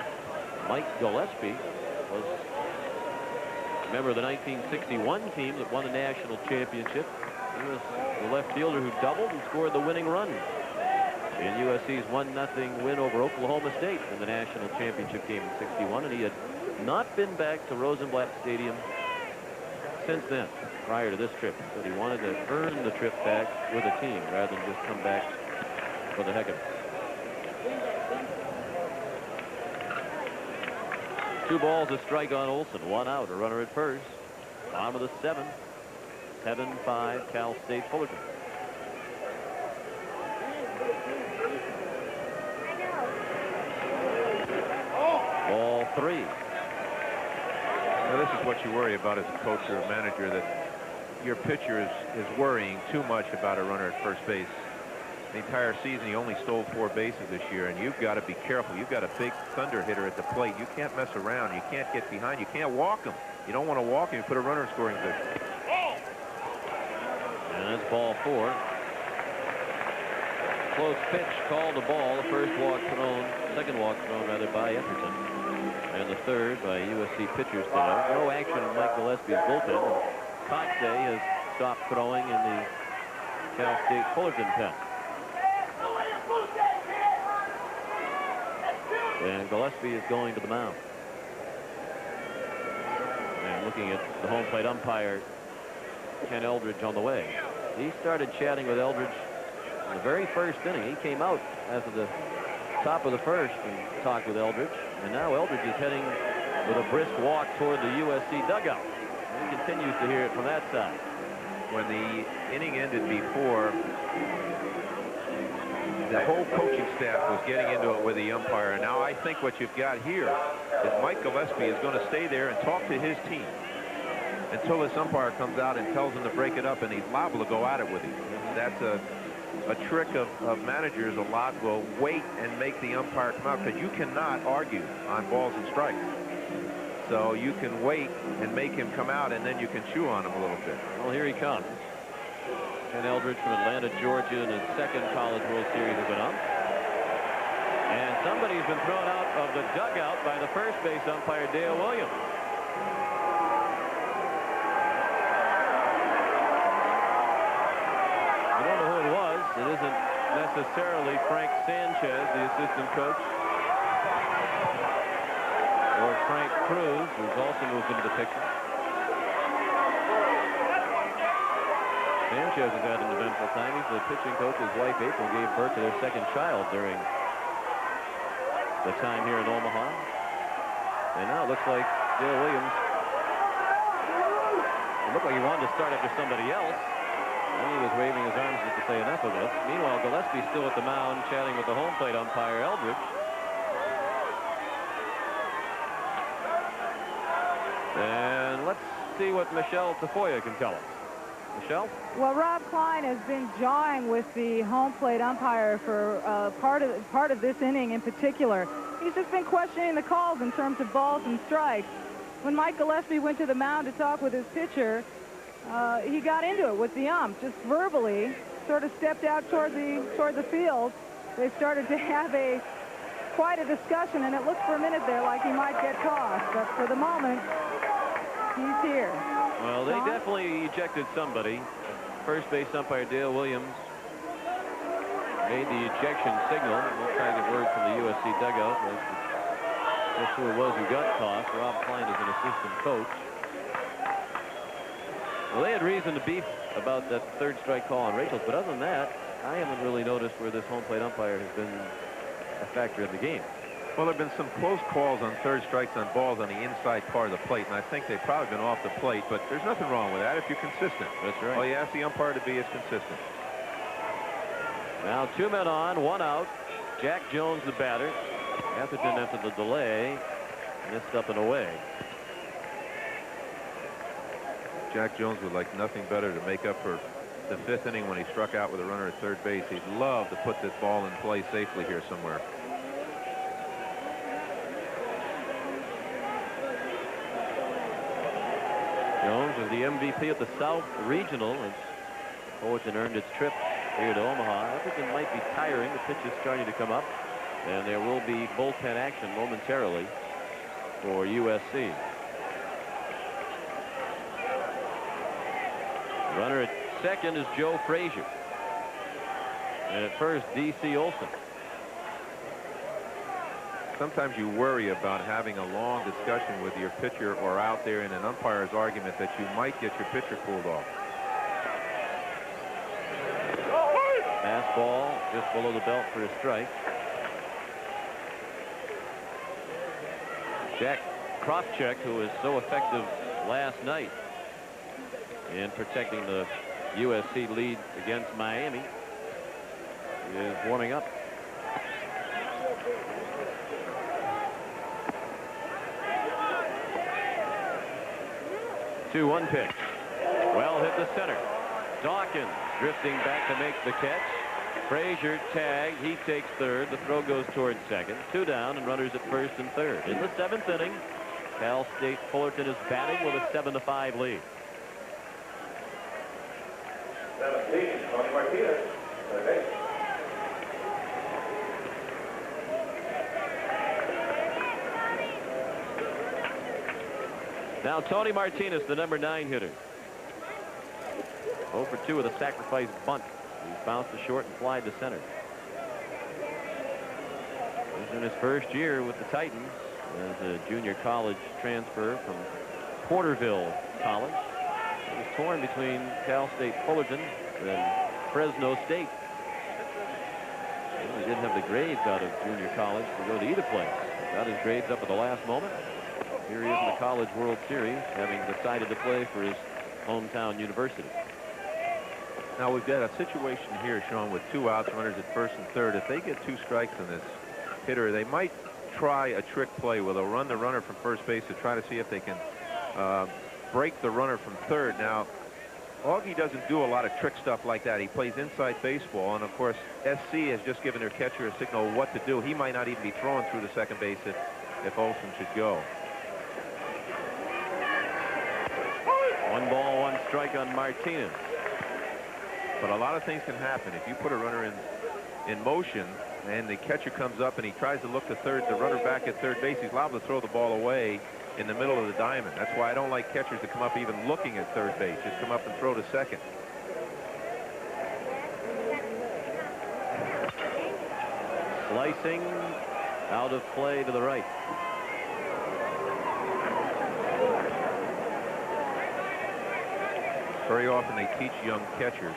Mike Gillespie was a member of the 1961 team that won the national championship. He was the left fielder who doubled and scored the winning run in USC's 1-0 win over Oklahoma State in the national championship game in '61, and he had not been back to Rosenblatt Stadium since then, prior to this trip. So he wanted to earn the trip back with a team rather than just come back for the heck of it. 2 balls, a strike on Olson, 1 out, a runner at first. Bottom of the 7th, 7-5 Cal State Fullerton. Ball 3. Now, this is what you worry about as a coach or a manager, that your pitcher is worrying too much about a runner at first base. The entire season, he only stole 4 bases this year, and you've got to be careful. You've got a big thunder hitter at the plate. You can't mess around. You can't get behind. You can't walk him. You don't want to walk him. You put a runner in scoring position. And that's ball 4. Close pitch, called a ball. The first walk thrown, second walk thrown rather, by Etherton. And the third by USC pitchers tonight. No action in Mike Gillespie's bullpen. Kotsay has stopped throwing in the Cal State Fullerton pen. And Gillespie is going to the mound. And looking at the home plate umpire, Ken Eldridge, on the way. He started chatting with Eldridge in the very first inning. He came out as of the top of the first and talked with Eldridge. And now Eldridge is heading with a brisk walk toward the USC dugout. And he continues to hear it from that side. When the inning ended before, the whole coaching staff was getting into it with the umpire. And now I think what you've got here is Mike Gillespie is going to stay there and talk to his team until this umpire comes out and tells him to break it up, and he's liable to go at it with him. That's a trick of managers. A lot will wait and make the umpire come out, because you cannot argue on balls and strikes. So you can wait and make him come out, and then you can chew on him a little bit. Well, here he comes. Ken Eldridge from Atlanta, Georgia, in his second College World Series has been up. And somebody's been thrown out of the dugout by the first base umpire, Dale Williams. I don't know who it was. It isn't necessarily Frank Sanchez, the assistant coach, or Frank Cruz, who's also moved into the picture. Sanchez has had an eventful time. He's the pitching coach. His wife, April, gave birth to their second child during the time here in Omaha. And now it looks like Dale Williams, it looked like he wanted to start after somebody else. And he was waving his arms just to say enough of this. Meanwhile, Gillespie's still at the mound chatting with the home plate umpire, Eldridge. And let's see what Michelle Tafoya can tell us. Michelle? Well, Rob Klein has been jawing with the home plate umpire for part of this inning in particular. He's just been questioning the calls in terms of balls and strikes. When Mike Gillespie went to the mound to talk with his pitcher, he got into it with the ump, just verbally, sort of stepped out toward the field. They started to have quite a discussion, and it looked for a minute there like he might get tossed. But for the moment, he's here. Well, they definitely ejected somebody. First base umpire Dale Williams made the ejection signal. We'll try to get word from the USC dugout. That's who it was who got tossed. Rob Klein is an assistant coach. Well, they had reason to beef about that third strike call on Rachel's, but other than that, I haven't really noticed where this home plate umpire has been a factor in the game. Well, there have been some close calls on third strikes on balls on the inside part of the plate, and I think they've probably been off the plate, but there's nothing wrong with that if you're consistent. That's right. All you ask the umpire to be is consistent. Now 2 men on, 1 out. Jack Jones, the batter. Atherton, after the delay, missed up and away. Jack Jones would like nothing better to make up for the 5th inning when he struck out with a runner at third base. He'd love to put this ball in play safely here somewhere. Jones was the MVP at the South Regional as Fullerton earned its trip here to Omaha. Atherton might be tiring. The pitch is starting to come up, and there will be bullpen action momentarily for USC. Runner at second is Joe Frazier. And at first, D.C. Olson. Sometimes you worry about having a long discussion with your pitcher or out there in an umpire's argument that you might get your pitcher cooled off. Fastball just below the belt for a strike. Jack Kropchak, who was so effective last night in protecting the USC lead against Miami, is warming up. Two-one pitch. Well hit the center. Dawkins drifting back to make the catch. Frazier tagged. He takes third. The throw goes towards second. 2 down and runners at first and third. In the 7th inning, Cal State Fullerton is batting with a 7-5 lead. 17, Tony Martinez. Okay. Now Tony Martinez, the number 9 hitter. 0 for 2 with a sacrifice bunt. He bounced to short and flied to center. He's in his first year with the Titans as a junior college transfer from Porterville College. He was torn between Cal State Fullerton and Fresno State. He didn't have the grades out of junior college to go to either place. Got his grades up at the last moment. Here he is in the College World Series, having decided to play for his hometown university. Now we've got a situation here, Sean, with 2 outs, runners at first and third. If they get 2 strikes on this hitter, they might try a trick play where they'll run the runner from first base to try to see if they can break the runner from third. Now, Augie doesn't do a lot of trick stuff like that. He plays inside baseball, and of course, SC has just given their catcher a signal of what to do. He might not even be throwing through the second base if Olson should go. 1 ball, 1 strike on Martinez. But a lot of things can happen. If you put a runner in motion and the catcher comes up and he tries to look to third, the runner back at third base, he's liable to throw the ball away in the middle of the diamond. That's why I don't like catchers to come up even looking at third base. Just come up and throw to second. Slicing out of play to the right. Very often they teach young catchers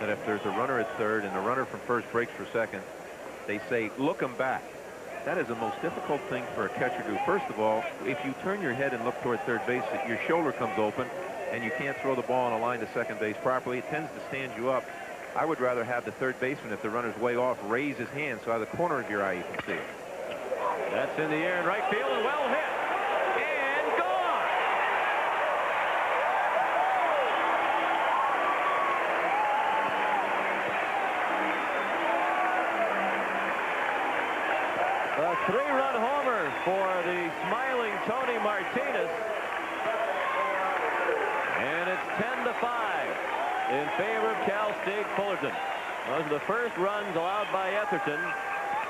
that if there's a runner at third and a runner from first breaks for second, they say, look him back. That is the most difficult thing for a catcher to do. First of all, if you turn your head and look toward third base, your shoulder comes open and you can't throw the ball on a line to second base properly. It tends to stand you up. I would rather have the third baseman, if the runner's way off, raise his hand so out of the corner of your eye you can see it. That's in the air in right field and well hit. And gone. A 3-run homer for the smiling Tony Martinez. And it's 10-5 in favor of Cal State Fullerton. Those are the first runs allowed by Atherton.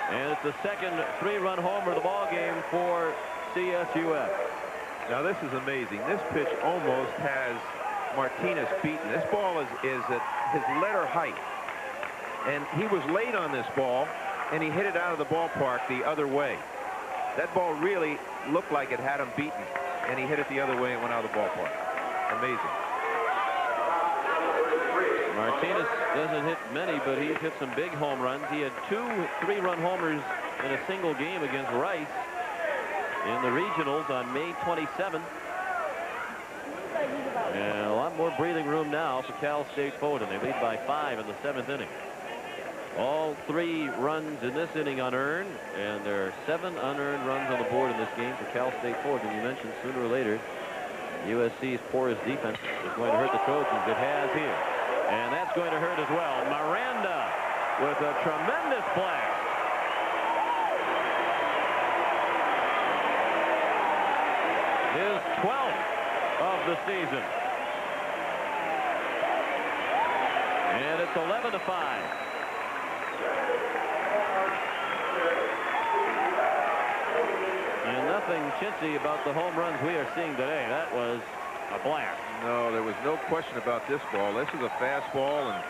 And it's the second 3-run homer of the ball game for CSUF. Now this is amazing. This pitch almost has Martinez beaten. This ball is at his letter height. And he was late on this ball, and he hit it out of the ballpark the other way. That ball really looked like it had him beaten, and he hit it the other way and went out of the ballpark. Amazing. Martinez doesn't hit many, but he's hit some big home runs. He had 2 3-run homers in a single game against Rice in the regionals on May 27th. And a lot more breathing room now for Cal State Fullerton. They lead by 5 in the 7th inning. All 3 runs in this inning unearned, and there are 7 unearned runs on the board in this game for Cal State Fullerton. You mentioned sooner or later USC's porous defense is going to hurt the Trojans. It has here. And that's going to hurt as well. Miranda with a tremendous blast. His 12th of the season. And it's 11-5. And nothing chintzy about the home runs we are seeing today. That was a blast. No, there was no question about this ball. This is a fastball and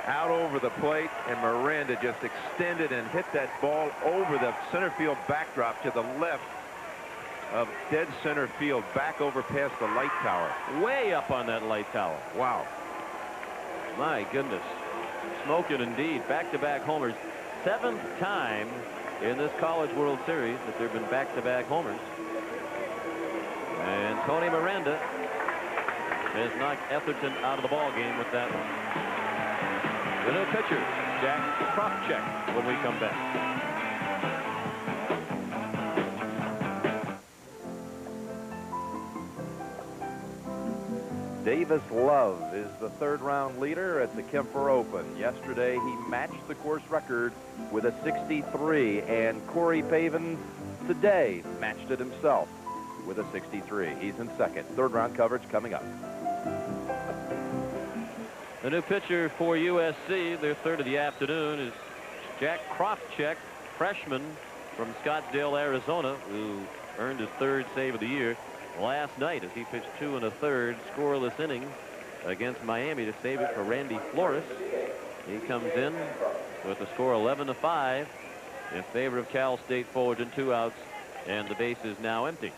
out over the plate, and Miranda just extended and hit that ball over the center field backdrop to the left of dead center field, back over past the light tower. Way up on that light tower. Wow. My goodness. Smoking indeed. Back-to-back homers. 7th time in this College World Series that there have been back-to-back homers. And Tony Miranda has knocked Etherton out of the ball game with that one. The new pitcher, Jack Kropchak, when we come back. Davis Love is the 3rd-round leader at the Kemper Open. Yesterday, he matched the course record with a 63, and Corey Pavin today matched it himself with a 63. He's in 2nd. 3rd-round coverage coming up. The new pitcher for USC, their 3rd of the afternoon, is Jack Kropchak, freshman from Scottsdale, Arizona, who earned his 3rd save of the year last night as he pitched 2 1/3 scoreless innings against Miami to save it for Randy Flores. He comes in with the score 11-5 in favor of Cal State Fullerton. 2 outs, and the base is now empty.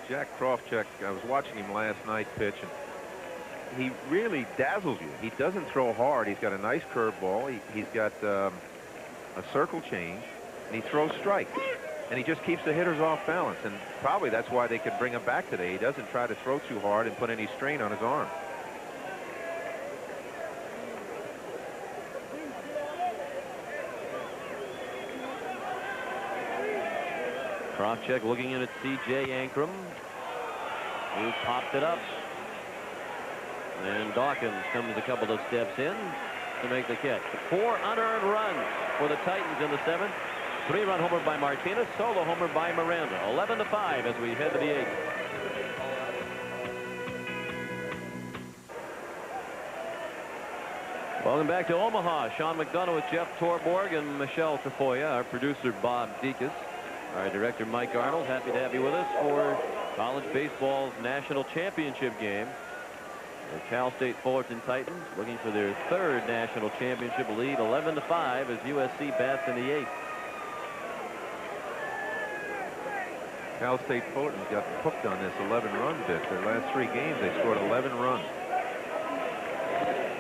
Jack Kropchak, I was watching him last night pitch, and he really dazzles you. He doesn't throw hard. He's got a nice curveball. He's got a circle change, and he throws strikes. And he just keeps the hitters off balance, and probably that's why they could bring him back today. He doesn't try to throw too hard and put any strain on his arm. Kropchak looking in at C.J. Ankrum, who popped it up. And Dawkins comes a couple of steps in to make the catch. 4 unearned runs for the Titans in the 7th. 3-run homer by Martinez, solo homer by Miranda. 11-5 as we head to the 8th. Welcome back to Omaha. Sean McDonough with Jeff Torborg and Michelle Tafoya. Our producer Bob Dekas. Our director Mike Arnold. Happy to have you with us for college baseball's national championship game. The Cal State Fullerton Titans looking for their 3rd national championship lead. 11-5 as USC bats in the 8th. Cal State Fullerton's got hooked on this 11-run bit. Their last 3 games, they scored 11 runs.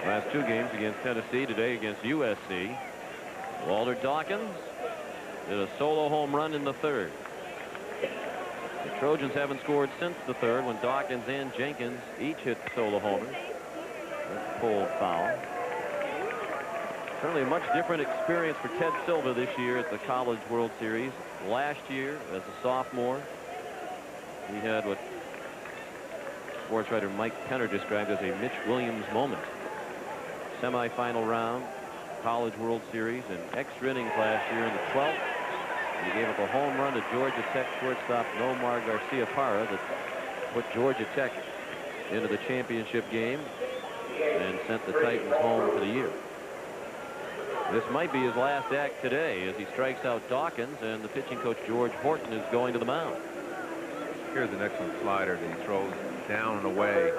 Last 2 games against Tennessee, today against USC. Walter Dawkins did a solo home run in the 3rd. The Trojans haven't scored since the 3rd when Dawkins and Jenkins each hit solo homers. That's pulled foul. Certainly a much different experience for Ted Silva this year at the College World Series. Last year, as a sophomore, he had what sports writer Mike Penner described as a Mitch Williams moment. Semi-final round, College World Series, and extra innings last year in the 12th. He gave up a home run to Georgia Tech shortstop Nomar Garcia-Parra that put Georgia Tech into the championship game and sent the Titans home for the year. This might be his last act today as he strikes out Dawkins, and the pitching coach George Horton is going to the mound. Here's an excellent slider that he throws down and away.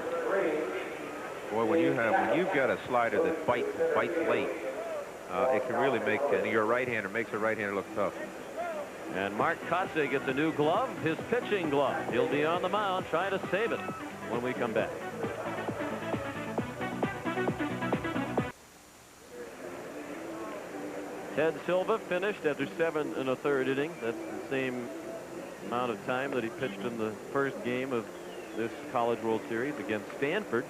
Boy, when you've got a slider that bites late, it can really make, and you're a right-hander, makes a right-hander look tough. And Mark Kotsay gets a new glove, his pitching glove. He'll be on the mound trying to save it when we come back. Ted Silva finished after 7 1/3 innings. That's the same amount of time that he pitched in the first game of this College World Series against Stanford.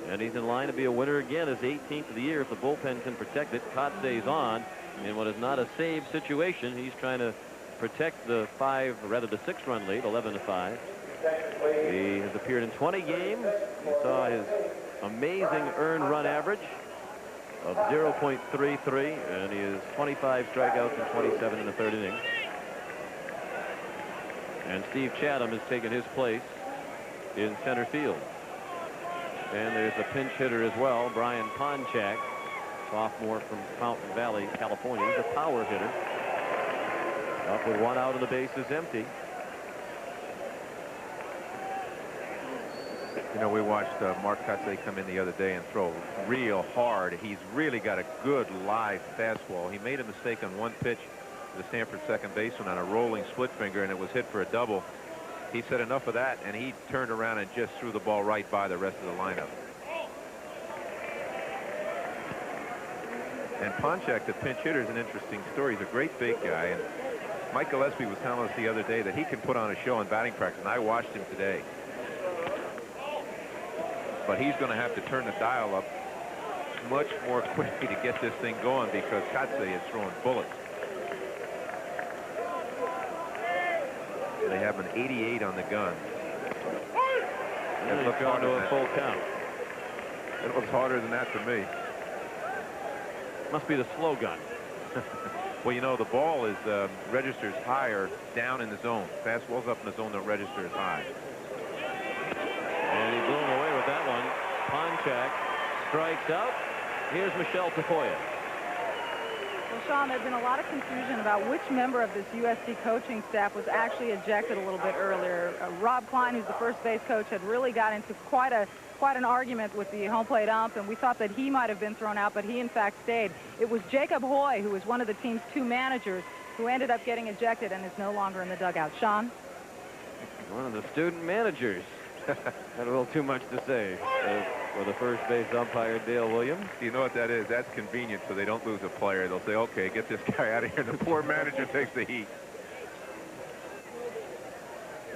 And he's in line to be a winner again, his 18th of the year if the bullpen can protect it. Kotsay's on in what is not a save situation. He's trying to protect the 6-run lead, 11-5. He has appeared in 20 games. You saw his amazing earned run average of 0.33, and he has 25 strikeouts and 27 in the 3rd inning. And Steve Chatham has taken his place in center field. And there's a pinch hitter as well, Brian Ponchak, sophomore from Fountain Valley, California. He's a power hitter. Up with 1 out and the base is empty. You know, we watched Mark Kotsay come in the other day and throw real hard. He's really got a good live fastball. He made a mistake on one pitch to the Stanford second baseman on a rolling split finger, and it was hit for a double. He said enough of that, and he turned around and just threw the ball right by the rest of the lineup. And Ponchak, the pinch hitter, is an interesting story. He's a great big guy, and Mike Gillespie was telling us the other day that he can put on a show in batting practice, and I watched him today. But he's going to have to turn the dial up much more quickly to get this thing going because Kotsay is throwing bullets. They have an 88 on the gun. It looks gone to a full count. It looks harder than that to me. Must be the slow gun. Well, you know, the ball is registers higher down in the zone. Fastballs up in the zone don't register as high. And he blew him away with that one. Ponchak strikes out. Here's Michelle Tafoya. Well, Sean, there's been a lot of confusion about which member of this USC coaching staff was actually ejected a little bit earlier. Rob Klein, who's the first base coach, had really got into quite an argument with the home plate ump, and we thought that he might have been thrown out, but he in fact stayed. It was Jacob Hoy, who was one of the team's 2 managers, who ended up getting ejected and is no longer in the dugout. Sean? One of the student managers. Had a little too much to say for the first base umpire, Dale Williams. You know what that is? That's convenient, so they don't lose a player. They'll say, okay, get this guy out of here. The poor manager takes the heat.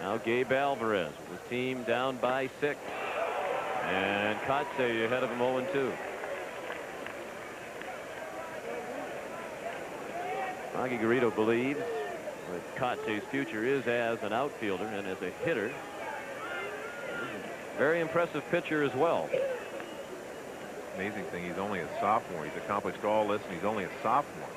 Now Gabe Alvarez, his team down by 6. And Kotsay ahead of him 0-2. Augie Garrido believes that Kotsay's future is as an outfielder and as a hitter. Very impressive pitcher as well. Amazing thing, he's only a sophomore. He's accomplished all this, and he's only a sophomore.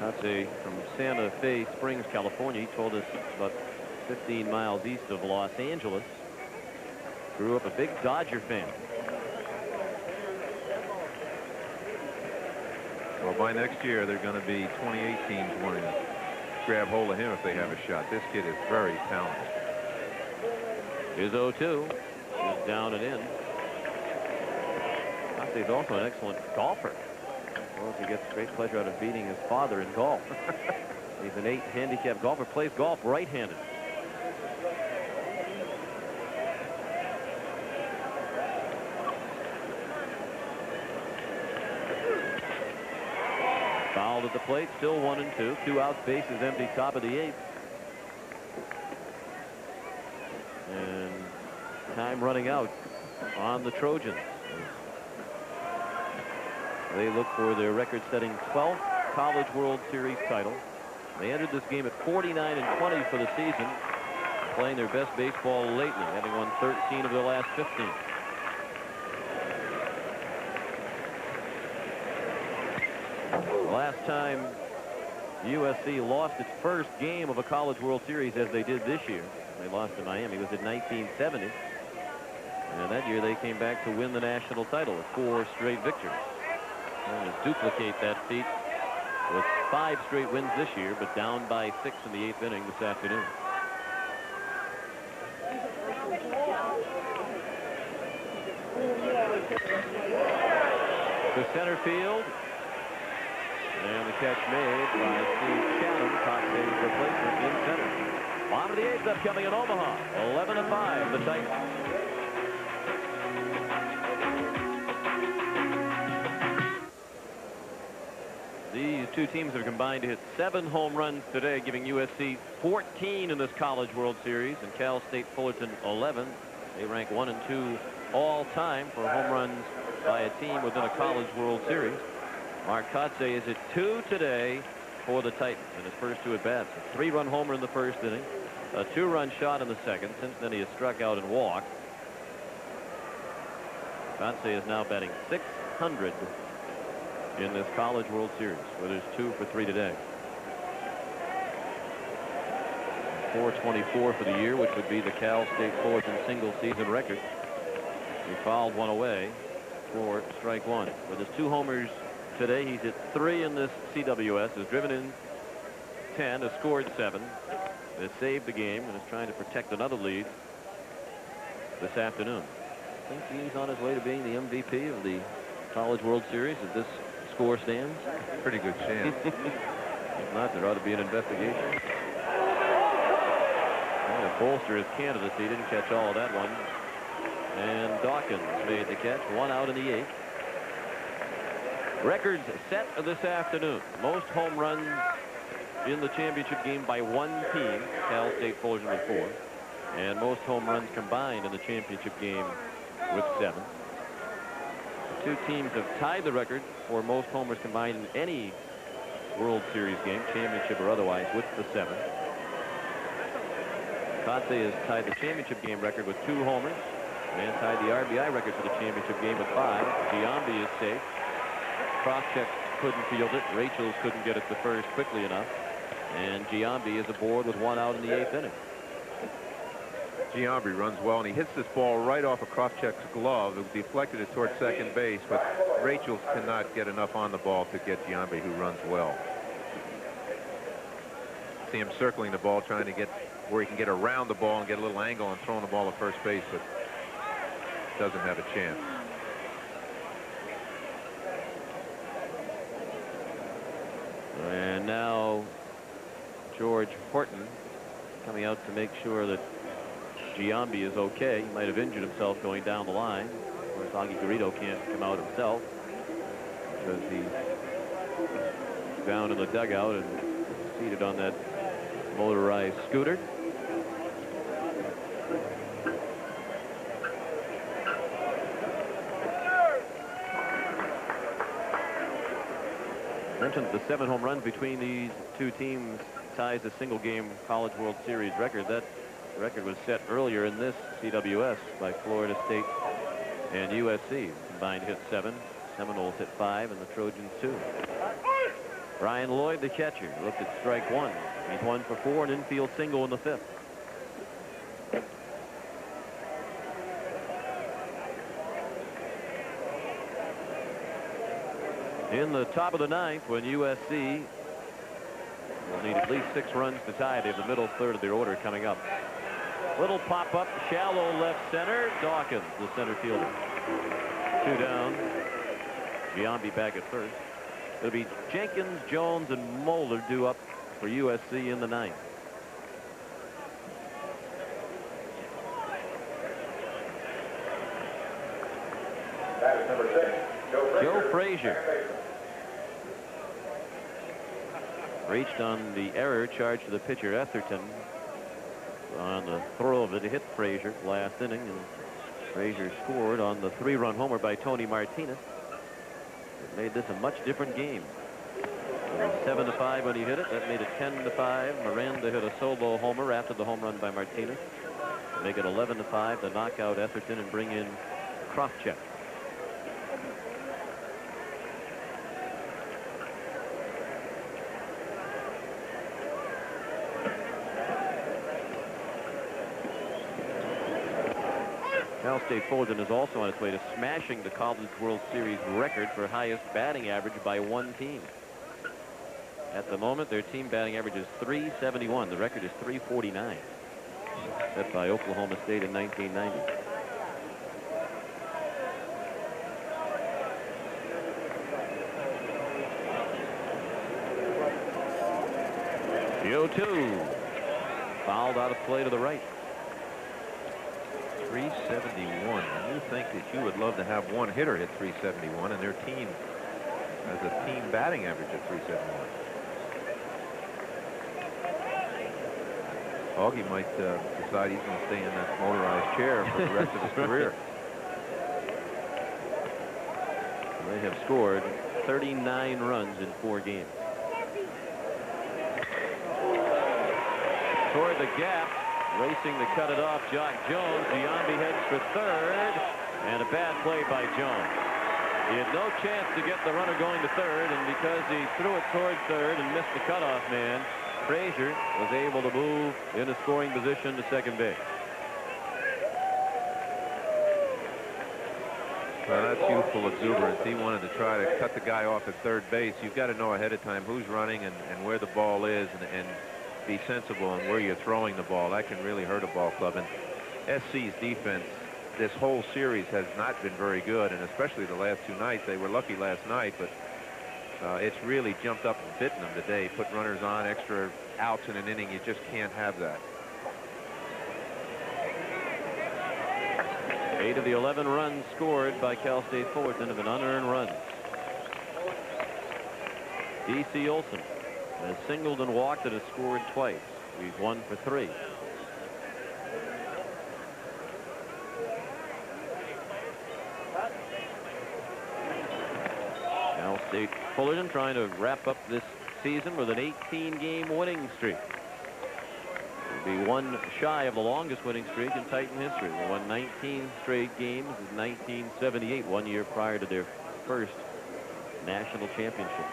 Kotsay from Santa Fe Springs, California. He told us about 15 miles east of Los Angeles. Grew up a big Dodger fan. Well, by next year, there are going to be 28 teams wanting to grab hold of him if they have a shot. This kid is very talented. Here's 0-2. He's down and in. Kotsay's also an excellent golfer. Well, he gets great pleasure out of beating his father in golf. He's an 8 handicap golfer, plays golf right-handed. Fouled at the plate, still 1-2. 2 outs, bases empty, top of the 8th. And time running out on the Trojans. They look for their record-setting 12th College World Series title. They entered this game at 49-20 for the season, playing their best baseball lately, having won 13 of their last 15. The last time USC lost its first game of a College World Series, as they did this year, they lost to Miami, was in 1970. And that year they came back to win the national title with 4 straight victories. And to duplicate that feat with 5 straight wins this year, but down by 6 in the 8th inning this afternoon. To center field. And the catch made by Steve Chatham, Kotsay's replacement in center. Bottom of the 8th upcoming in Omaha. 11-5, the Titans. These two teams have combined to hit 7 home runs today, giving USC 14 in this College World Series, and Cal State Fullerton 11. They rank 1 and 2 all time for home runs by a team within a College World Series. Mark Kotsay is at 2 today for the Titans in his first 2 at-bats. A 3-run homer in the first inning, a 2-run shot in the second. Since then he has struck out and walked. Kotsay is now batting .600 in this College World Series, where there's 2 for 3 today. .424 for the year, which would be the Cal State Fullerton single season record. He fouled one away for strike 1. With his 2 homers today, he's hit 3 in this CWS, has driven in 10, has scored 7, has saved the game, and is trying to protect another lead this afternoon. I think he's on his way to being the MVP of the College World Series as this score stands. Pretty good chance. If not, there ought to be an investigation. And to bolster his candidacy, he didn't catch all of that one. And Dawkins made the catch, 1 out in the 8th. Records set this afternoon. Most home runs in the championship game by 1 team. Cal State Fullerton with 4. And most home runs combined in the championship game with 7. The 2 teams have tied the record for most homers combined in any World Series game, championship or otherwise, with the 7. Kotsay has tied the championship game record with 2 homers and tied the RBI record for the championship game with 5. Giambi is safe. Crosscheck couldn't field it. Rachels couldn't get it to first quickly enough. And Giambi is aboard with 1 out in the 8th inning. Giambi runs well, and he hits this ball right off of Crosscheck's glove. It deflected it towards second base, but Rachels cannot get enough on the ball to get Giambi, who runs well. See him circling the ball, trying to get where he can get around the ball and get a little angle and throwing the ball to first base, but doesn't have a chance. And now George Horton coming out to make sure that Giambi is okay. He might have injured himself going down the line. Of course, Augie Garrido can't come out himself because he's down in the dugout and seated on that motorized scooter. Mentioned the 7 home runs between these 2 teams ties the single game College World Series record. That record was set earlier in this CWS by Florida State and USC. Combined hit 7. Seminoles hit 5 and the Trojans 2. Brian Lloyd, the catcher, looked at strike 1. He's 1 for 4, an infield single in the 5th. In the top of the 9th, when USC will need at least 6 runs to tie, they have the middle third of their order coming up. Little pop-up, shallow left center. Dawkins, the center fielder. 2 down. Giambi back at first. It'll be Jenkins, Jones, and Mulder due up for USC in the 9th. That is number 6, Joe Frazier. Reached on the error charged to the pitcher Etherton on the throw of it. He hit Frazier last inning, and Frazier scored on the 3-run homer by Tony Martinez. It made this a much different game. 7-5 when he hit it. That made it 10-5. Miranda hit a solo homer after the home run by Martinez. Make it 11-5 to knock out Etherton and bring in Crosscheck. Cal State Fullerton is also on its way to smashing the College World Series record for highest batting average by 1 team. At the moment, their team batting average is .371. The record is .349. Set by Oklahoma State in 1990. The 0-2. Fouled out of play to the right. 371. And you think that you would love to have one hitter hit 371, and their team has a team batting average of 371. Augie might decide he's going to stay in that motorized chair for the rest of his career. They have scored 39 runs in 4 games. Toward the gap, racing to cut it off, Jock Jones. Giambi heads for third, and a bad play by Jones. He had no chance to get the runner going to third, and because he threw it toward third and missed the cutoff man, Frazier was able to move into scoring position to second base. Well, that's youthful exuberance. He wanted to try to cut the guy off at third base. You've got to know ahead of time who's running and where the ball is, and be sensible on where you're throwing the ball. That can really hurt a ball club. And SC's defense this whole series has not been very good, and especially the last 2 nights. They were lucky last night, but it's really jumped up and bitten them today. Put runners on, extra outs in an inning. You just can't have that. 8 of the 11 runs scored by Cal State Fullerton have been unearned runs. D.C. Olson has singled and walked and has scored twice. He's 1 for 3. Cal State Fullerton trying to wrap up this season with an 18-game winning streak. Be 1 shy of the longest winning streak in Titan history. They won 19 straight games in 1978, 1 year prior to their first national championship.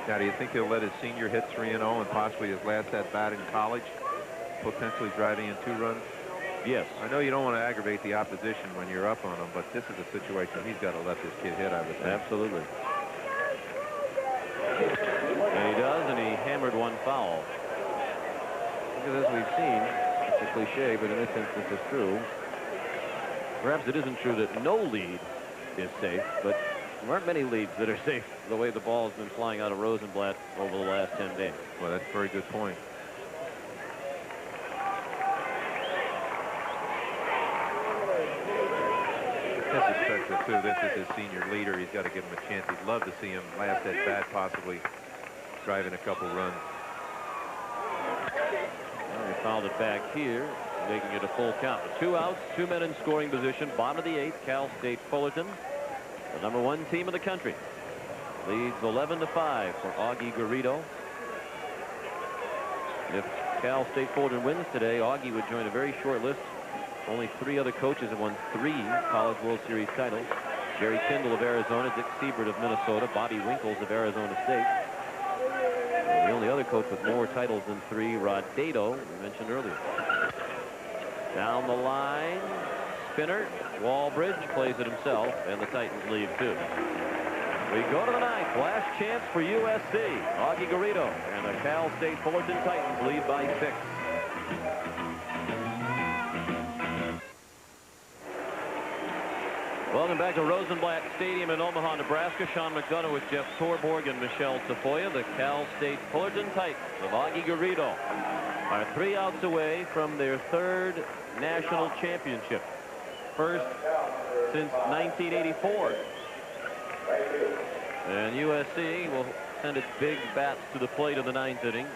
Now, do you think he'll let his senior hit 3-0 and possibly his last at bat in college, potentially driving in 2 runs? Yes. I know you don't want to aggravate the opposition when you're up on him, but this is a situation he's got to let this kid hit, I would think. Absolutely. And he does, and he hammered 1 foul. Because as we've seen, it's a cliche, but in this instance it's true. Perhaps it isn't true that no lead is safe, but there aren't many leads that are safe the way the ball's been flying out of Rosenblatt over the last 10 days. Well, that's a very good point. This is special, too. This is his senior leader. He's got to give him a chance. He'd love to see him last at bat, possibly driving a couple runs. Well, he fouled it back here, making it a full count. With 2 outs, 2 men in scoring position. Bottom of the 8th, Cal State Fullerton, the #1 team in the country, leads 11-5 for Augie Garrido. If Cal State Fullerton wins today, Augie would join a very short list. Only 3 other coaches have won 3 College World Series titles. Jerry Kindle of Arizona, Dick Siebert of Minnesota, Bobby Winkles of Arizona State. And the only other coach with more titles than 3, Rod Dado, we mentioned earlier. Down the line, spinner, Walbridge plays it himself, and the Titans lead 2. We go to the 9th. Last chance for USC. Augie Garrido and the Cal State Fullerton Titans lead by 6. Welcome back to Rosenblatt Stadium in Omaha, Nebraska. Sean McDonough with Jeff Torborg and Michelle Tafoya. The Cal State Fullerton Titans of Augie Garrido are 3 outs away from their 3rd national championship. First since 1984. And USC will send its big bats to the plate in the 9th inning.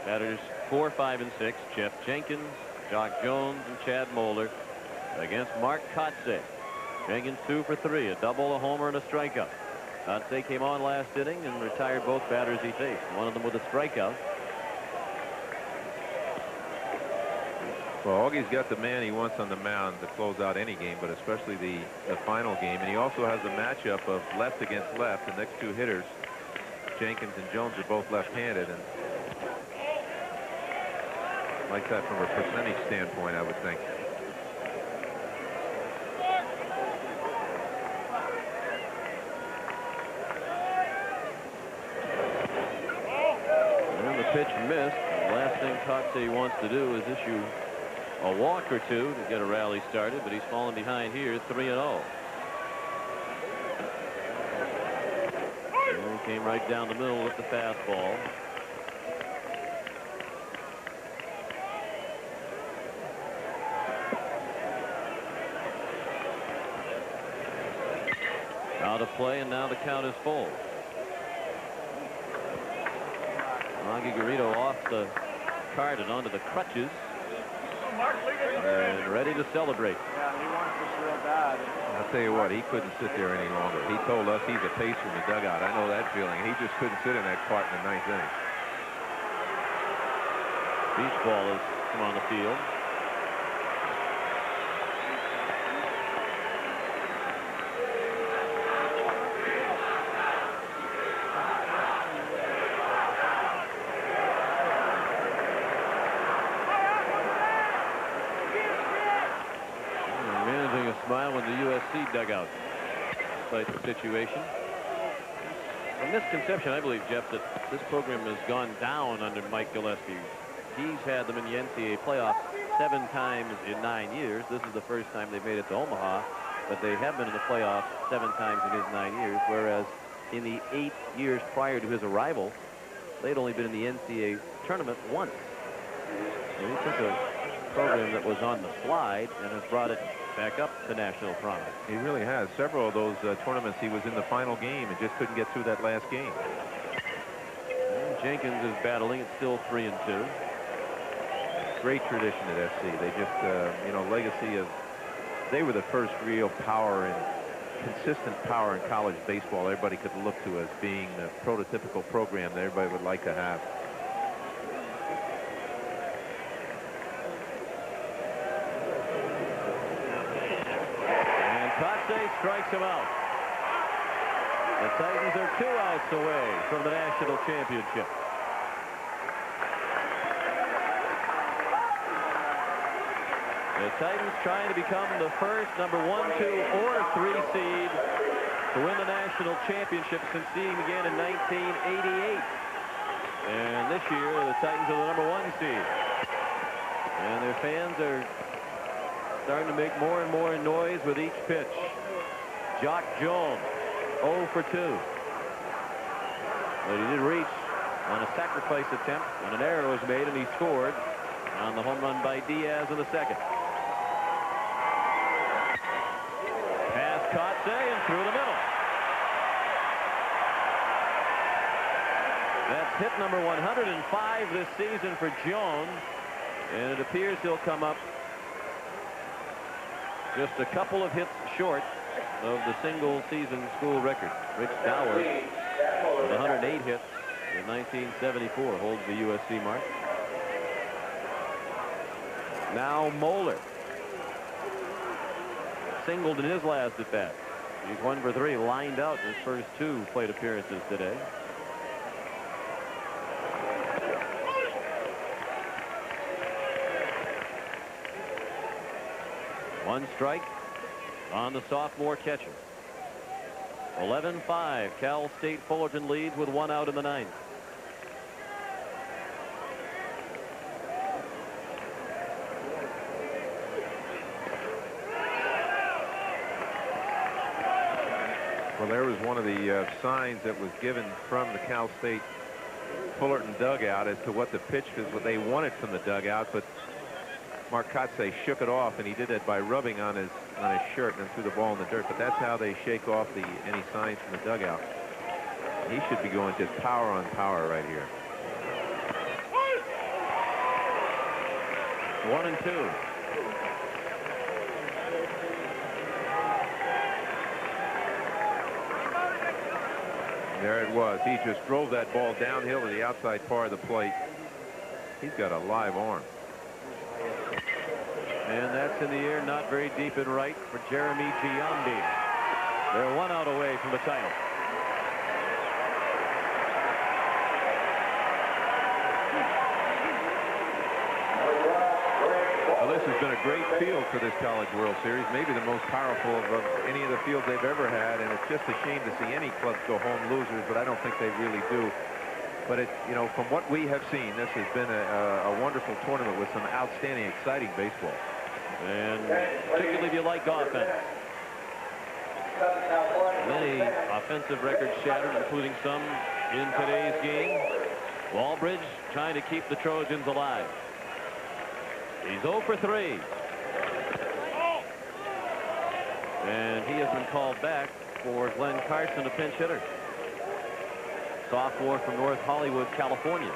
Batters 4, 5, and 6. Jeff Jenkins, Jock Jones, and Chad Moeller against Mark Kotsay. Jenkins 2 for 3, a double, a homer, and a strikeout. Kotsay came on last inning and retired both batters he faced, one of them with a strikeout. Well, Augie's got the man he wants on the mound to close out any game, but especially the final game. And he also has the matchup of left against left. The next 2 hitters, Jenkins and Jones, are both left-handed, and like that from a percentage standpoint, I would think. And the pitch missed. The last thing Kotsay wants to do is issue a walk or 2 to get a rally started, but he's fallen behind here 3-0. And he came right down the middle with the fastball. Out of play, and now the count is full. Augie Garrido off the cart and onto the crutches. And ready to celebrate. Yeah, he wants this real bad. I'll tell you what, he couldn't sit there any longer. He told us he's a pacer in the dugout. I know that feeling. He just couldn't sit in that cart in the 9th inning. Beach ball has come on the field. Smile when the USC dugout fights the situation. A misconception, I believe, Jeff, that this program has gone down under Mike Gillespie. He's had them in the NCAA playoffs 7 times in 9 years. This is the first time they've made it to Omaha, but they have been in the playoffs 7 times in his 9 years, whereas in the 8 years prior to his arrival, they'd only been in the NCAA tournament once. So he took a program that was on the slide and has brought it back up to national prominence. He really has. Several of those tournaments he was in the final game and just couldn't get through that last game. And Jenkins is battling. It's still 3-2. Great tradition at SC. They just, you know, legacy of, they were the first real power and consistent power in college baseball everybody could look to as being the prototypical program that everybody would like to have. Kotsay strikes him out. The Titans are 2 outs away from the national championship. The Titans trying to become the first number 1, 2, or 3 seed to win the national championship since seeding began in 1988. And this year, the Titans are the number 1 seed. And their fans are starting to make more and more noise with each pitch. Jock Jones, 0 for 2. But he did reach on a sacrifice attempt, and an error was made, and he scored on the home run by Diaz in the 2nd. Pass Kotsay and through the middle. That's hit number 105 this season for Jones, and it appears he'll come up just a couple of hits short of the single season school record. Rich Dower with 108 hits in 1974 holds the USC mark. Now Moeller singled in his last at bat. He's 1 for 3, lined out in his first 2 plate appearances today. One strike on the sophomore catcher. 11-5. Cal State Fullerton leads with 1 out in the 9th. Well, there was one of the signs that was given from the Cal State Fullerton dugout as to what the pitch is, what they wanted from the dugout, but Mark Kotsay shook it off, and he did that by rubbing on his shirt and then threw the ball in the dirt. But that's how they shake off any signs from the dugout. He should be going just power on power right here. 1-2. There it was. He just drove that ball downhill to the outside part of the plate. He's got a live arm. And that's in the air, not very deep and right for Jeremy Giambi. They're 1 out away from the title. Well, this has been a great field for this College World Series, maybe the most powerful of any of the fields they've ever had, and it's just a shame to see any clubs go home losers, but I don't think they really do. But it, you know, from what we have seen, this has been a wonderful tournament with some outstanding, exciting baseball. And particularly if you like offense. Many offensive records shattered, including some in today's game. Walbridge trying to keep the Trojans alive. He's 0 for 3. And he has been called back for Glenn Carson, a pinch hitter. Sophomore from North Hollywood, California.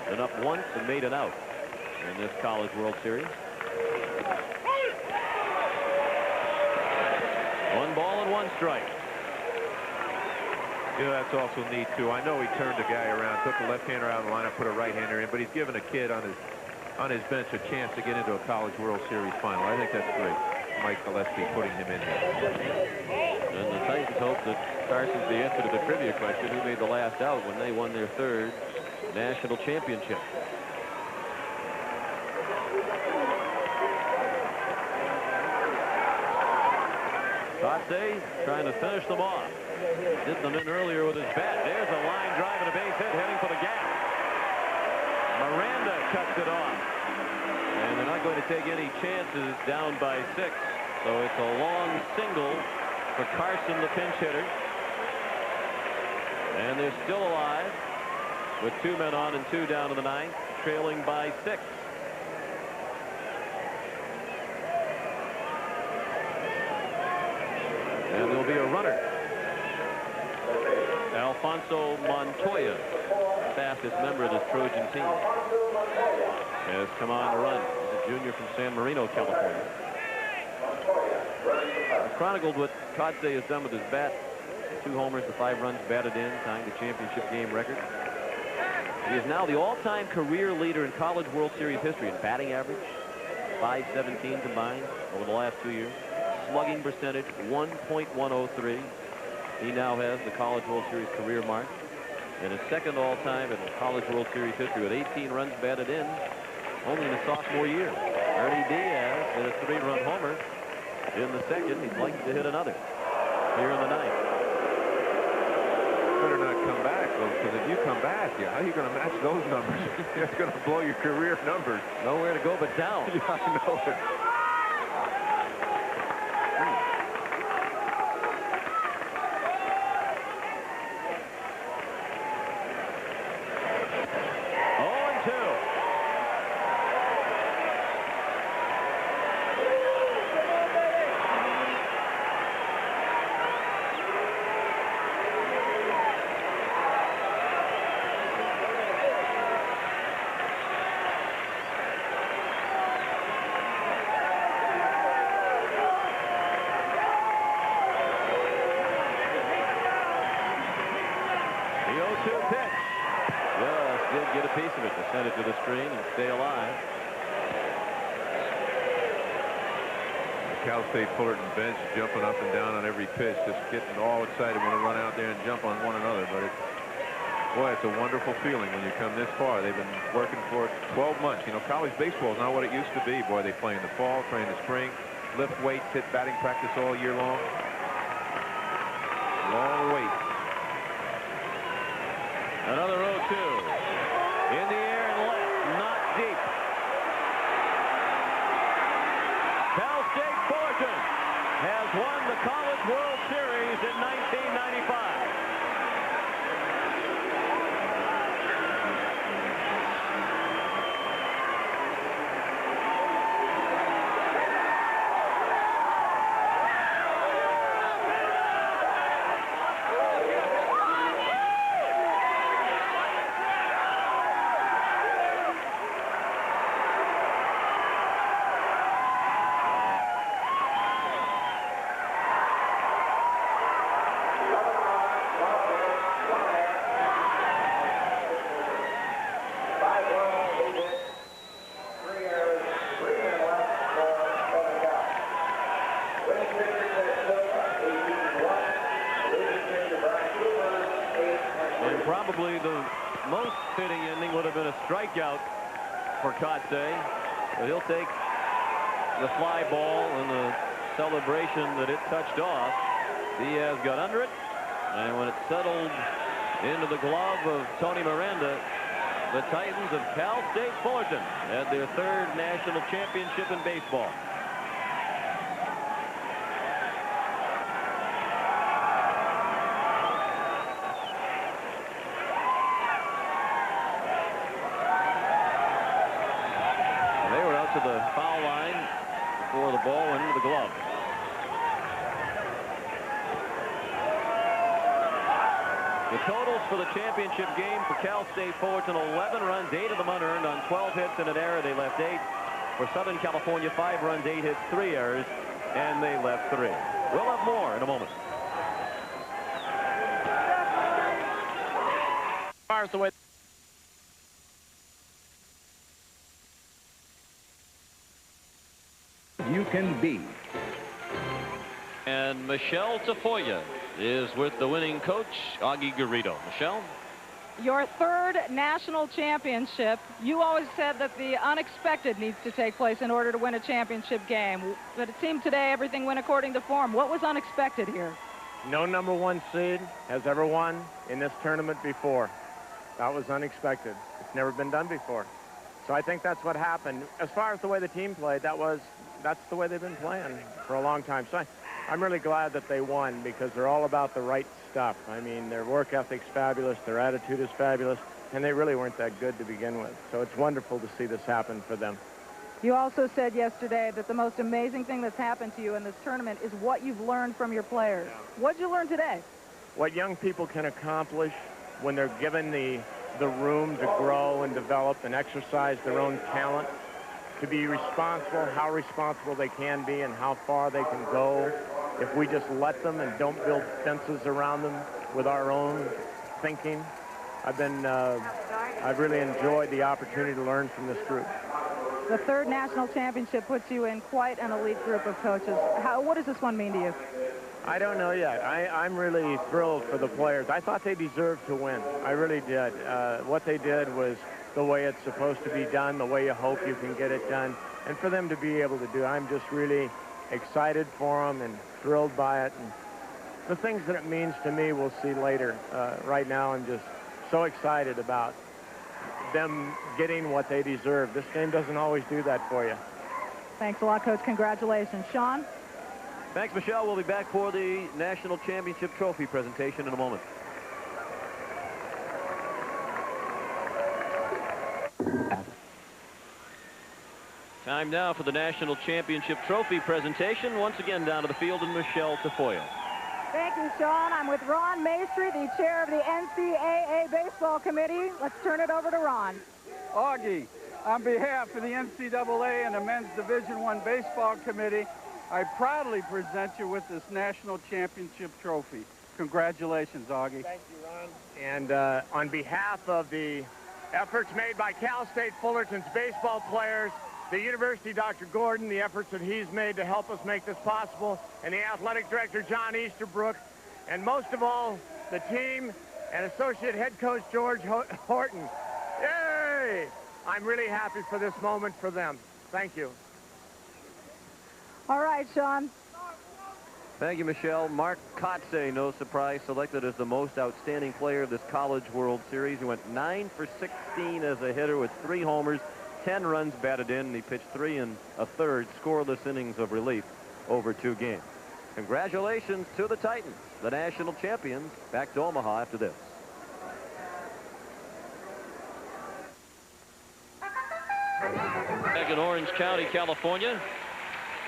Been up once and made it out in this College World Series. 1 ball and 1 strike. Yeah, that's also neat, too. I know he turned the guy around, took a left-hander out of the lineup, put a right-hander in, but he's given a kid on his bench a chance to get into a College World Series final. I think that's great. Mike Gillespie putting him in there. And the Titans hope that Carson's the answer to the trivia question, who made the last out when they won their 3rd national championship. Kotsay trying to finish them off. Did them in earlier with his bat. There's a line drive and a base hit heading for the gap. Miranda cuts it off. And they're not going to take any chances down by 6. So it's a long single for Carson, the pinch hitter. And they're still alive with 2 men on and 2 down in the 9th, trailing by 6. And there'll be a runner. Alfonso Montoya, fastest member of this Trojan team, has come on to run. He's a junior from San Marino, California. I chronicled what Kotsay has done with his bat. 2 homers to 5 runs batted in, tying the championship game record. He is now the all-time career leader in College World Series history in batting average, .517 combined over the last 2 years. Slugging percentage, 1.103. He now has the College World Series career mark. And his 2nd all-time in College World Series history with 18 runs batted in, only in his sophomore year. Ernie Diaz hit a 3-run homer in the 2nd. He'd like to hit another here in the 9th. Better not come back, though, because if you come back, how are you going to match those numbers? It's going to blow your career numbers. Nowhere to go but down. Yeah, I know it. Send it to the screen and stay alive. The Cal State Fullerton bench jumping up and down on every pitch, just getting all excited when they run out there and jump on one another. But it's a wonderful feeling when you come this far. They've been working for it 12 months. You know, college baseball is not what it used to be. Boy, they play in the fall, play in the spring, lift weights, hit batting practice all year long. Long wait. Another 0-2. In the air and left, not deep. Cal State Fullerton has won the College World Series in 1995. Probably the most fitting ending would have been a strikeout for Kotsay, but he'll take the fly ball and the celebration that it touched off. Diaz got under it, and when it settled into the glove of Tony Miranda, the Titans of Cal State Fullerton had their 3rd national championship in baseball. To the foul line before the ball went into the glove. The totals for the championship game for Cal State Fullerton: 11 runs, 8 of them unearned on 12 hits and an error. They left 8. For Southern California, 5 runs, 8 hits, 3 errors, and they left 3. We'll have more in a moment. The way you can be. And Michelle Tafoya is with the winning coach, Augie Garrido. Michelle? Your third national championship. You always said that the unexpected needs to take place in order to win a championship game. But it seemed today everything went according to form. What was unexpected here? no #1 seed has ever won in this tournament before. That was unexpected. It's never been done before. So I think that's what happened. As far as the way the team played, that's the way they've been playing for a long time. So I'm really glad that they won, because they're all about the right stuff. I mean, their work ethic's fabulous, their attitude is fabulous, and they really weren't that good to begin with. So it's wonderful to see this happen for them. You also said yesterday that the most amazing thing that's happened to you in this tournament is what you've learned from your players. What did you learn today? What young people can accomplish when they're given the room to grow and develop and exercise their own talent, to be responsible, how responsible they can be and how far they can go if we just let them and don't build fences around them with our own thinking. I've really enjoyed the opportunity to learn from this group. The third national championship puts you in quite an elite group of coaches. What does this one mean to you? I don't know yet. I'm really thrilled for the players. I thought they deserved to win. I really did. What they did was the way it's supposed to be done, the way you hope you can get it done. And for them to be able to do it, I'm just really excited for them and thrilled by it. And the things that it means to me, we'll see later. Right now, I'm just so excited about them getting what they deserve. This game doesn't always do that for you. Thanks a lot, Coach. Congratulations. Sean? Thanks, Michelle. We'll be back for the National Championship Trophy presentation in a moment. Time now for the National Championship Trophy presentation. Once again, down to the field and Michelle Tafoya. Thank you, Sean. I'm with Ron Maestri, the chair of the NCAA Baseball Committee. Let's turn it over to Ron. Augie, on behalf of the NCAA and the Men's Division I Baseball Committee, I proudly present you with this National Championship Trophy. Congratulations, Augie. Thank you, Ron. And on behalf of the efforts made by Cal State Fullerton's baseball players, the University, Dr. Gordon, the efforts that he's made to help us make this possible, and the athletic director, John Easterbrook, and most of all, the team and associate head coach, George Horton. Yay! I'm really happy for this moment for them. Thank you. All right, Sean. Thank you, Michelle. Mark Kotsay, no surprise, selected as the most outstanding player of this College World Series. He went 9 for 16 as a hitter with 3 homers, 10 runs batted in, and he pitched 3 1/3 scoreless innings of relief over 2 games. Congratulations to the Titans, the national champions. Back to Omaha after this. Back in Orange County, California,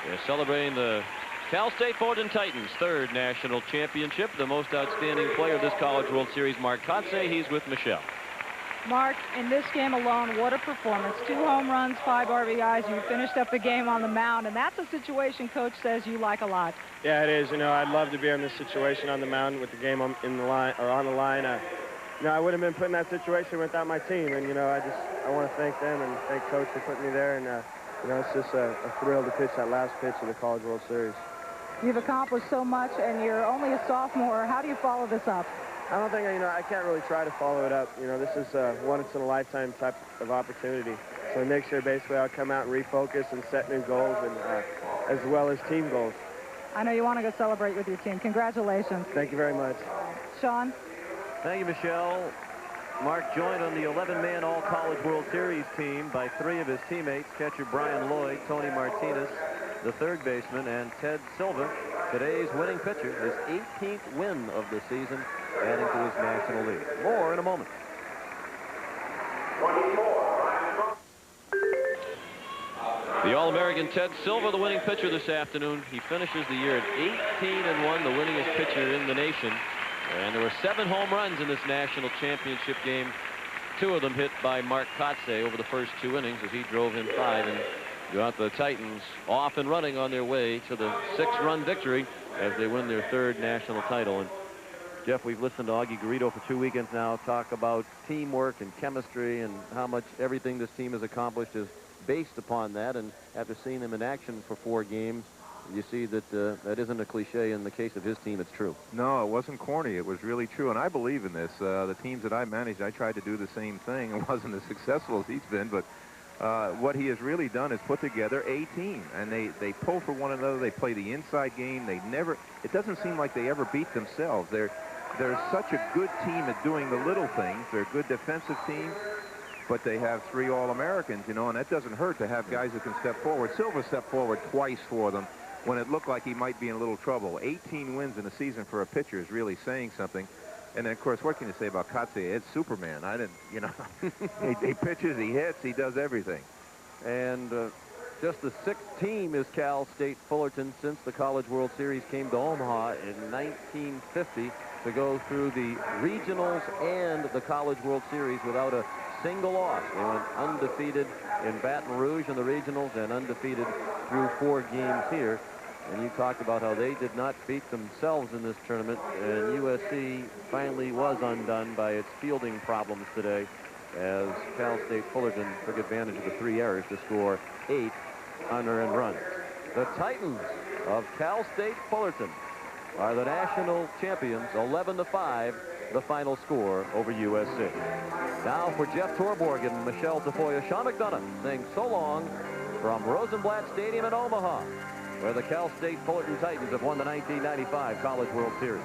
they're celebrating the Cal State Fullerton Titans' 3rd national championship. The most outstanding player of this College World Series, Mark Kotsay. He's with Michelle. Mark, in this game alone, what a performance. 2 home runs, 5 RBIs. You finished up the game on the mound, and that's a situation Coach says you like a lot. Yeah, it is. You know, I'd love to be in this situation on the mound with the game on the line. You know, I wouldn't have been put in that situation without my team, and you know, I want to thank them and thank Coach for putting me there. And you know, it's just a thrill to pitch that last pitch of the College World Series. You've accomplished so much, and you're only a sophomore. How do you follow this up? I don't think, you know, I can't really try to follow it up. You know, this is once-in-a-lifetime type of opportunity. So I make sure basically I'll come out and refocus and set new goals, and as well as team goals. I know you want to go celebrate with your team. Congratulations. Thank you very much. Sean? Thank you, Michelle. Mark joined on the 11-man All-College World Series team by 3 of his teammates, catcher Brian Lloyd, Tony Martinez, the 3rd baseman, and Ted Silva, today's winning pitcher, his 18th win of the season, adding to his national lead. More in a moment. The All-American Ted Silva, the winning pitcher this afternoon. He finishes the year at 18-1, the winningest pitcher in the nation. And there were 7 home runs in this national championship game. 2 of them hit by Mark Kotsay over the first 2 innings as he drove in 5 and got the Titans off and running on their way to the 6-run victory as they win their 3rd national title. And Jeff, we've listened to Augie Garrido for 2 weekends now talk about teamwork and chemistry and how much everything this team has accomplished is based upon that. And after seeing them in action for 4 games, you see that that isn't a cliche. In the case of his team, it's true. No, it wasn't corny. It was really true, and I believe in this. The teams that I managed, I tried to do the same thing. It wasn't as successful as he's been, but what he has really done is put together a team, and they pull for one another. They play the inside game. It doesn't seem like they ever beat themselves. They're such a good team at doing the little things. They're a good defensive team, but they have 3 All-Americans, you know, and that doesn't hurt to have guys who can step forward. Silva stepped forward twice for them when it looked like he might be in a little trouble. 18 wins in a season for a pitcher is really saying something. And then, of course, what can you say about Kotsay? It's Superman. I didn't, you know, he pitches, he hits, he does everything. And just the 6th team is Cal State Fullerton since the College World Series came to Omaha in 1950 to go through the regionals and the College World Series without a single loss. They went undefeated in Baton Rouge in the regionals and undefeated through 4 games here. And you talked about how they did not beat themselves in this tournament, and USC finally was undone by its fielding problems today as Cal State Fullerton took advantage of the 3 errors to score 8 unearned runs. The Titans of Cal State Fullerton are the national champions, 11-5, the final score over USC. Now for Jeff Torborg and Michelle Tafoya, Sean McDonough saying so long from Rosenblatt Stadium in Omaha, where the Cal State Fullerton Titans have won the 1995 College World Series.